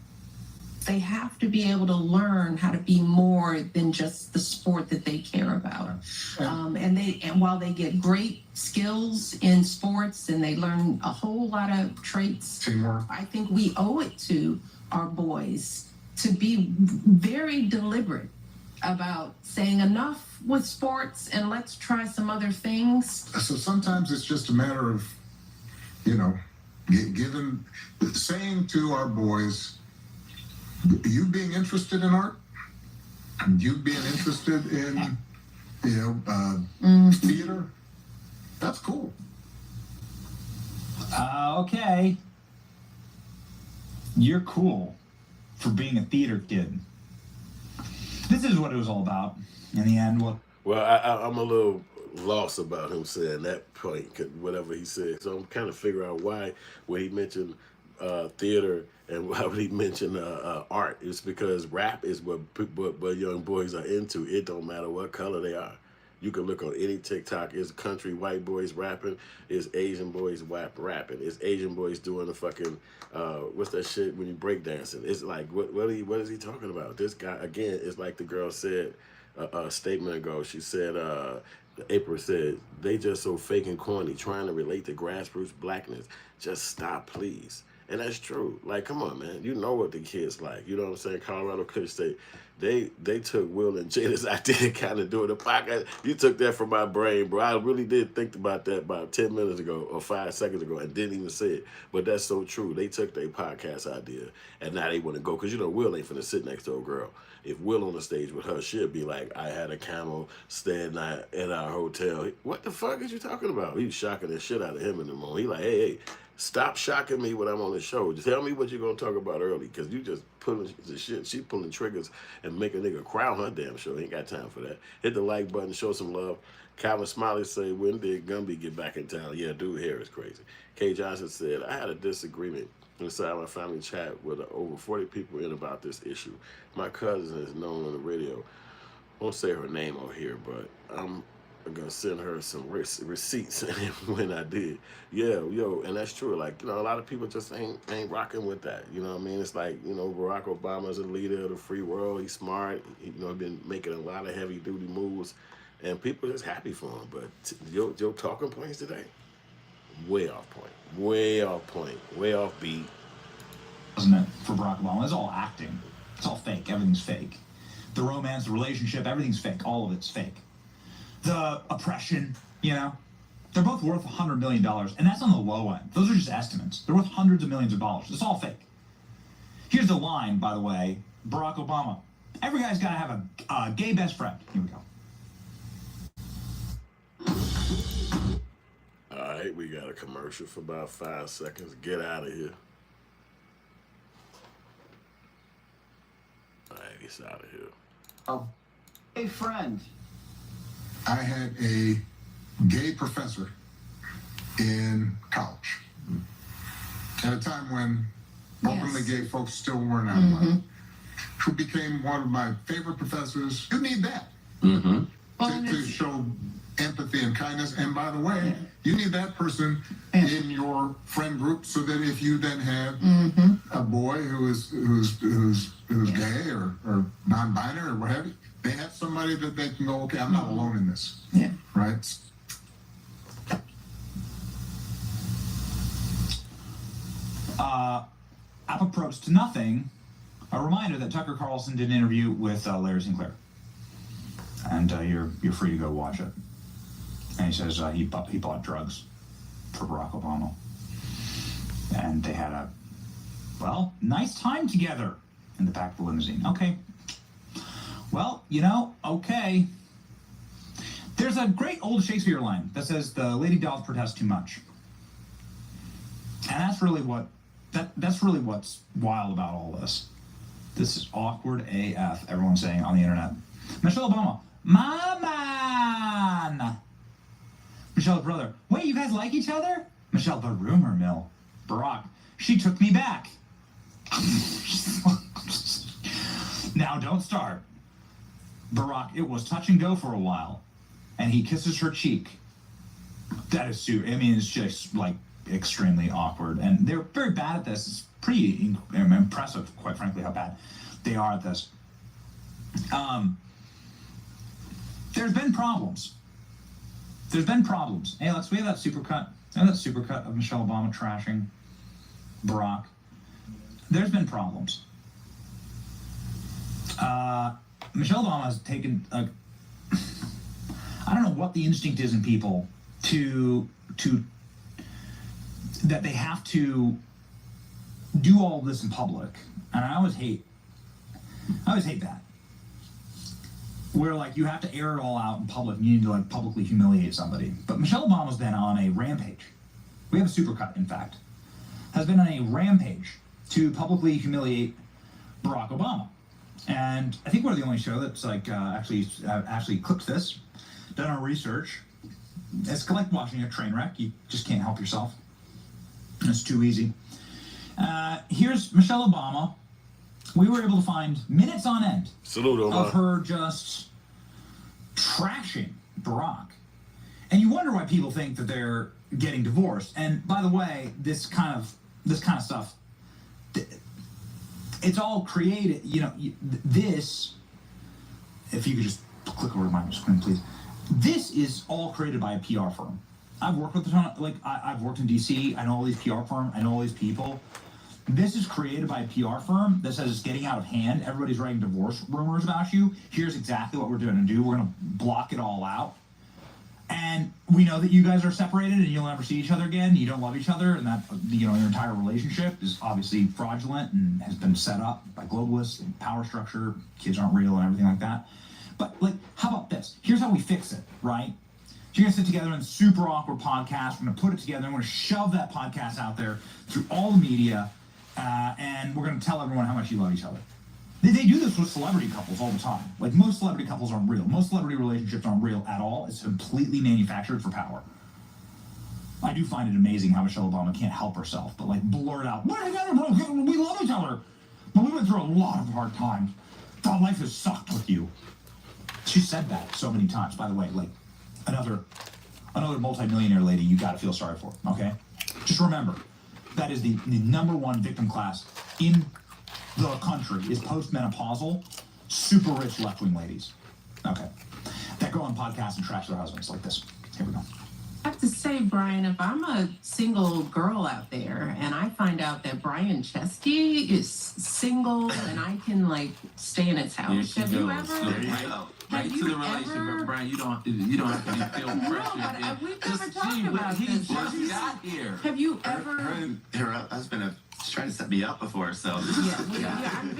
They have to be able to learn how to be more than just the sport that they care about. And while they get great skills in sports and they learn a whole lot of traits, teamwork, I think we owe it to our boys to be very deliberate about saying enough with sports and let's try some other things. So sometimes it's just a matter of, you know, saying to our boys, you being interested in art, you being interested in, theater, that's cool. Okay. You're cool for being a theater kid. This is what it was all about in the end. Well, I'm a little lost about him saying that point, whatever he said. So I'm kind of figuring out why when he mentioned theater and why would he mention art. It's because rap is what young boys are into. It don't matter what color they are. You can look on any TikTok. It's country white boys rapping. It's Asian boys rapping. It's Asian boys doing the fucking what's that shit when you break dancing. It's like what is he talking about? This guy again. It's like the girl said a statement ago. She said April said they just so fake and corny trying to relate to grassroots blackness. Just stop, please. And that's true. Like, come on, man. You know what the kids like. You know what I'm saying? Colorado Cliff State. They took Will and Jada's idea kind of doing the podcast. You took that from my brain, bro. I really did think about that about 10 minutes ago or 5 seconds ago and didn't even say it. But that's so true. They took their podcast idea and now they want to go. Because, you know, Will ain't finna sit next to a girl. If Will on the stage with her, she'll be like, I had a camel staying at our hotel. What the fuck is you talking about? He was shocking the shit out of him in the moment. He like, hey, stop shocking me when I'm on the show. Just tell me what you're going to talk about early, because you just pulling the shit. She pulling triggers and make a nigga cry on her damn show. Ain't got time for that. Hit the like button, show some love. Calvin Smiley say, when did Gumby get back in town? Yeah, dude, hair is crazy. Kay Johnson said, I had a disagreement inside my family chat with over 40 people in about this issue. My cousin is known on the radio. Won't say her name on here, but I'm gonna send her some receipts when I did. Yeah, yo, and that's true. Like, you know, a lot of people just ain't rocking with that. You know what I mean? It's like, you know, Barack Obama's a leader of the free world. He's smart. He, you know, been making a lot of heavy duty moves, and people are just happy for him. But your talking points today, way off point, way off point, way off beat. Wasn't it, for Barack Obama? It's all acting. It's all fake. Everything's fake. The romance, the relationship, everything's fake. All of it's fake. The oppression, you know, they're both worth $100 million, and that's on the low end. Those are just estimates. They're worth hundreds of millions of dollars. It's all fake. Here's the line, by the way, Barack Obama. Every guy's got to have a gay best friend. Here we go. All right, we got a commercial for about 5 seconds. Get out of here. All right, he's out of here. Oh, hey, friend. I had a gay professor in college at a time when openly gay folks still weren't out of line, who became one of my favorite professors. You need that to show empathy and kindness. And by the way, you need that person in your friend group so that if you then have a boy who's gay or non-binary or what have you, they have somebody that they can go, okay, I'm not alone in this. Yeah. Right? Approach to nothing, a reminder that Tucker Carlson did an interview with Larry Sinclair. And you're free to go watch it. And he says he bought drugs for Barack Obama. And they had a, well, nice time together in the back of the limousine. Okay. Well, you know, okay. There's a great old Shakespeare line that says the lady doth protest too much. And that's really what's wild about all this. This is awkward AF, everyone's saying on the internet. Michelle Obama, my man. Michelle's brother, wait, you guys like each other? Michelle, the rumor mill. Barack, she took me back. Now don't start. Barack, it was touch and go for a while, and he kisses her cheek. That is super. I mean, it's just like extremely awkward, and they're very bad at this. It's pretty impressive, quite frankly, how bad they are at this. There's been problems. Hey, Alex, we have that supercut. Of Michelle Obama trashing Barack. There's been problems. Michelle Obama has taken I don't know what the instinct is in people to that they have to do all this in public, and I always hate that. Where like you have to air it all out in public, and you need to like publicly humiliate somebody. But Michelle Obama's been on a rampage. We have a supercut, in fact, has been on a rampage to publicly humiliate Barack Obama. And I think we're the only show that's like actually clips this, done our research. It's like watching a train wreck. You just can't help yourself. It's too easy. Here's Michelle Obama. We were able to find minutes on end of her just trashing Barack. And you wonder why people think that they're getting divorced. And by the way, this kind of stuff, it's all created, you know, this, if you could just click over to my screen, please. This is all created by a PR firm. I've worked with a ton of, I've worked in DC. I know all these PR firms. I know all these people. This is created by a PR firm that says it's getting out of hand. Everybody's writing divorce rumors about you. Here's exactly what we're going to do. We're going to block it all out. And we know that you guys are separated and you'll never see each other again. You don't love each other, and that, you know, your entire relationship is obviously fraudulent and has been set up by globalists and power structure. Kids aren't real and everything like that. But, like, how about this? Here's how we fix it, right? So you're going to sit together in a super awkward podcast. We're going to put it together, and we're going to shove that podcast out there through all the media, and we're going to tell everyone how much you love each other. They do this with celebrity couples all the time. Like, most celebrity couples aren't real. Most celebrity relationships aren't real at all. It's completely manufactured for power. I do find it amazing how Michelle Obama can't help herself, but, like, blurt out, we're together, we love each other. But we went through a lot of hard times. God, life has sucked with you. She said that so many times. By the way, like, another multimillionaire lady you got to feel sorry for, okay? Just remember, that is the #1 victim class in the country is postmenopausal, super rich left-wing ladies. Okay. That go on podcasts and trash their husbands like this. Here we go. I have to say, Brian, if I'm a single girl out there and I find out that Brian Chesky is single and I can, like, stay in his house, have you ever... Right to the relationship, Brian. You don't have to feel pressure. No, but we've never talked about this. He just got here. Have you ever... Her husband was trying to set me up before, so... I'm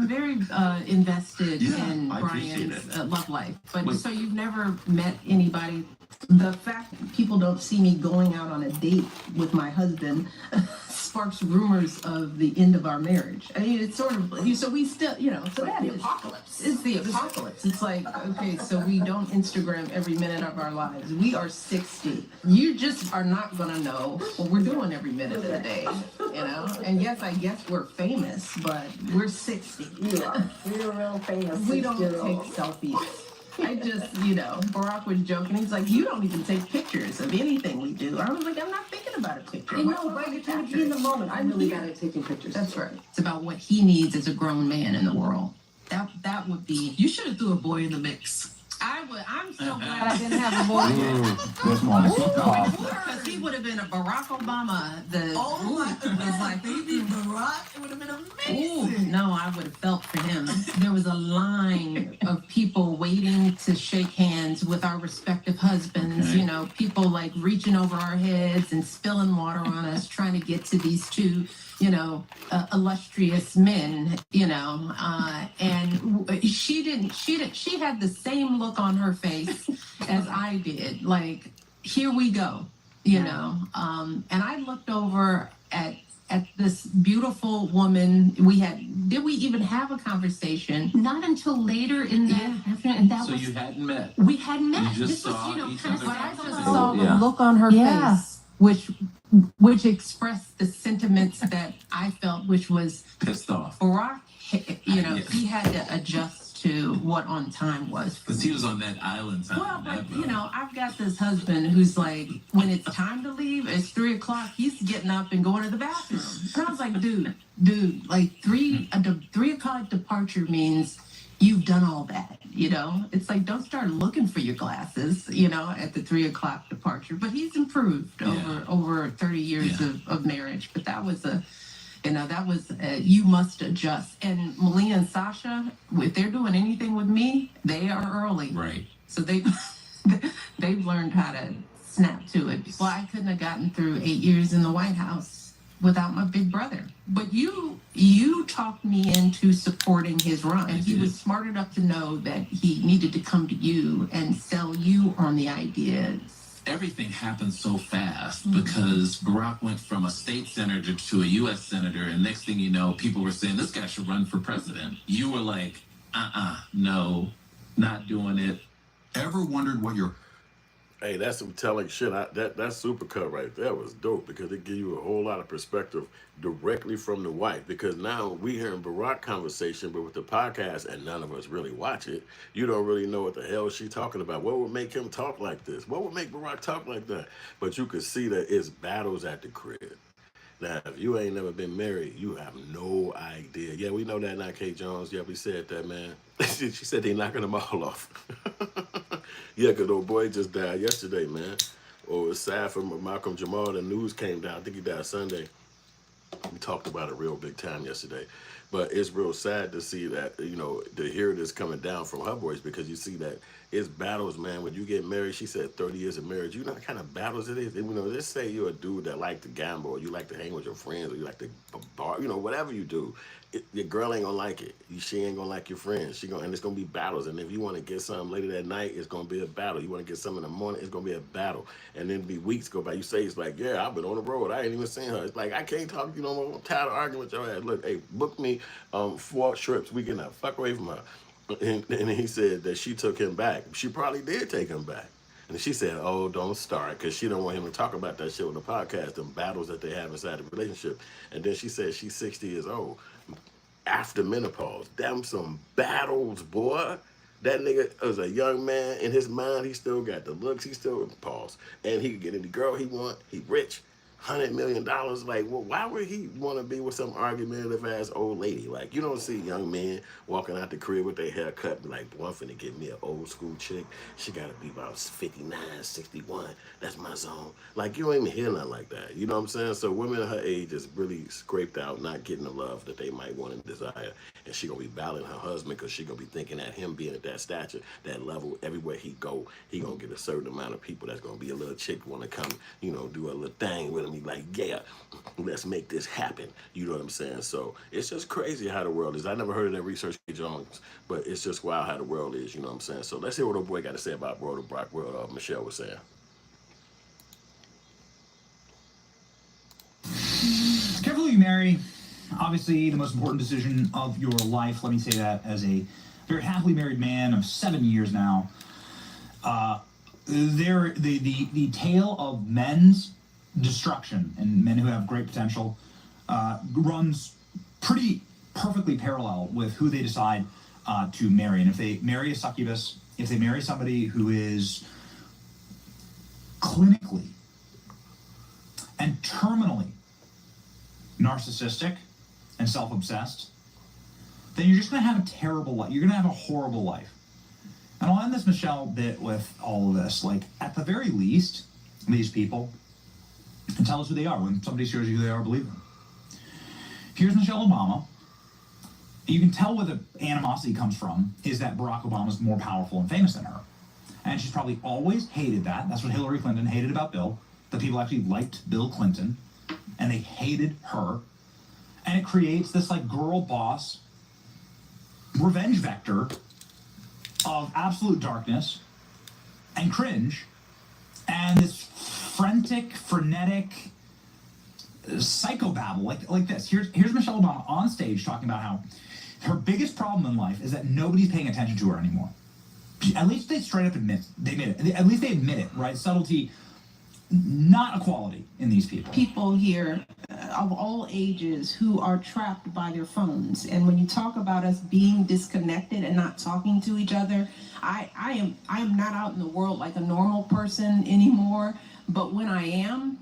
very invested in I Brian's love life. But so you've never met anybody... The fact that people don't see me going out on a date with my husband sparks rumors of the end of our marriage. I mean, it's sort of, so we still, you know, so that the is apocalypse. It's the apocalypse. It's like, okay, so we don't Instagram every minute of our lives. We are 60. You just are not going to know what we're doing every minute of the day, you know? And yes, I guess we're famous, but we're 60. Yeah, we're real famous. We don't take selfies. I just, you know, Barack was joking. He's like, you don't even take pictures of anything we do. I was like, I'm not thinking about a picture. You know, right, you're trying to be in the moment. I'm really bad at taking pictures. That's right. It's about what he needs as a grown man in the world. That would be... You should have threw a boy in the mix. I'm so glad I didn't have a boy. Because he would have been a Barack Obama. Was like, baby Barack, it would have been amazing. No, I would have felt for him. There was a line of people waiting to shake hands with our respective husbands. Okay. You know, people like reaching over our heads and spilling water on us, trying to get to these two, you know, illustrious men, you know, and she had the same look on her face as I did. Like, here we go, you know. And I looked over at this beautiful woman. Did we even have a conversation? Not until later in the afternoon. And you hadn't met? We hadn't met. You just this saw was, you know, each kind of, other. I just saw the look on her face, which expressed the sentiments that I felt, which was pissed off. Barack, you know, he had to adjust to what on time was. Because he was on that island time. Well, but, you know, I've got this husband who's like, when it's time to leave, it's 3 o'clock, he's getting up and going to the bathroom. And I was like, dude, like 3 o'clock departure means you've done all that, you know? It's like, don't start looking for your glasses, you know, at the 3 o'clock departure. But he's improved over 30 years of marriage. But that was you must adjust. And Malia and Sasha, if they're doing anything with me, they are early. Right. So they've learned how to snap to it. Well, I couldn't have gotten through 8 years in the White House without my big brother. But you talked me into supporting his run. And he was smart enough to know that he needed to come to you and sell you on the ideas. Everything happened so fast because Barack went from a state senator to a U.S. senator, and next thing you know, people were saying, this guy should run for president. You were like, no, not doing it. Ever wondered what your... Hey, that's some telling shit. That supercut right there was dope because it gives you a whole lot of perspective directly from the wife. Because now we hearing Barack conversation, but with the podcast, and none of us really watch it, you don't really know what the hell she's talking about. What would make him talk like this? What would make Barack talk like that? But you can see that it's battles at the crib. Now, if you ain't never been married, you have no idea. Yeah, we know that now, Kate Jones. Yeah, we said that, man. She said they knocking them all off. Yeah, because old boy just died yesterday, man. Oh, it's sad for Malcolm Jamal. The news came down. I think he died Sunday. We talked about it real big time yesterday. But it's real sad to see that, to hear this coming down from her voice, because you see that it's battles, man. When you get married, she said 30 years of marriage, you know the kind of battles it is. Just say you're a dude that like to gamble, or you like to hang with your friends, or you like to bar, whatever you do. Your girl ain't gonna like it. She ain't gonna like your friends. And it's gonna be battles. And if you want to get something later that night, it's gonna be a battle. You want to get something in the morning, it's gonna be a battle. And then be weeks go by. You say it's like, yeah, I've been on the road. I ain't even seen her. It's like, I can't talk to you no more. I'm tired of arguing with your ass. Look, hey, book me 4 trips. We can fuck away from her. And he said that she took him back. She probably did take him back. And she said, oh, don't start, because she don't want him to talk about that shit on the podcast, them battles that they have inside the relationship. And then she said she's 60 years old. After menopause, damn, some battles, boy. That nigga was a young man. In his mind, he still got the looks. He still pause. And he could get any girl he want. He rich. $100 million. Like, well, why would he want to be with some argumentative ass old lady? Like, you don't see young men walking out the crib with their hair cut, be like, boy, I'm finna get me an old school chick. She gotta be about 59, 61. That's my zone. Like, you don't even hear nothing like that. You know what I'm saying? So women her age is really scraped out, not getting the love that they might want and desire. And she gonna be battling her husband, because she gonna be thinking that him being at that stature, that level, everywhere he go, he gonna get a certain amount of people that's gonna be a little chick wanna come, do a little thing with him. He like, yeah, let's make this happen. You know what I'm saying? So it's just crazy how the world is. I never heard of that research, Jones, but it's just wild how the world is. You know what I'm saying? So let's hear what old boy got to say about Brother Brock, what Michelle was saying. Careful who you marry. Obviously, the most important decision of your life. Let me say that as a very happily married man of 7 years now. The tale of men's destruction and men who have great potential runs pretty perfectly parallel with who they decide to marry. And if they marry a succubus, if they marry somebody who is clinically and terminally narcissistic and self-obsessed, then you're just going to have a terrible life. You're going to have a horrible life. And I'll end this Michelle bit with all of this. Like, at the very least, these people can tell us who they are. When somebody shows you who they are, believe them. Here's Michelle Obama. You can tell where the animosity comes from is that Barack Obama's more powerful and famous than her. And she's probably always hated that. That's what Hillary Clinton hated about Bill. The people actually liked Bill Clinton, and they hated her. And it creates this like girl boss revenge vector of absolute darkness and cringe and this frenetic psychobabble like this. Here's Michelle Obama on stage talking about how her biggest problem in life is that nobody's paying attention to her anymore. At least they straight up admit it. At least they admit it, right? Subtlety, not equality in these people. People here of all ages who are trapped by their phones. And when you talk about us being disconnected and not talking to each other, I am not out in the world like a normal person anymore. But when I am,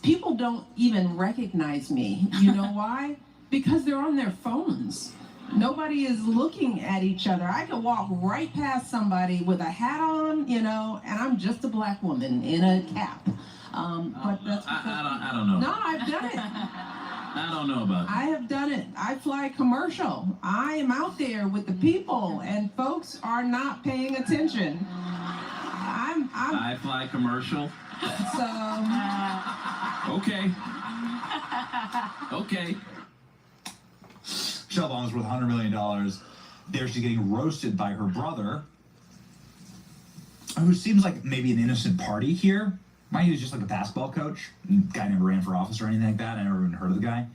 people don't even recognize me. You know why? Because they're on their phones. Nobody is looking at each other. I can walk right past somebody with a hat on, and I'm just a black woman in a cap. But that's I don't know. No, I've done it. I don't know about that. I have done it. I fly commercial. I am out there with the people, and folks are not paying attention. I fly commercial. So. Okay. Okay. Michelle Obama's worth $100 million. There she's getting roasted by her brother, who seems like maybe an innocent party here. He was just like a basketball coach. The guy never ran for office or anything like that. I never even heard of the guy.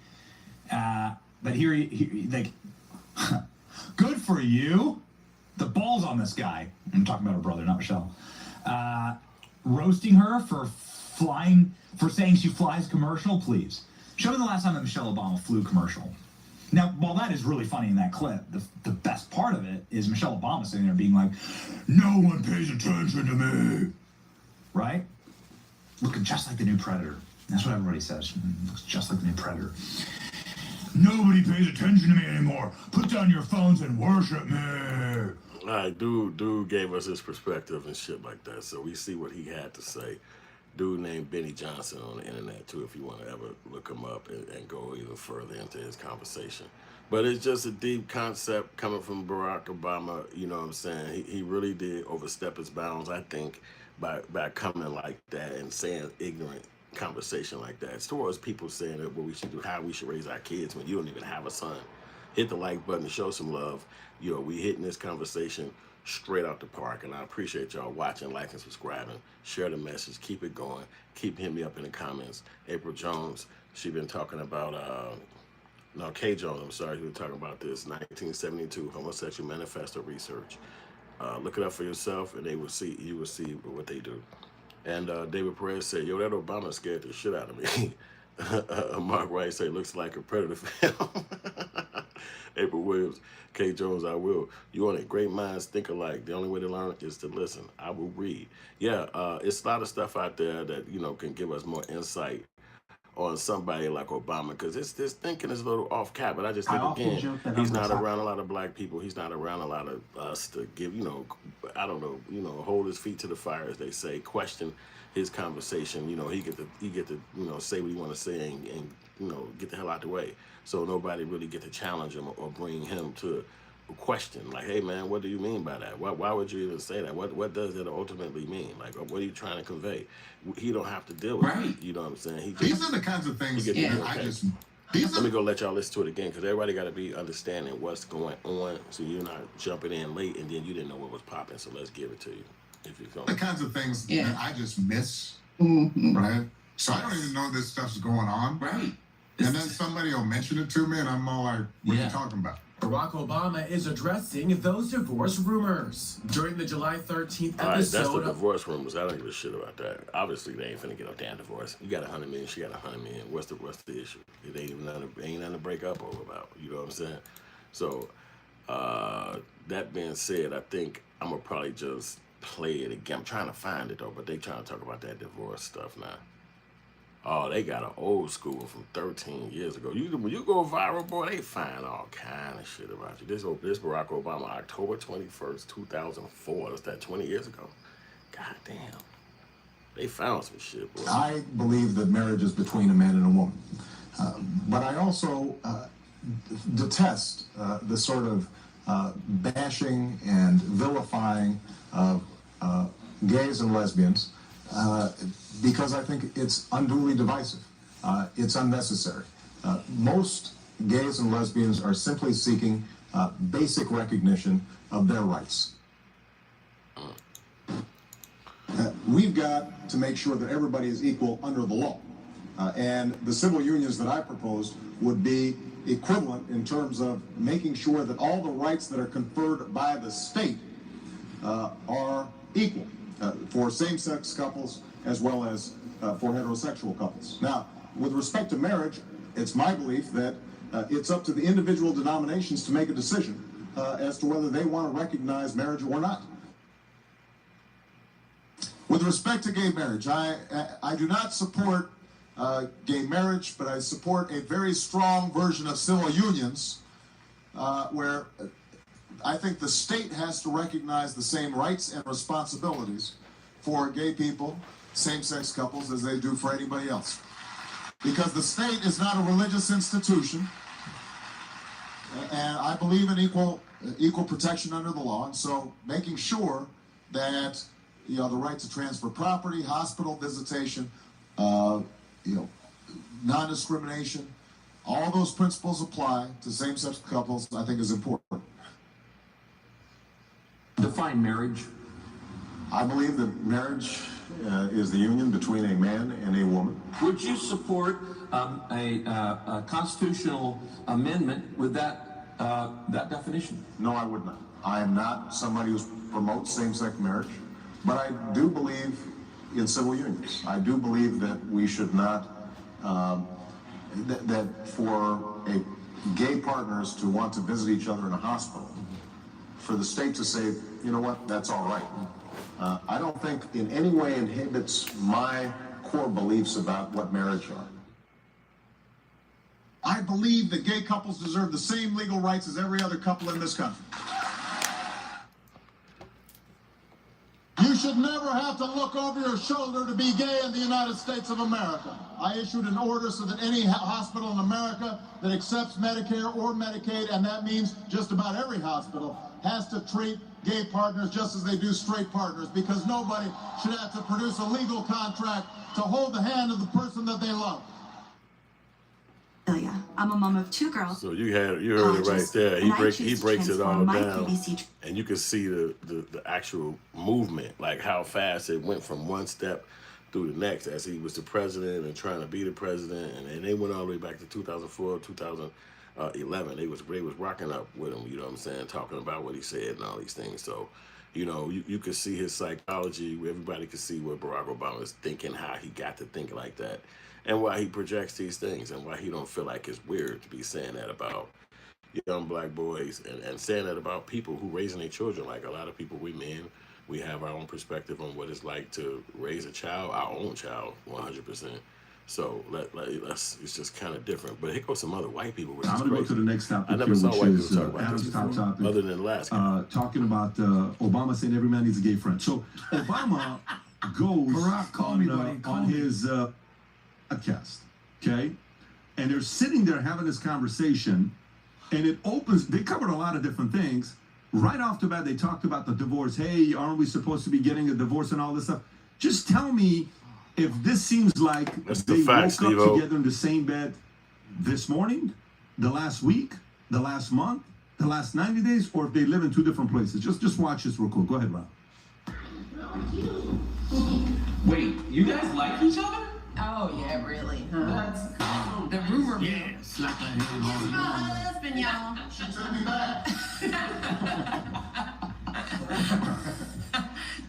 But here, like, good for you. The ball's on this guy. I'm talking about her brother, not Michelle. Roasting her for saying she flies commercial, please. Show me the last time that Michelle Obama flew commercial. Now, while that is really funny in that clip, the best part of it is Michelle Obama sitting there being like, no one pays attention to me. Right? Looking just like the new Predator. That's what everybody says. Looks just like the new Predator. Nobody pays attention to me anymore. Put down your phones and worship me. All right, dude gave us his perspective and shit like that, so we see what he had to say. dude named Benny Johnson on the internet too, if you want to ever look him up and go even further into his conversation. But it's just a deep concept coming from Barack Obama. You know what I'm saying? He really did overstep his bounds, I think, by coming like that and saying ignorant conversation like that. It's towards people saying that what we should do, how we should raise our kids when you don't even have a son. Hit the like button, show some love. We hitting this conversation straight out the park, and I appreciate y'all watching, liking, subscribing. Share the message, keep it going. Keep hitting me up in the comments. April Jones, she been talking about Kay Jones, I'm sorry, he was talking about this 1972 homosexual manifesto research. Look it up for yourself, and you will see what they do. And David Perez said, yo, that Obama scared the shit out of me. Mark Wright said, looks like a Predator film. April Williams, Kay Jones, I will. You want it? Great minds think alike. The only way to learn is to listen. I will read. Yeah, it's a lot of stuff out there that, can give us more insight on somebody like Obama, because this thinking is a little off cap, but I just think, again, he's not around a lot of black people. He's not around a lot of us to give, hold his feet to the fire, as they say, question his conversation. He get to say what he want to say and get the hell out the way. So nobody really get to challenge him or bring him to a question like, hey man, what do you mean by that? Why would you even say that? What does it ultimately mean? Like, what are you trying to convey? He don't have to deal with it. You know what I'm saying? These are the kinds of things Let me go let y'all listen to it again, because everybody got to be understanding what's going on, so you're not jumping in late and then you didn't know what was popping. So let's give it to you. If you come. The kinds of things that I just miss, right? So I don't even know this stuff's going on. Right. And then somebody will mention it to me, and I'm all like, what are you talking about? Barack Obama is addressing those divorce rumors. During the July 13th All right, that's the episode divorce rumors. I don't give a shit about that. Obviously, they ain't finna get no damn divorce. You got $100 million, she got $100 million. What's the issue? It ain't even nothing to break up over about. You know what I'm saying? So, that being said, I think I'm gonna probably just play it again. I'm trying to find it though, but they trying to talk about that divorce stuff now. Oh, they got an old school from 13 years ago. When you go viral, boy, they find all kind of shit about you. This Barack Obama, October 21st, 2004. That's that 20 years ago. God damn. They found some shit, boy. I believe that marriage is between a man and a woman. But I also detest the sort of bashing and vilifying of gays and lesbians, because I think it's unduly divisive. It's unnecessary. Most gays and lesbians are simply seeking basic recognition of their rights. We've got to make sure that everybody is equal under the law. And the civil unions that I proposed would be equivalent in terms of making sure that all the rights that are conferred by the state are equal for same-sex couples as well as for heterosexual couples. Now, with respect to marriage, it's my belief that it's up to the individual denominations to make a decision as to whether they want to recognize marriage or not. With respect to gay marriage, I do not support gay marriage, but I support a very strong version of civil unions where I think the state has to recognize the same rights and responsibilities for gay people, same-sex couples, as they do for anybody else. Because the state is not a religious institution, and I believe in equal protection under the law, and so making sure that the right to transfer property, hospital visitation, non-discrimination, all those principles apply to same-sex couples, I think is important. Define marriage. I believe that marriage is the union between a man and a woman. Would you support a constitutional amendment with that definition? No, I would not. I am not somebody who promotes same-sex marriage, but I do believe in civil unions. I do believe that we should not, that for gay partners to want to visit each other in a hospital, for the state to say, you know what, that's all right. I don't think in any way inhibits my core beliefs about what marriage are. I believe that gay couples deserve the same legal rights as every other couple in this country. You should never have to look over your shoulder to be gay in the United States of America. I issued an order so that any hospital in America that accepts Medicare or Medicaid, and that means just about every hospital, has to treat gay partners just as they do straight partners, because nobody should have to produce a legal contract to hold the hand of the person that they love. I'm a mom of 2 girls. So you heard it right there. He breaks it all down, and you can see the actual movement, like how fast it went from one step through the next as he was the president and trying to be the president, and they went all the way back to 2004, 2011. They was rocking up with him, you know what I'm saying, talking about what he said and all these things. So, you know, you could see his psychology. Everybody could see what Barack Obama is thinking, how he got to think like that, and why he projects these things, and why he don't feel like it's weird to be saying that about young black boys, and saying that about people who raising their children. Like a lot of people, we men, we have our own perspective on what it's like to raise a child, our own child, 100%. So let's it's just kind of different. But here goes some other white people. I'm going to go to the next topic I never here, saw which white is people talk about Adam's this top before, topic. other than last talking about Obama saying every man needs a gay friend. So Obama goes Barack, call me, buddy. Call on me. his podcast, okay? And they're sitting there having this conversation, and it opens, they covered a lot of different things. Right off the bat, they talked about the divorce. Hey, aren't we supposed to be getting a divorce and all this stuff? Just tell me if this seems like they woke up together in the same bed this morning, the last week, the last month, the last 90 days, or if they live in 2 different places. Just watch this real quick. Go ahead, Rob. Wait, you guys like each other? Oh, yeah, really, huh? The rumor. Yeah, slap that hand It's my husband, y'all. She took me back.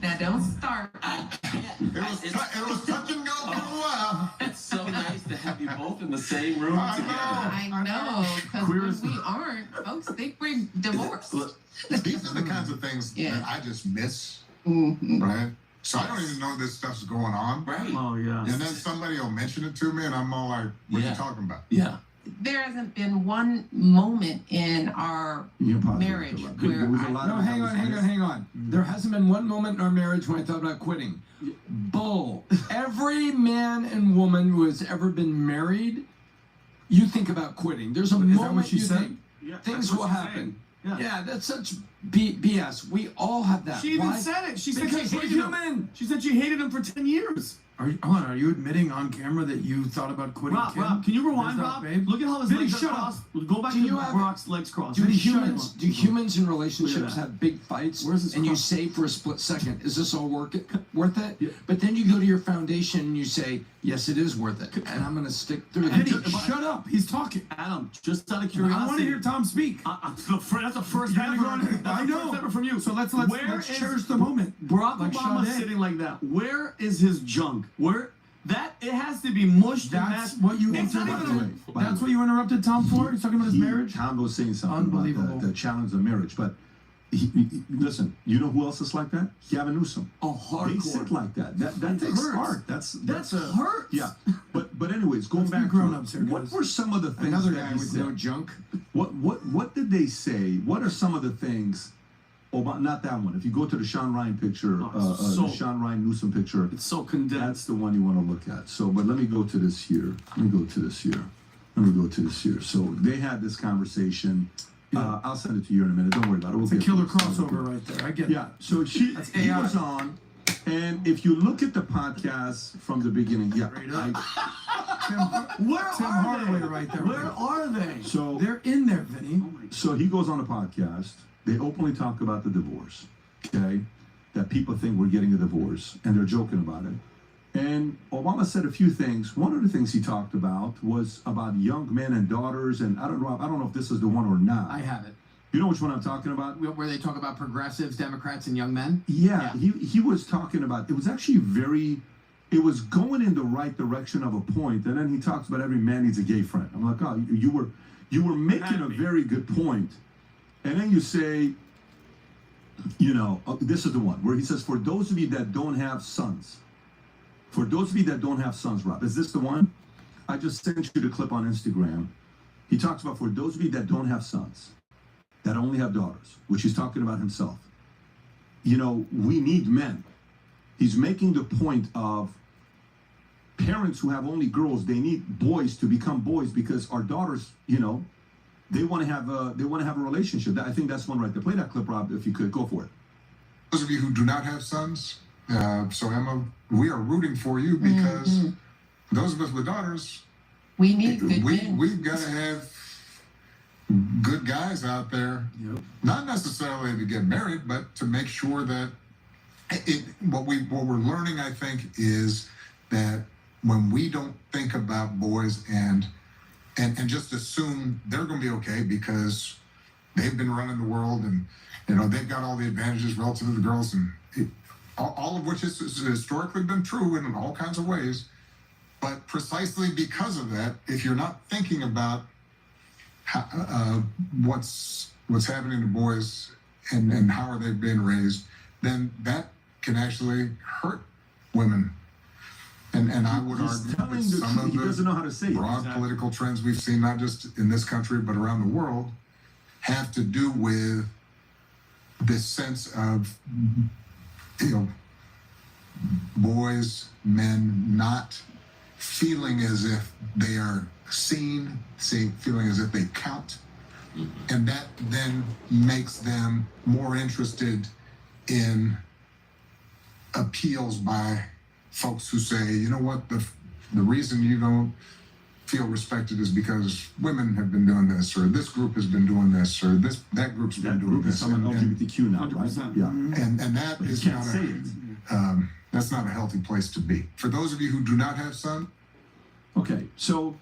Now, don't start. It was touch and go for a while. It's so nice to have you both in the same room together. I know, because when we aren't, folks, they bring divorce. These are the kinds of things that I just miss, Mm-hmm. right? So I don't even know this stuff's going on. Right. Oh, yeah. And then somebody will mention it to me, and I'm all like, what are you talking about? Yeah. There hasn't been one moment in our marriage where No, hang on. There hasn't been one moment in our marriage when I thought about quitting. Bull. Every man and woman who has ever been married, you think about quitting. There's a moment you think things will happen. Yeah, that's such BS. We all have that. She even Why? said it. She said Because she we're hated him. human. She said she hated him for 10 years. Are you admitting on camera that you thought about quitting Kim? Rob, can you rewind, Is that Rob? babe? Look at how his Vinny, legs are shut up. crossed. Go back Do to you have- Barack's legs crossed. Do humans in relationships Look at that. have big fights Where's this and you cross? say for a split second, is this all worth it? But then you go to your foundation and you say, yes, it is worth it. And I'm going to stick through Vinny, it. shut up. He's talking. Adam, just out of curiosity. I want to hear Tom speak. That's the first You ever. gotta go on- That's I the know. first ever from you. So let's cherish the moment. Barack Like Obama Sade. sitting like that. Where is his junk? It has to be mushed. That's what you It's not even. That's what you interrupted Tom for? He's talking about his marriage? Tom was saying something Unbelievable. about the challenge of marriage, but listen, you know who else is like that? Gavin Newsom. Oh, hardcore. They sit like that. That takes hurts. heart. That's a hurts. Yeah, but anyways, going back grown-ups to here, what guys. were some of the things Another that guy he with said? no junk. What did they say? What are some of the things? Not that one. If you go to the Sean Ryan picture, the Sean Ryan Newsom picture, it's so condensed. That's the one you want to look at. So, but let me go to this here. So they had this conversation. I'll send it to you in a minute. Don't worry about it. It's a killer crossover right there. I get it. Yeah. So he was on, and if you look at the podcast from the beginning, Tim Hardaway right there. Where are they? So they're in there, Vinny. So he goes on a podcast. They openly talk about the divorce, okay? That people think we're getting a divorce, and they're joking about it. And Obama said a few things. One of the things he talked about was about young men and daughters, and I don't know if this is the one or not. I have it. You know which one I'm talking about? Where they talk about progressives, Democrats, and young men? Yeah. He was talking about, it was actually it was going in the right direction of a point, and then he talks about every man needs a gay friend. I'm like, oh, you were making a very good point. And then you say, this is the one where he says, for those of you that don't have sons, Rob, is this the one? I just sent you the clip on Instagram. He talks about for those of you that don't have sons, that only have daughters, which he's talking about himself. We need men. He's making the point of parents who have only girls, they need boys to become boys because our daughters, you know, they want to have a relationship. I think that's one right there. Play that clip, Rob, if you could. Go for it. Those of you who do not have sons, so Emma, we are rooting for you because those of us with daughters, we need good men. We've got to have good guys out there, not necessarily to get married, but to make sure that what we're learning, I think, is that when we don't think about boys and just assume they're going to be okay because they've been running the world and, you know, they've got all the advantages relative to the girls, and all of which has historically been true in all kinds of ways. But precisely because of that, if you're not thinking about what's happening to boys and how are they being raised, then that can actually hurt women. And I would argue that some of the broad political trends we've seen, not just in this country, but around the world, have to do with this sense of, you know, boys, men not feeling as if they are seen, feeling as if they count. And that then makes them more interested in appeals by folks who say, you know what, the reason you don't feel respected is because women have been doing this, or this group has been doing this, or that group's been doing this. Some LGBTQ now, right? Yeah. And that is not that's not a healthy place to be. For those of you who do not have sons. Okay, so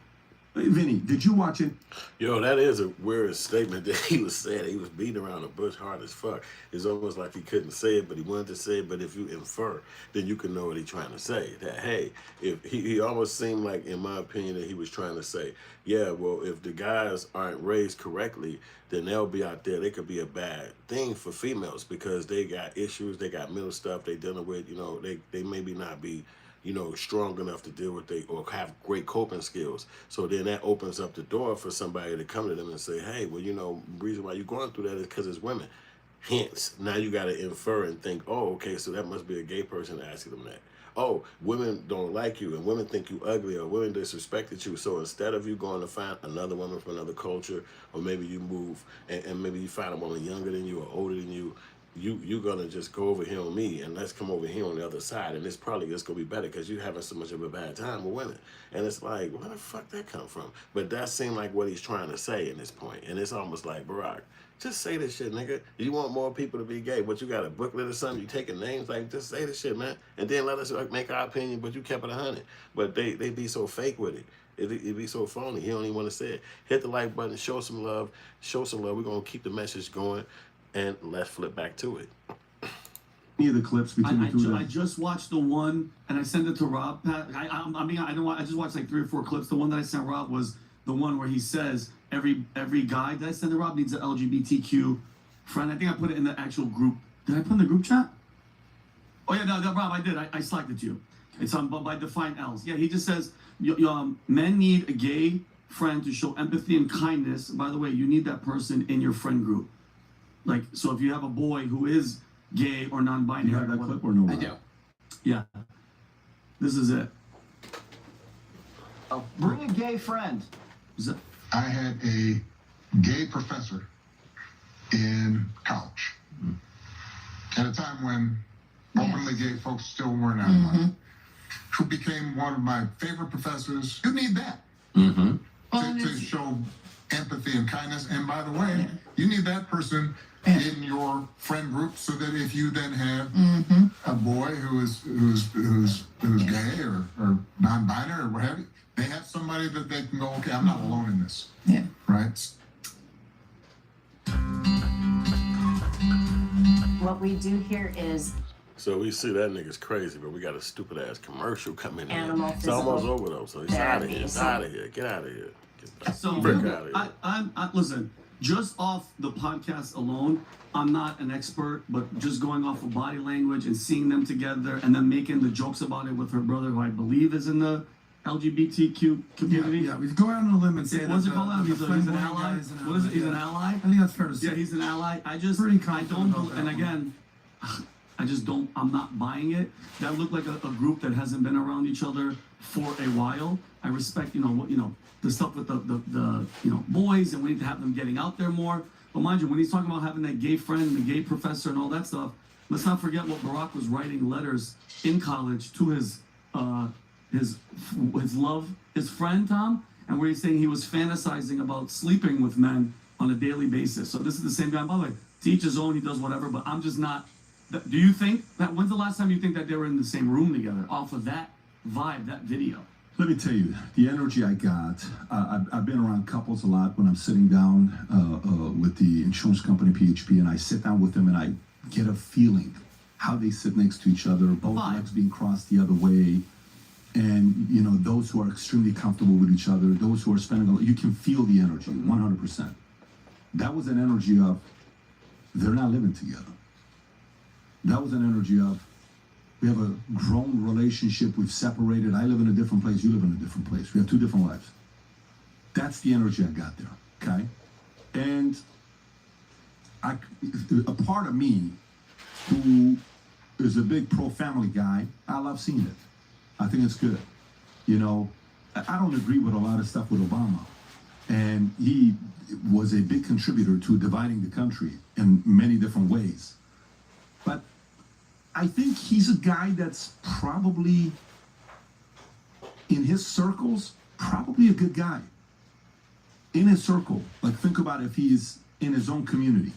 Vinny, did you watch it? Yo, that is a weird statement that he was saying. He was beating around the bush hard as fuck. It's almost like he couldn't say it, but he wanted to say it. But if you infer, then you can know what he's trying to say. That, hey, if he almost seemed like, in my opinion, that he was trying to say, yeah, well, if the guys aren't raised correctly, then they'll be out there. They could be a bad thing for females because they got issues, they got mental stuff they dealing with. You know, they maybe not be, you know, strong enough to deal with or have great coping skills. So then that opens up the door for somebody to come to them and say, hey, well, you know, the reason why you're going through that is because it's women. Hence, now you got to infer and think, oh, okay, so that must be a gay person asking them that. Oh, women don't like you and women think you ugly or women disrespected you. So instead of you going to find another woman from another culture, or maybe you move and maybe you find a woman younger than you or older than you, you're gonna just go over here on me and let's come over here on the other side, and it's probably just gonna be better because you're having so much of a bad time with women. And it's like, where the fuck that come from? But that seemed like what he's trying to say in this point. And it's almost like, Barack, just say this shit, nigga. You want more people to be gay, but you got a booklet or something, you taking names, like, just say this shit, man. And then let us make our opinion, but you kept it 100. But they be so fake with it. It be so phony. He don't even want to say it. Hit the like button, show some love. We're gonna keep the message going. And let's flip back to it. Any of the clips between the two of them? I just watched the one, and I sent it to Rob. I just watched like 3 or 4 clips. The one that I sent Rob was the one where he says every guy that I sent to Rob needs an LGBTQ friend. I think I put it in the actual group. Did I put it in the group chat? Oh yeah, no, Rob, I did. I slacked it to you. It's on by Defined L's. Yeah, he just says men need a gay friend to show empathy and kindness. By the way, you need that person in your friend group. Like, so if you have a boy who is gay or non-binary, you have that clip or no? I do. Yeah. This is it. Oh, bring a gay friend. I had a gay professor in college at a time when openly gay folks still weren't out of line, who became one of my favorite professors. You need that to show empathy and kindness. And by the way, you need that person in your friend group so that if you then have a boy who's gay or non-binary or what have you, they have somebody that they can go, okay, I'm not alone in this. Yeah. Right? What we do here is. So we see that nigga's crazy, but we got a stupid ass commercial coming in. It's physical almost over though, so he's out of here. It's out of here. Get out of here. So I listen, just off the podcast alone, I'm not an expert, but just going off of body language and seeing them together and then making the jokes about it with her brother, who I believe is in the LGBTQ community. Yeah, we go out on a limb and say what's it called? He's an ally. What is it? He's an ally? I think that's fair to say. Yeah, he's an ally. I don't, and again, I'm not buying it. That looked like a group that hasn't been around each other for a while. I respect, the stuff with the boys, and we need to have them getting out there more. But mind you, when he's talking about having that gay friend and the gay professor and all that stuff, let's not forget what Barack was writing letters in college to his friend Tom, and where he's saying he was fantasizing about sleeping with men on a daily basis. So this is the same guy. By the way, to each his own, he does whatever, but I'm just not. Do you think that, when's the last time you think that they were in the same room together off of that vibe, that video? Let me tell you, the energy I got, I've been around couples a lot when I'm sitting down with the insurance company PHP, and I sit down with them and I get a feeling how they sit next to each other, both legs being crossed the other way. And, those who are extremely comfortable with each other, those who are spending, you can feel the energy, 100%. That was an energy of, they're not living together. That was an energy of, we have a grown relationship, we've separated, I live in a different place, you live in a different place, we have two different lives. That's the energy I got there, okay? And a part of me, who is a big pro-family guy, I love seeing it. I think it's good. I don't agree with a lot of stuff with Obama. And he was a big contributor to dividing the country in many different ways. But I think he's a guy that's probably, in his circles, probably a good guy. In his circle. Like, think about if he's in his own community.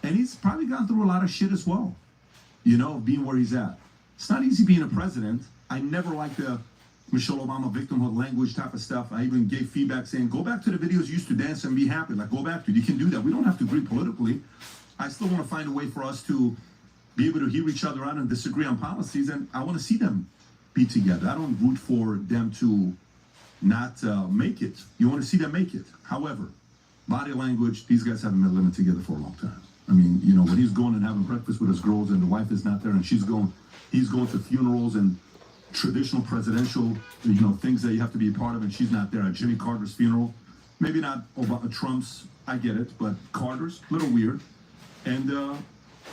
And he's probably gone through a lot of shit as well, being where he's at. It's not easy being a president. I never liked the Michelle Obama victimhood language type of stuff. I even gave feedback saying, go back to the videos you used to dance and be happy. Like, go back to it. You can do that. We don't have to agree politically. I still want to find a way for us to be able to hear each other out and disagree on policies, and I want to see them be together. I don't root for them to not make it. You want to see them make it. However, body language, these guys haven't been living together for a long time. I mean, when he's going and having breakfast with his girls and the wife is not there and he's going to funerals and traditional presidential, things that you have to be a part of, and she's not there at Jimmy Carter's funeral. Maybe not Trump's, I get it, but Carter's, a little weird. And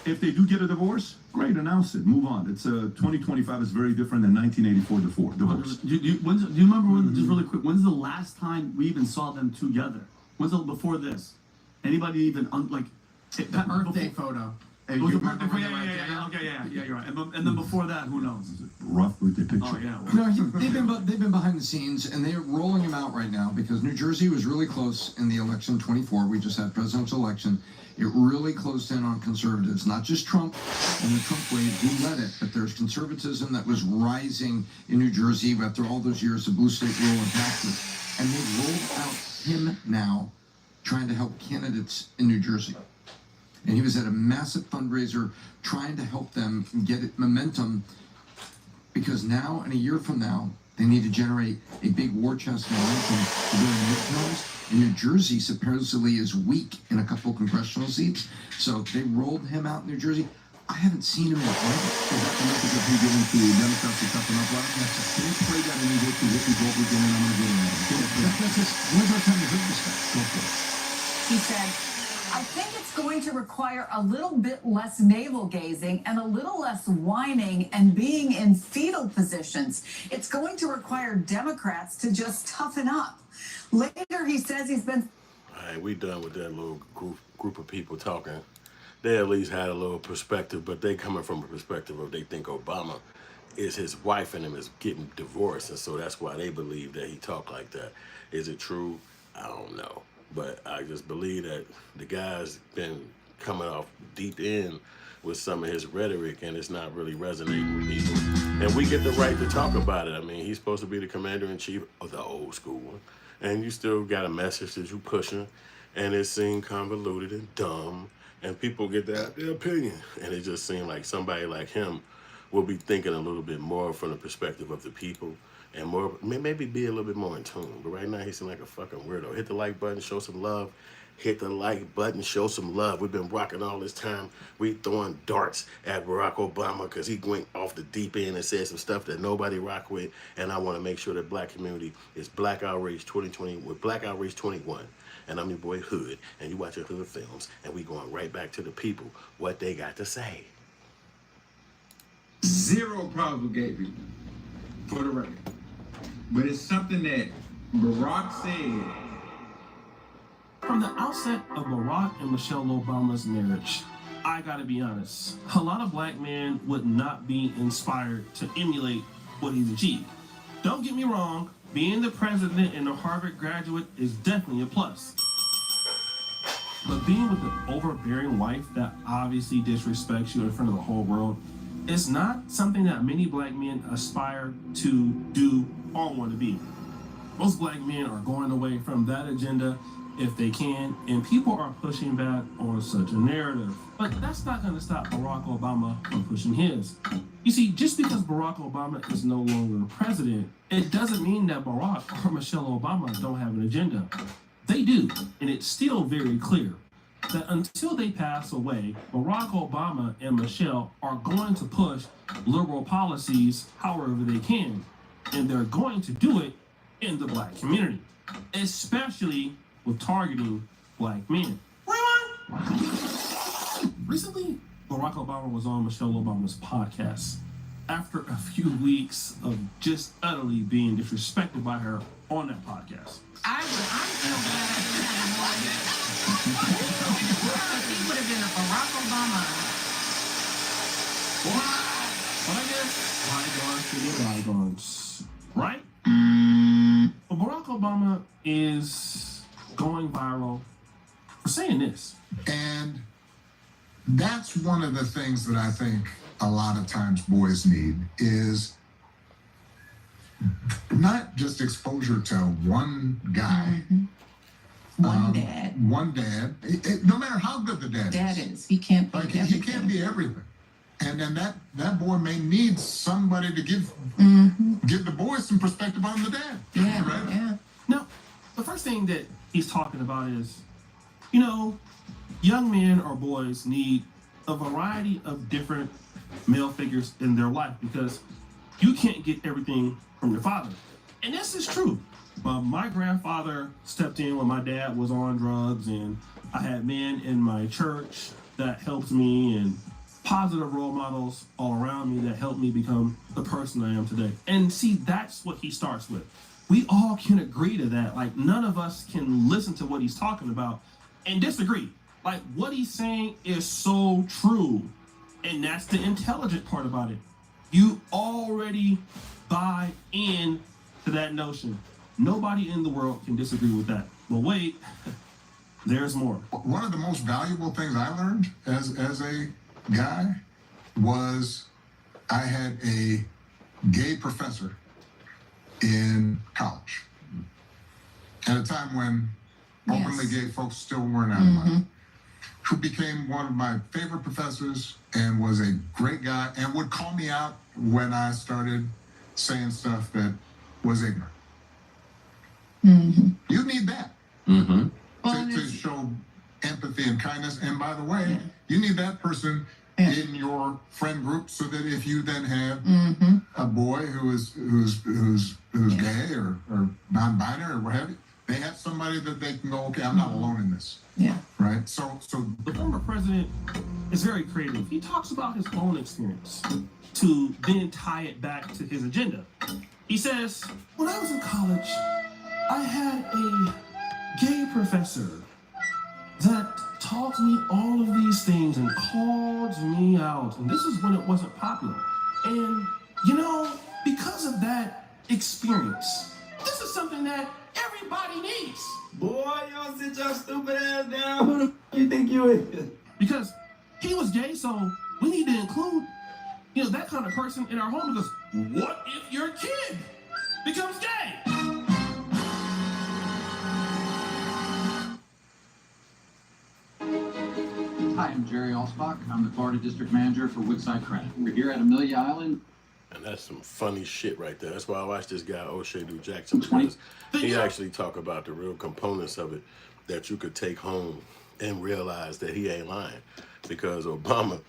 if they do get a divorce, great, announce it, move on. It's 2025 is very different than 1984 divorce. Do you remember, just really quick, when's the last time we even saw them together? Before this? Anybody even, that birthday photo. It was a birthday photo, yeah, you're right. And then before that, who knows? Rough birthday picture. Oh, yeah. No, they've been behind the scenes, and they're rolling him out right now because New Jersey was really close in the election 24. We just had presidential election. It really closed in on conservatives, not just Trump and the Trump wave who led it, but there's conservatism that was rising in New Jersey after all those years of blue state rule and taxes. And they rolled out him now trying to help candidates in New Jersey. And he was at a massive fundraiser trying to help them get it momentum, because now, and a year from now, they need to generate a big war chest momentum during midterms. And New Jersey supposedly is weak in a couple congressional seats, so they rolled him out in New Jersey. I haven't seen him in forever. Is that the message of him giving to the Democrats to toughen up? Can you play that and you go to Whoopi Goldberg and then I'm going to go to that? That's just, when's our time to hit this guy? Go for it. He said, I think it's going to require a little bit less navel gazing and a little less whining and being in fetal positions. It's going to require Democrats to just toughen up. Later, he says he's been... All right, we done with that little group of people talking. They at least had a little perspective, but they coming from a perspective of they think Obama is his wife and him is getting divorced, and so that's why they believe that he talked like that. Is it true? I don't know. But I just believe that the guy's been coming off deep in with some of his rhetoric, and it's not really resonating with people. And we get the right to talk about it. I mean, he's supposed to be the commander-in-chief of the old school one, and you still got a message that you pushing, and it seemed convoluted and dumb, and people get their opinion. And it just seemed like somebody like him will be thinking a little bit more from the perspective of the people, and more, maybe be a little bit more in tune. But right now, he seems like a fucking weirdo. Hit the like button, show some love. Hit the like button, show some love. We've been rocking all this time. We throwing darts at Barack Obama because he went off the deep end and said some stuff that nobody rock with. And I want to make sure that black community is Black Outrage 2020 with Black Outrage 21. And I'm your boy Hood, and you watching Hood Films, and we going right back to the people, what they got to say. zero problems with gay people, for the record. But it's something that Barack said. From the outset of Barack and Michelle Obama's marriage, I gotta be honest, a lot of black men would not be inspired to emulate what he's achieved. Don't get me wrong, being the president and a Harvard graduate is definitely a plus. But being with an overbearing wife that obviously disrespects you in front of the whole world is not something that many black men aspire to do or want to be. Most black men are going away from that agenda if they can, and people are pushing back on such a narrative. But that's not going to stop Barack Obama from pushing his. You see, just because Barack Obama is no longer president, it doesn't mean that Barack or Michelle Obama don't have an agenda. They do, and it's still very clear that until they pass away, Barack Obama and Michelle are going to push liberal policies however they can, and they're going to do it in the black community, especially with targeting black men. Recently, Barack Obama was on Michelle Obama's podcast after a few weeks of just utterly being disrespected by her on that podcast. I'm so glad I didn't have more of that. He would have been a Barack Obama. But I guess bygones to be bygones, right? But Barack Obama is going viral for saying this. And that's one of the things that I think a lot of times boys need is not just exposure to one guy. One dad. One dad. No matter how good the dad is. He can't be everything. He can't be everything. And then that boy may need somebody to give the boy some perspective on the dad. Yeah, right? yeah. Now, the first thing that he's talking about is, you know, young men or boys need a variety of different male figures in their life because you can't get everything from your father. And this is true. My grandfather stepped in when my dad was on drugs, and I had men in my church that helped me and positive role models all around me that helped me become the person I am today. And see, that's what he starts with. We all can agree to that. Like, none of us can listen to what he's talking about and disagree. Like, what he's saying is so true. And that's the intelligent part about it. You already buy in to that notion. Nobody in the world can disagree with that. But wait, there's more. One of the most valuable things I learned as a guy was I had a gay professor in college at a time when openly gay folks still weren't out of mind, who became one of my favorite professors and was a great guy and would call me out when I started saying stuff that was ignorant. You need that to show empathy and kindness. And by the way, you need that person in your friend group so that if you then have a boy who's gay or non-binary or what have you, they have somebody that they can go, okay, I'm not alone in this. Yeah. Right? So the former president is very creative. He talks about his own experience to then tie it back to his agenda. He says, when I was in college, I had a gay professor that taught me all of these things and called me out. And this is when it wasn't popular. And, you know, because of that experience, this is something that everybody needs. Boy, y'all sit your stupid ass down. Who the you think you is? Because he was gay, so we need to include, you know, that kind of person in our home. Because what if your kid becomes gay? Hi, I'm Jerry Alsbach. I'm the Florida District Manager for Woodside Credit. We're here at Amelia Island. And that's some funny shit right there. That's why I watched this guy, O'Shea Jackson, because he actually talk about the real components of it that you could take home and realize that he ain't lying. Because Obama,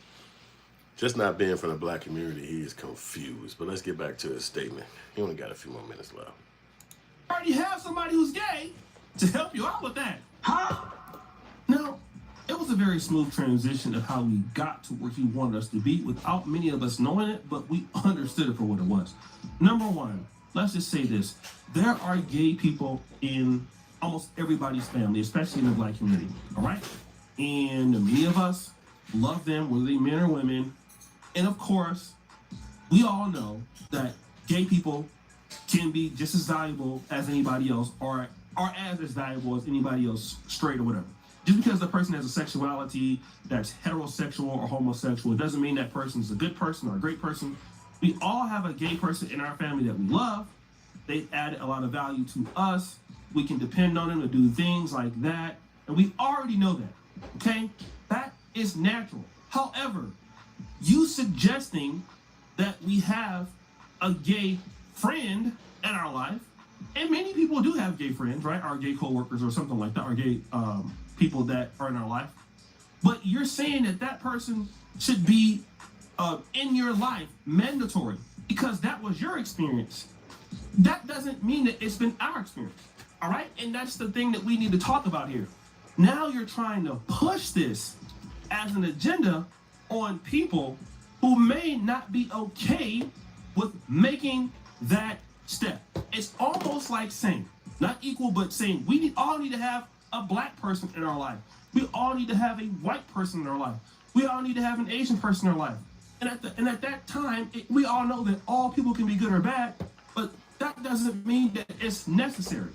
just not being from the black community, he is confused. But let's get back to his statement. He only got a few more minutes left. You already have somebody who's gay to help you out with that. Huh? No, it was a very smooth transition of how we got to where he wanted us to be without many of us knowing it, but we understood it for what it was. Number one, let's just say this. There are gay people in almost everybody's family, especially in the Black community, all right? And many of us love them, whether they men or women. And of course, we all know that gay people can be just as valuable as anybody else, or are as valuable as anybody else, straight or whatever. Just because the person has a sexuality that's heterosexual or homosexual, it doesn't mean that person is a good person or a great person. We all have a gay person in our family that we love. They add a lot of value to us. We can depend on them to do things like that. And we already know that, okay? That is natural. However, you suggesting that we have a gay friend in our life, and many people do have gay friends, right? Our gay coworkers or something like that, our gay people that are in our life. But you're saying that that person should be in your life, mandatory, because that was your experience. That doesn't mean that it's been our experience, all right? And that's the thing that we need to talk about here. Now you're trying to push this as an agenda on people who may not be okay with making that step. It's almost like saying, not equal, but saying we all need to have a Black person in our life. We all need to have a white person in our life. We all need to have an Asian person in our life. And at that time, we all know that all people can be good or bad, but that doesn't mean that it's necessary.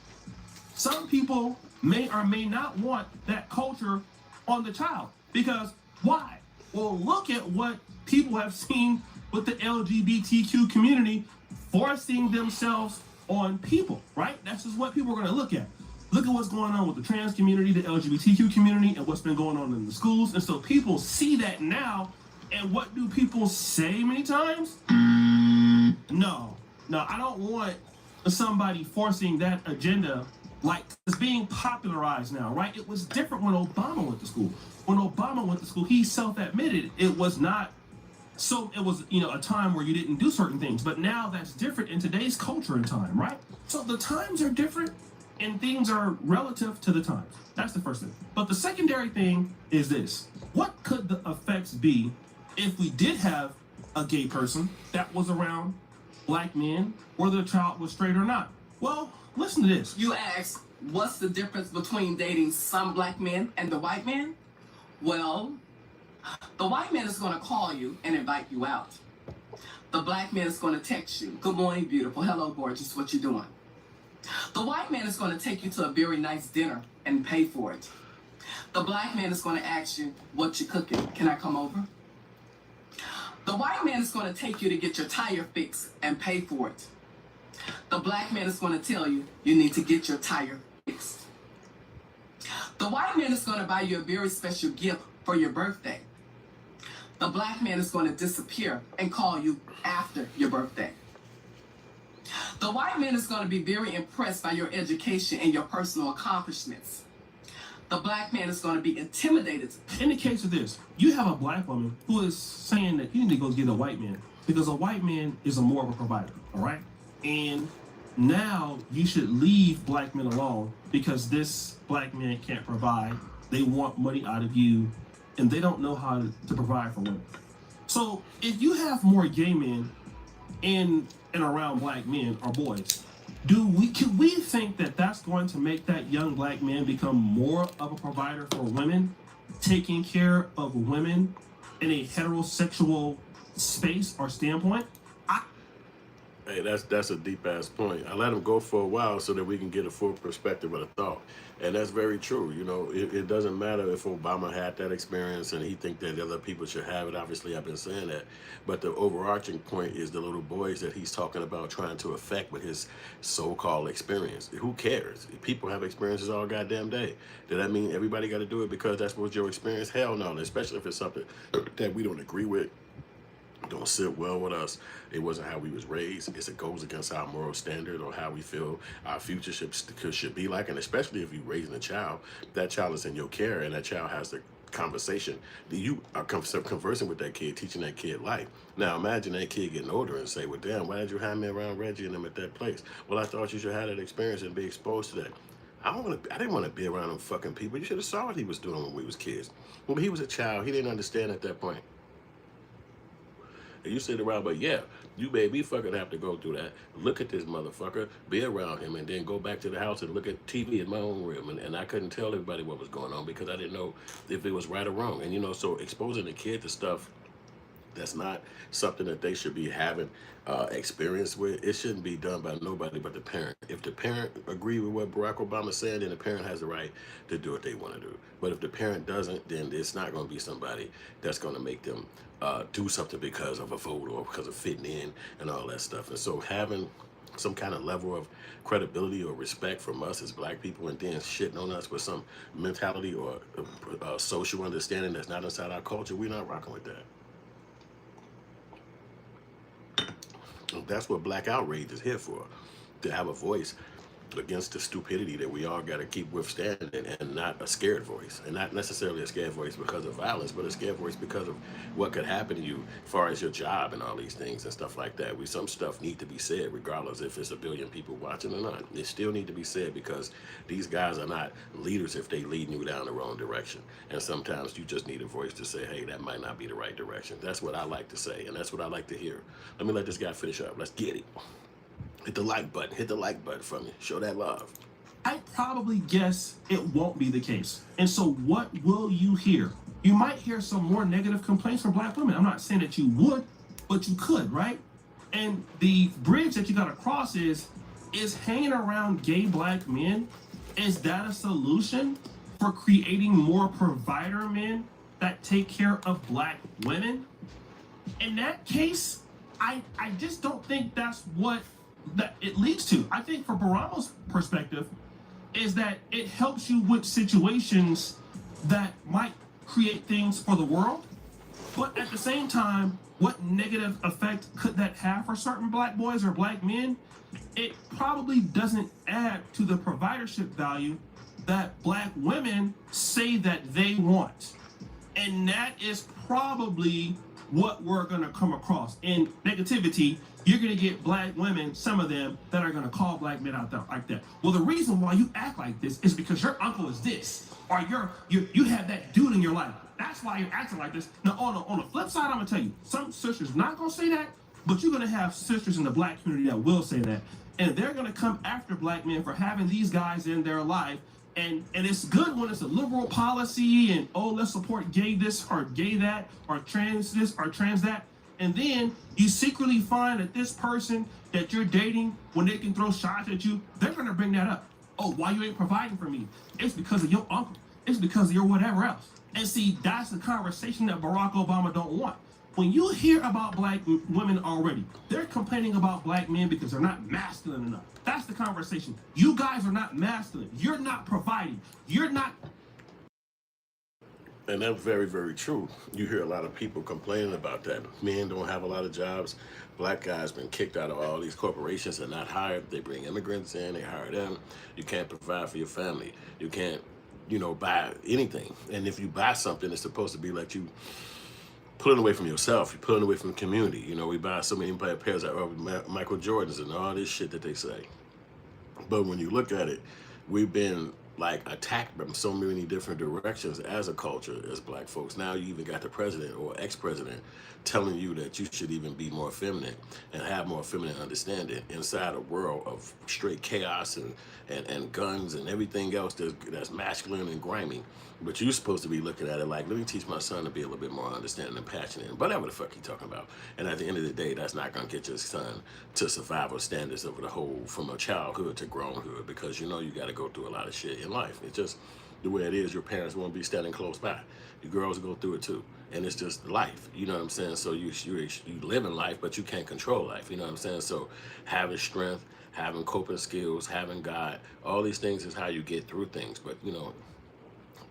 Some people may or may not want that culture on the child. Because why? Well, look at what people have seen with the LGBTQ community forcing themselves on people, right? That's just what people are going to look at. Look at what's going on with the trans community, the LGBTQ community, and what's been going on in the schools. And so people see that now, and what do people say many times? No, I don't want somebody forcing that agenda like it's being popularized now, right? It was different when Obama went to school. When Obama went to school, he self-admitted it was not, so it was, a time where you didn't do certain things. But now that's different in today's culture and time, right? So the times are different and things are relative to the times. That's the first thing. But the secondary thing is this. What could the effects be if we did have a gay person that was around Black men, whether the child was straight or not? Well, listen to this. You ask, what's the difference between dating some Black men and the white man? Well, the white man is going to call you and invite you out. The Black man is going to text you, good morning, beautiful, hello, gorgeous, what you doing? The white man is going to take you to a very nice dinner and pay for it. The Black man is going to ask you, what you cooking? Can I come over? The white man is going to take you to get your tire fixed and pay for it. The Black man is going to tell you, you need to get your tire fixed. The white man is going to buy you a very special gift for your birthday. The Black man is going to disappear and call you after your birthday. The white man is going to be very impressed by your education and your personal accomplishments. The Black man is going to be intimidated. In the case of this, you have a Black woman who is saying that you need to go get a white man because a white man is more of a provider, all right? And now you should leave Black men alone because this Black man can't provide. They want money out of you and they don't know how to provide for women. So if you have more gay men in and around Black men or boys, can we think that that's going to make that young Black man become more of a provider for women, taking care of women in a heterosexual space or standpoint? Hey, that's a deep ass point. I let him go for a while so that we can get a full perspective of the thought. And that's very true. It doesn't matter if Obama had that experience and he think that other people should have it. Obviously, I've been saying that. But the overarching point is the little boys that he's talking about trying to affect with his so-called experience. Who cares? People have experiences all goddamn day. Does that mean everybody got to do it because that's what your experience? Hell no, especially if it's something that we don't agree with. Don't sit well with us. It wasn't how we was raised. It goes against our moral standard or how we feel our future should be like. And especially if you're raising a child, that child is in your care and that child has the conversation. You are conversing with that kid, teaching that kid life. Now imagine that kid getting older and say, well, damn, why did you have me around Reggie and them at that place? Well, I thought you should have that experience and be exposed to that. I didn't want to be around them fucking people. You should have saw what he was doing when we was kids. When he was a child, he didn't understand at that point. And you sit around, but yeah, you made me fucking have to go through that. Look at this motherfucker, be around him, and then go back to the house and look at TV in my own room. And I couldn't tell everybody what was going on because I didn't know if it was right or wrong. And, you know, so exposing the kid to stuff that's not something that they should be having experience with. It shouldn't be done by nobody but the parent. If the parent agree with what Barack Obama said, then the parent has the right to do what they want to do. But if the parent doesn't, then it's not going to be somebody that's going to make them do something because of a vote or because of fitting in and all that stuff. And so having some kind of level of credibility or respect from us as black people and then shitting on us with some mentality or social understanding that's not inside our culture, we're not rocking with that. That's what Black Outrage is here for, to have a voice against the stupidity that we all got to keep withstanding, and not a scared voice, and not necessarily a scared voice because of violence, but a scared voice because of what could happen to you as far as your job and all these things and stuff like that. Some stuff need to be said regardless if it's a billion people watching or not. It still need to be said because these guys are not leaders if they leading you down the wrong direction. And sometimes you just need a voice to say, hey, that might not be the right direction. That's what I like to say, and that's what I like to hear. Let me let this guy finish up. Let's get it. Hit the like button. Hit the like button for me. Show that love. I probably guess it won't be the case. And so what will you hear? You might hear some more negative complaints from black women. I'm not saying that you would, but you could, right? And the bridge that you got to cross is hanging around gay black men, is that a solution for creating more provider men that take care of black women? In that case, I just don't think that's what that it leads to. I think for Baramo's perspective is that it helps you with situations that might create things for the world, but at the same time, what negative effect could that have for certain black boys or black men? It probably doesn't add to the providership value that black women say that they want. And that is probably what we're gonna come across. In negativity, you're gonna get black women, some of them, that are gonna call black men out there like that. Well, the reason why you act like this is because your uncle is this, or you have that dude in your life. That's why you're acting like this. Now, on the flip side, I'm gonna tell you, some sisters not gonna say that, but you're gonna have sisters in the black community that will say that, and they're gonna come after black men for having these guys in their life. And it's good when it's a liberal policy and, oh, let's support gay this or gay that or trans this or trans that. And then you secretly find that this person that you're dating, when they can throw shots at you, they're going to bring that up. Oh, why you ain't providing for me? It's because of your uncle. It's because of your whatever else. And see, that's the conversation that Barack Obama don't want. When you hear about black women already, they're complaining about black men because they're not masculine enough. That's the conversation. You guys are not masculine. You're not providing. You're not. And that's very, very true. You hear a lot of people complaining about that. Men don't have a lot of jobs. Black guys been kicked out of all these corporations and not hired. They bring immigrants in, they hire them. You can't provide for your family. You can't, buy anything. And if you buy something, it's supposed to be like you pulling away from yourself. You're pulling away from the community. We buy so many pairs of Michael Jordans and all this shit that they say. But when you look at it, we've been attacked from so many different directions as a culture, as black folks. Now you even got the president or ex-president telling you that you should even be more feminine and have more feminine understanding inside a world of straight chaos and guns and everything else that's masculine and grimy. But you're supposed to be looking at it like, let me teach my son to be a little bit more understanding and passionate and whatever the fuck he talking about. And at the end of the day, that's not going to get your son to survival standards of the whole, from a childhood to grownhood, because you got to go through a lot of shit in life. It's just the way it is. Your parents won't be standing close by. Your girls go through it too. And it's just life, you know what I'm saying? So you live in life, but you can't control life, you know what I'm saying? So having strength, having coping skills, having God, all these things is how you get through things. But,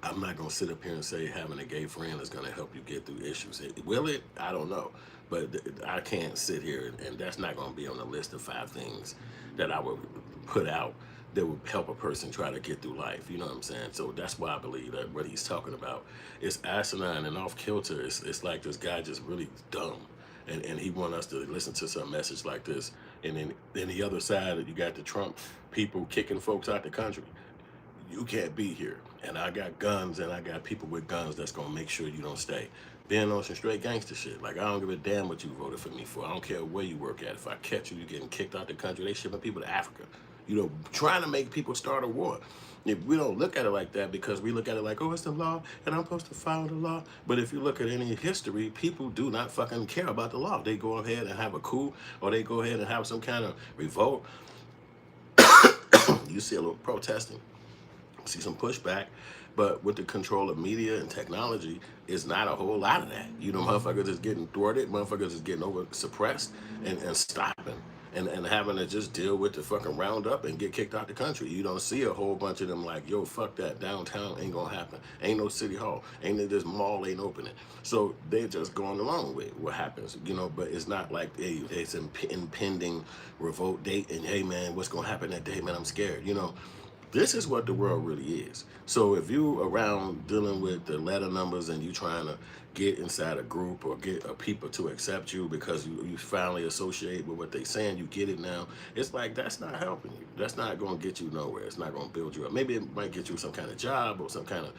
I'm not going to sit up here and say having a gay friend is going to help you get through issues. Will it? I don't know. But I can't sit here, and that's not going to be on the list of 5 things that I would put out that would help a person try to get through life. You know what I'm saying? So that's why I believe that what he's talking about is asinine and off kilter. It's like this guy just really dumb. And he want us to listen to some message like this. And then the other side, you got the Trump people kicking folks out the country. you can't be here. And I got guns and I got people with guns that's gonna make sure you don't stay. Being on some straight gangster shit. Like, I don't give a damn what you voted for me for. I don't care where you work at. If I catch you, you getting kicked out the country. They shipping people to Africa. You know, trying to make people start a war. If we don't look at it like that, because we look at it like, oh, it's the law and I'm supposed to follow the law. But if you look at any history, people do not fucking care about the law. They go ahead and have a coup, or they go ahead and have some kind of revolt. You see a little protesting, see some pushback, but with the control of media and technology, it's not a whole lot of that. You know, motherfuckers is getting thwarted, motherfuckers is getting over suppressed and stopping and having to just deal with the fucking roundup and get kicked out the country. You don't see a whole bunch of them like, yo, fuck that, downtown ain't gonna happen. Ain't no city hall, ain't this mall ain't opening. So they're just going along with what happens, you know, but it's not like it's an impending revolt date and hey man, what's gonna happen that day, man, I'm scared, you know. This is what the world really is. So if you around dealing with the letter numbers and you trying to get inside a group or get a people to accept you because you finally associate with what they saying, you get it now, it's like, that's not helping you. That's not going to get you nowhere. It's not going to build you up. Maybe it might get you some kind of job or some kind of,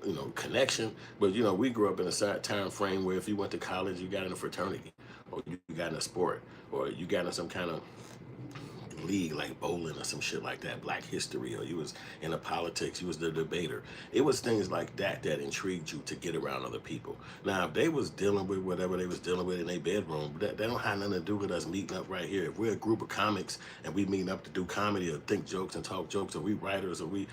you know, connection. But, you know, we grew up in a time frame where if you went to college, you got in a fraternity, or you got in a sport, or you got in some kind of league like bowling or some shit like that, Black History, or you was in the politics, you was the debater. It was things like that that intrigued you to get around other people. Now, if they was dealing with whatever they was dealing with in their bedroom, that don't have nothing to do with us meeting up right here. If we're a group of comics and we meeting up to do comedy or think jokes and talk jokes, or we writers, or we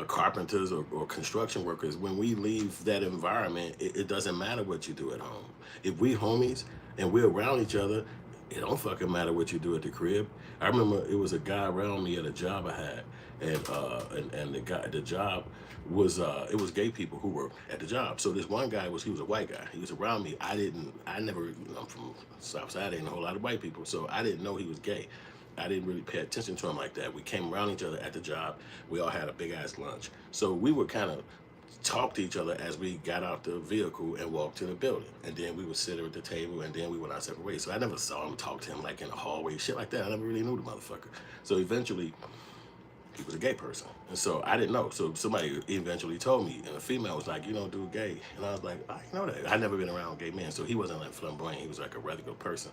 carpenters or construction workers, when we leave that environment, it doesn't matter what you do at home. If we homies and we're around each other, it don't fucking matter what you do at the crib. I remember it was a guy around me at a job I had, and the job was it was gay people who were at the job. So this one guy he was a white guy. He was around me. I never, you know, I'm from Southside, ain't a whole lot of white people, so I didn't know he was gay. I didn't really pay attention to him like that. We came around each other at the job. We all had a big ass lunch. So we would kind of talk to each other as we got out the vehicle and walked to the building. And then we would sit at the table and then we went our separate ways. So I never saw him, talk to him like in the hallway, shit like that. I never really knew the motherfucker. So eventually, he was a gay person. And so I didn't know. So somebody eventually told me, and a female was like, you don't do gay. And I was like, I didn't know that. I'd never been around gay men. So he wasn't like flamboyant. He was like a regular person.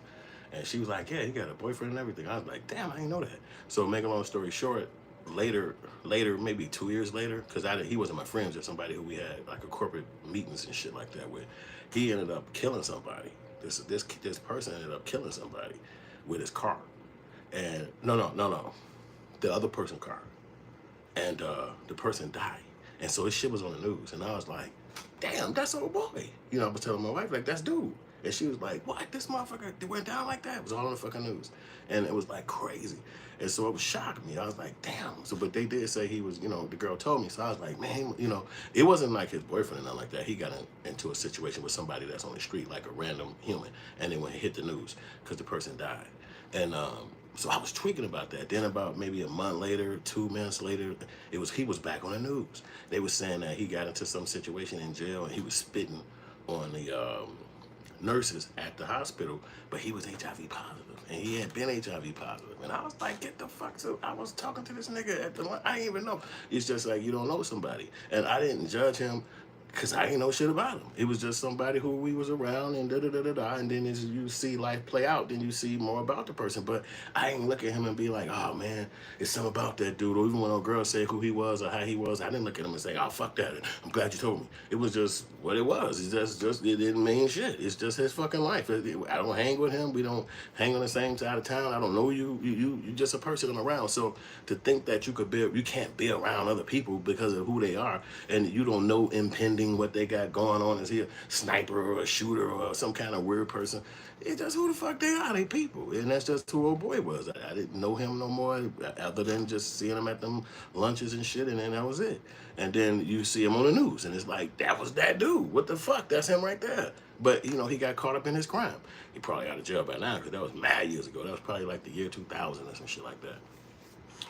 And she was like, yeah, he got a boyfriend and everything. I was like, damn, I didn't know that. So make a long story short, later, maybe 2 years later, because he wasn't my friend, just somebody who we had like a corporate meetings and shit like that with. He ended up killing somebody. This person ended up killing somebody with his car. And no, the other person's car. And the person died. And so his shit was on the news. And I was like, damn, that's old boy. You know, I was telling my wife, like, that's dude. And she was like, what? This motherfucker went down like that? It was all on the fucking news. And it was like crazy. And so it was shocking me. I was like, damn. So, but they did say he was, you know, the girl told me. So I was like, man, you know, it wasn't like his boyfriend or nothing like that. He got into a situation with somebody that's on the street, like a random human. And then when it hit the news, because the person died. And so I was tweaking about that. Then about maybe a month later, 2 months later, he was back on the news. They were saying that he got into some situation in jail and he was spitting on the nurses at the hospital, but he was HIV positive, and he had been HIV positive. And I was like, get the fuck to, I was talking to this nigga at the lunch. I didn't even know. It's just like, you don't know somebody. And I didn't judge him because I didn't know shit about him. It was just somebody who we was around and da-da-da-da-da. And then as you see life play out, then you see more about the person. But I didn't look at him and be like, oh man, it's something about that dude. Or even when a girl said who he was or how he was, I didn't look at him and say, oh, fuck that. I'm glad you told me. It was just what it was. It's just it didn't mean shit. It's just his fucking life. I don't hang with him. We don't hang on the same side of town. I don't know you. You're just a person I'm around. So to think that you can't be around other people because of who they are, and you don't know impending what they got going on, is he a sniper or a shooter or some kind of weird person? It's just who the fuck they are. They people, and that's just who old boy was. I didn't know him no more other than just seeing him at them lunches and shit, and then that was it. And then you see him on the news, and it's like, that was that dude. What the fuck? That's him right there. But you know, he got caught up in his crime. He probably out of jail by now because that was mad years ago. That was probably like the year 2000 or some shit like that.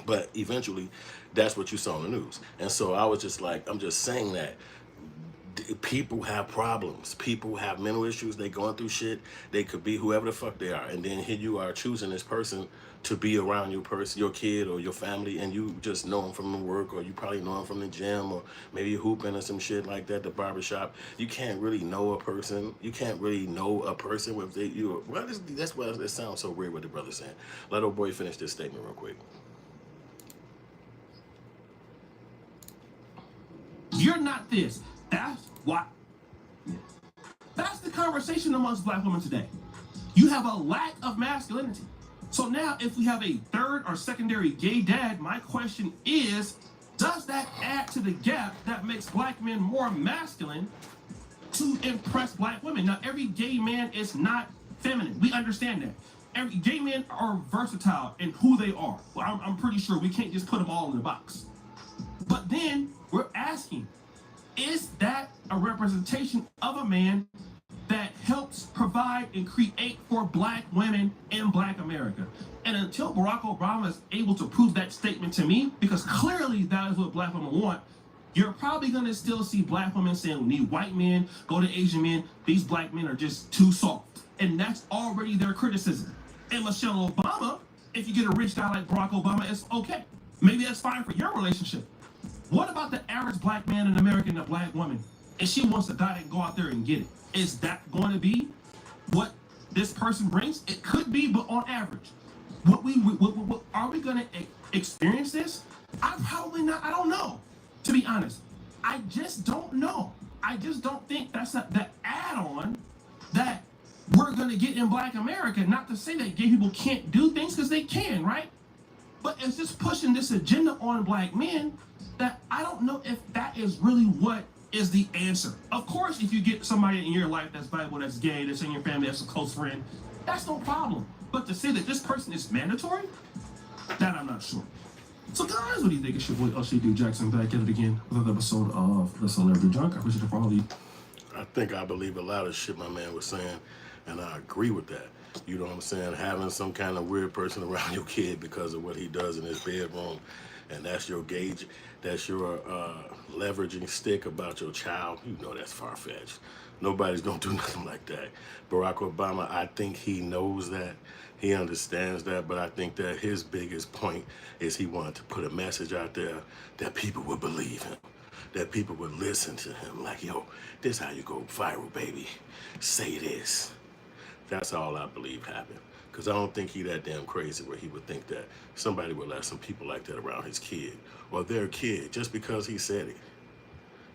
But eventually, that's what you saw on the news. And so I was just like, I'm just saying that people have problems. People have mental issues. They going through shit. They could be whoever the fuck they are. And then here you are choosing this person to be around your kid or your family, and you just know them from the work, or you probably know them from the gym, or maybe you're hooping or some shit like that, the barbershop. You can't really know a person. You can't really know a person with that's why it sounds so weird what the brother's saying. Let old boy finish this statement real quick. You're not this. That's why. That's the conversation amongst black women today. You have a lack of masculinity. So now if we have a third or secondary gay dad, my question is, does that add to the gap that makes black men more masculine to impress black women? Now, every gay man is not feminine. We understand that. Every gay men are versatile in who they are. Well, I'm pretty sure we can't just put them all in a box. But then we're asking, is that a representation of a man that helps provide and create for black women in black America? And until Barack Obama is able to prove that statement to me, because clearly that is what black women want, you're probably going to still see black women saying, we need white men, go to Asian men, these black men are just too soft. And that's already their criticism. And Michelle Obama, if you get a rich guy like Barack Obama, it's okay. Maybe that's fine for your relationship. What about the average black man in America and a black woman? And she wants a guy that can go out there and get it. Is that going to be what this person brings? It could be, but on average. What are we going to experience this? I'm probably not. I don't know, to be honest. I just don't know. I just don't think that's the add-on that we're going to get in black America. Not to say that gay people can't do things, because they can, right? But it's just pushing this agenda on black men that I don't know if that is really what is the answer. Of course, if you get somebody in your life that's Bible, that's gay, that's in your family, that's a close friend, that's no problem. But to say that this person is mandatory, that I'm not sure. So guys, what do you think? It's your boy LCD Jackson back at it again with another episode of The Celebrity Junk. I appreciate it for all of you. I think I believe a lot of shit my man was saying, and I agree with that. You know what I'm saying? Having some kind of weird person around your kid because of what he does in his bedroom, and that's your gauge, that's your leveraging stick about your child, you know that's far-fetched. Nobody's gonna do nothing like that. Barack Obama, I think he knows that. He understands that, but I think that his biggest point is he wanted to put a message out there that people would believe him, that people would listen to him. Like, yo, this how you go viral, baby. Say this. That's all I believe happened. Because I don't think he that damn crazy where he would think that somebody would let some people like that around his kid or their kid just because he said it.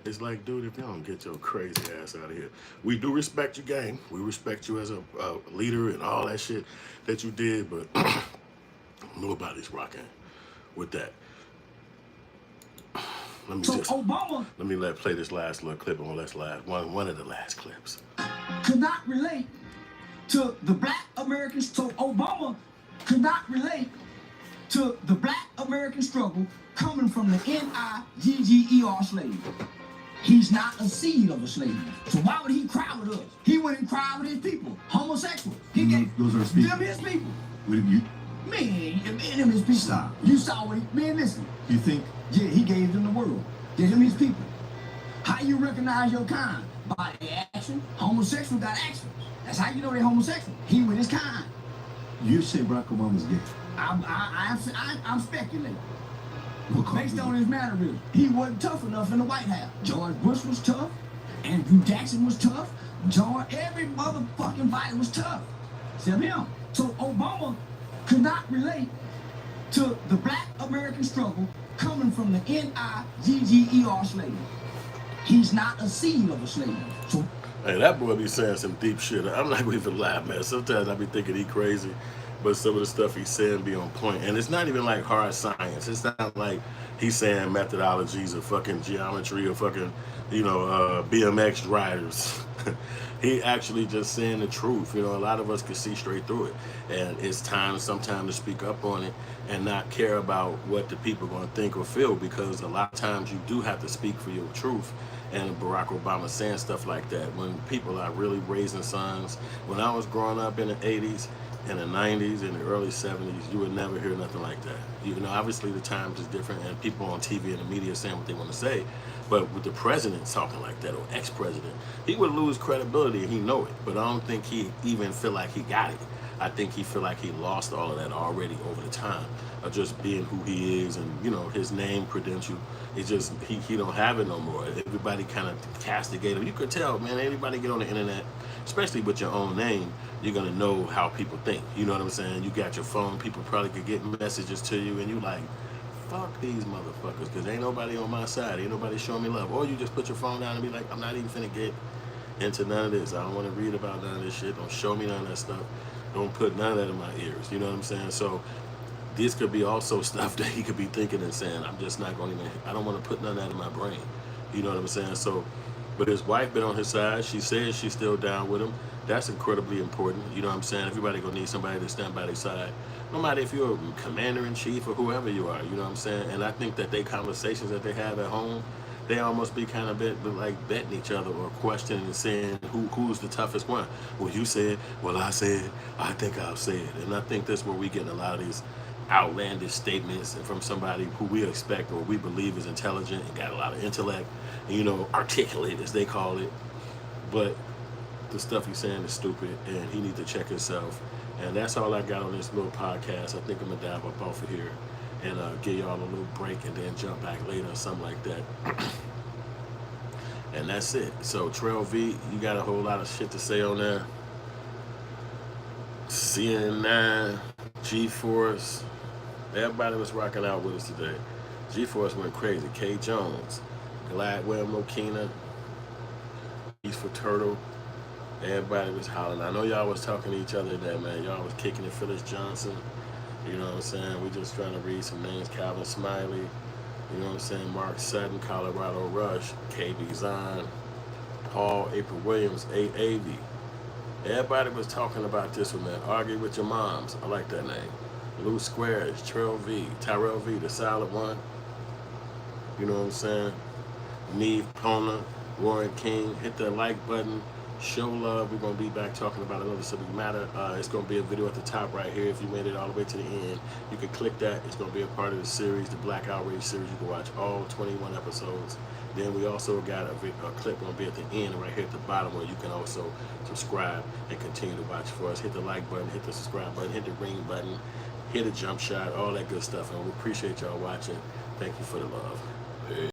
It's like, dude, if you don't get your crazy ass out of here. We do respect your game. We respect you as a leader and all that shit that you did, but nobody's rocking with that. Let me play this last little clip on one of the last clips. Could not relate to the black Americans. So Obama could not relate to the black American struggle coming from the N-I-G-G-E-R slave. He's not a seed of a slave. So why would he cry with us? He went and cried with his people, homosexuals. He gave those are his people. Them his people. You, Man, them his people. Stop. You saw what man, listen. You think? Yeah, he gave them the world. Gave them his people. How you recognize your kind? By their action. Homosexual got actions. That's how you know they're homosexual. He with his kind. You say Barack Obama's gay. I'm speculating. Based on his mannerism, he wasn't tough enough in the White House. George Bush was tough. Andrew Jackson was tough. Every motherfucking body was tough. Except him. So Obama could not relate to the black American struggle coming from the N-I-G-G-E-R slave. He's not a seed of a slave. So hey, that boy be saying some deep shit. I'm not going to lie, man. Sometimes I be thinking he crazy, but some of the stuff he's saying be on point. And it's not even like hard science. It's not like he's saying methodologies of fucking geometry or fucking, BMX riders. He actually just saying the truth. A lot of us can see straight through it. And it's time sometimes to speak up on it and not care about what the people are going to think or feel, because a lot of times you do have to speak for your truth. And Barack Obama saying stuff like that when people are really raising sons. When I was growing up in the 80s, in the 90s, in the early 70s, you would never hear nothing like that. You know, obviously the times is different and people on TV and the media saying what they want to say, but with the president talking like that, or ex-president, he would lose credibility and he know it, but I don't think he even feel like he got it. I think he feel like he lost all of that already over the time of just being who he is, and you know, his name credential. It's just he don't have it no more. Everybody kind of castigated him. You could tell, man, anybody get on the internet, especially with your own name, you're gonna know how people think. You know what I'm saying? You got your phone, people probably could get messages to you, and you like, fuck these motherfuckers, because ain't nobody on my side, ain't nobody showing me love. Or you just put your phone down and be like, I'm not even finna get into none of this. I don't want to read about none of this shit. Don't show me none of that stuff. Don't put none of that in my ears. You know what I'm saying? So this could be also stuff that he could be thinking and saying, I'm just not going to even, I don't want to put none of that in my brain. You know what I'm saying? So, but his wife been on his side. She says she's still down with him. That's incredibly important. You know what I'm saying? Everybody gonna need somebody to stand by their side. No matter if you're a commander-in-chief or whoever you are, you know what I'm saying? And I think that they conversations that they have at home, they almost be kind of like betting each other or questioning and saying who's the toughest one. Well, you said, well, I said, I think I'll say it. And I think that's where we get a lot of these outlandish statements from somebody who we expect or we believe is intelligent and got a lot of intellect, and, you know, articulate as they call it. But the stuff he's saying is stupid, and he needs to check himself. And that's all I got on this little podcast. I think I'm gonna dive up off of here and give y'all a little break and then jump back later or something like that. And that's it. So Trail V, you got a whole lot of shit to say on there. CNN, G-Force, everybody was rocking out with us today. G-Force went crazy. K. Jones, Gladwell Mokina, East for Turtle. Everybody was hollering. I know y'all was talking to each other today, man. Y'all was kicking it. Phyllis Johnson. You know what I'm saying? We just trying to read some names. Calvin Smiley. You know what I'm saying? Mark Sutton, Colorado Rush, KB Zahn, Paul, April Williams, A.A.V. Everybody was talking about this one, man. Argue with your moms. I like that name. Blue Squares, Tyrell V, the solid one. You know what I'm saying? Neve Pona, Warren King. Hit the like button. Show love. We're going to be back talking about another subject matter. It's going to be a video at the top right here. If you made it all the way to the end, you can click that. It's going to be a part of the series, the Black Outrage series. You can watch all 21 episodes. Then we also got a clip going to be at the end right here at the bottom where you can also subscribe and continue to watch for us. Hit the like button, hit the subscribe button, hit the ring button, hit a jump shot, all that good stuff. And we appreciate y'all watching. Thank you for the love.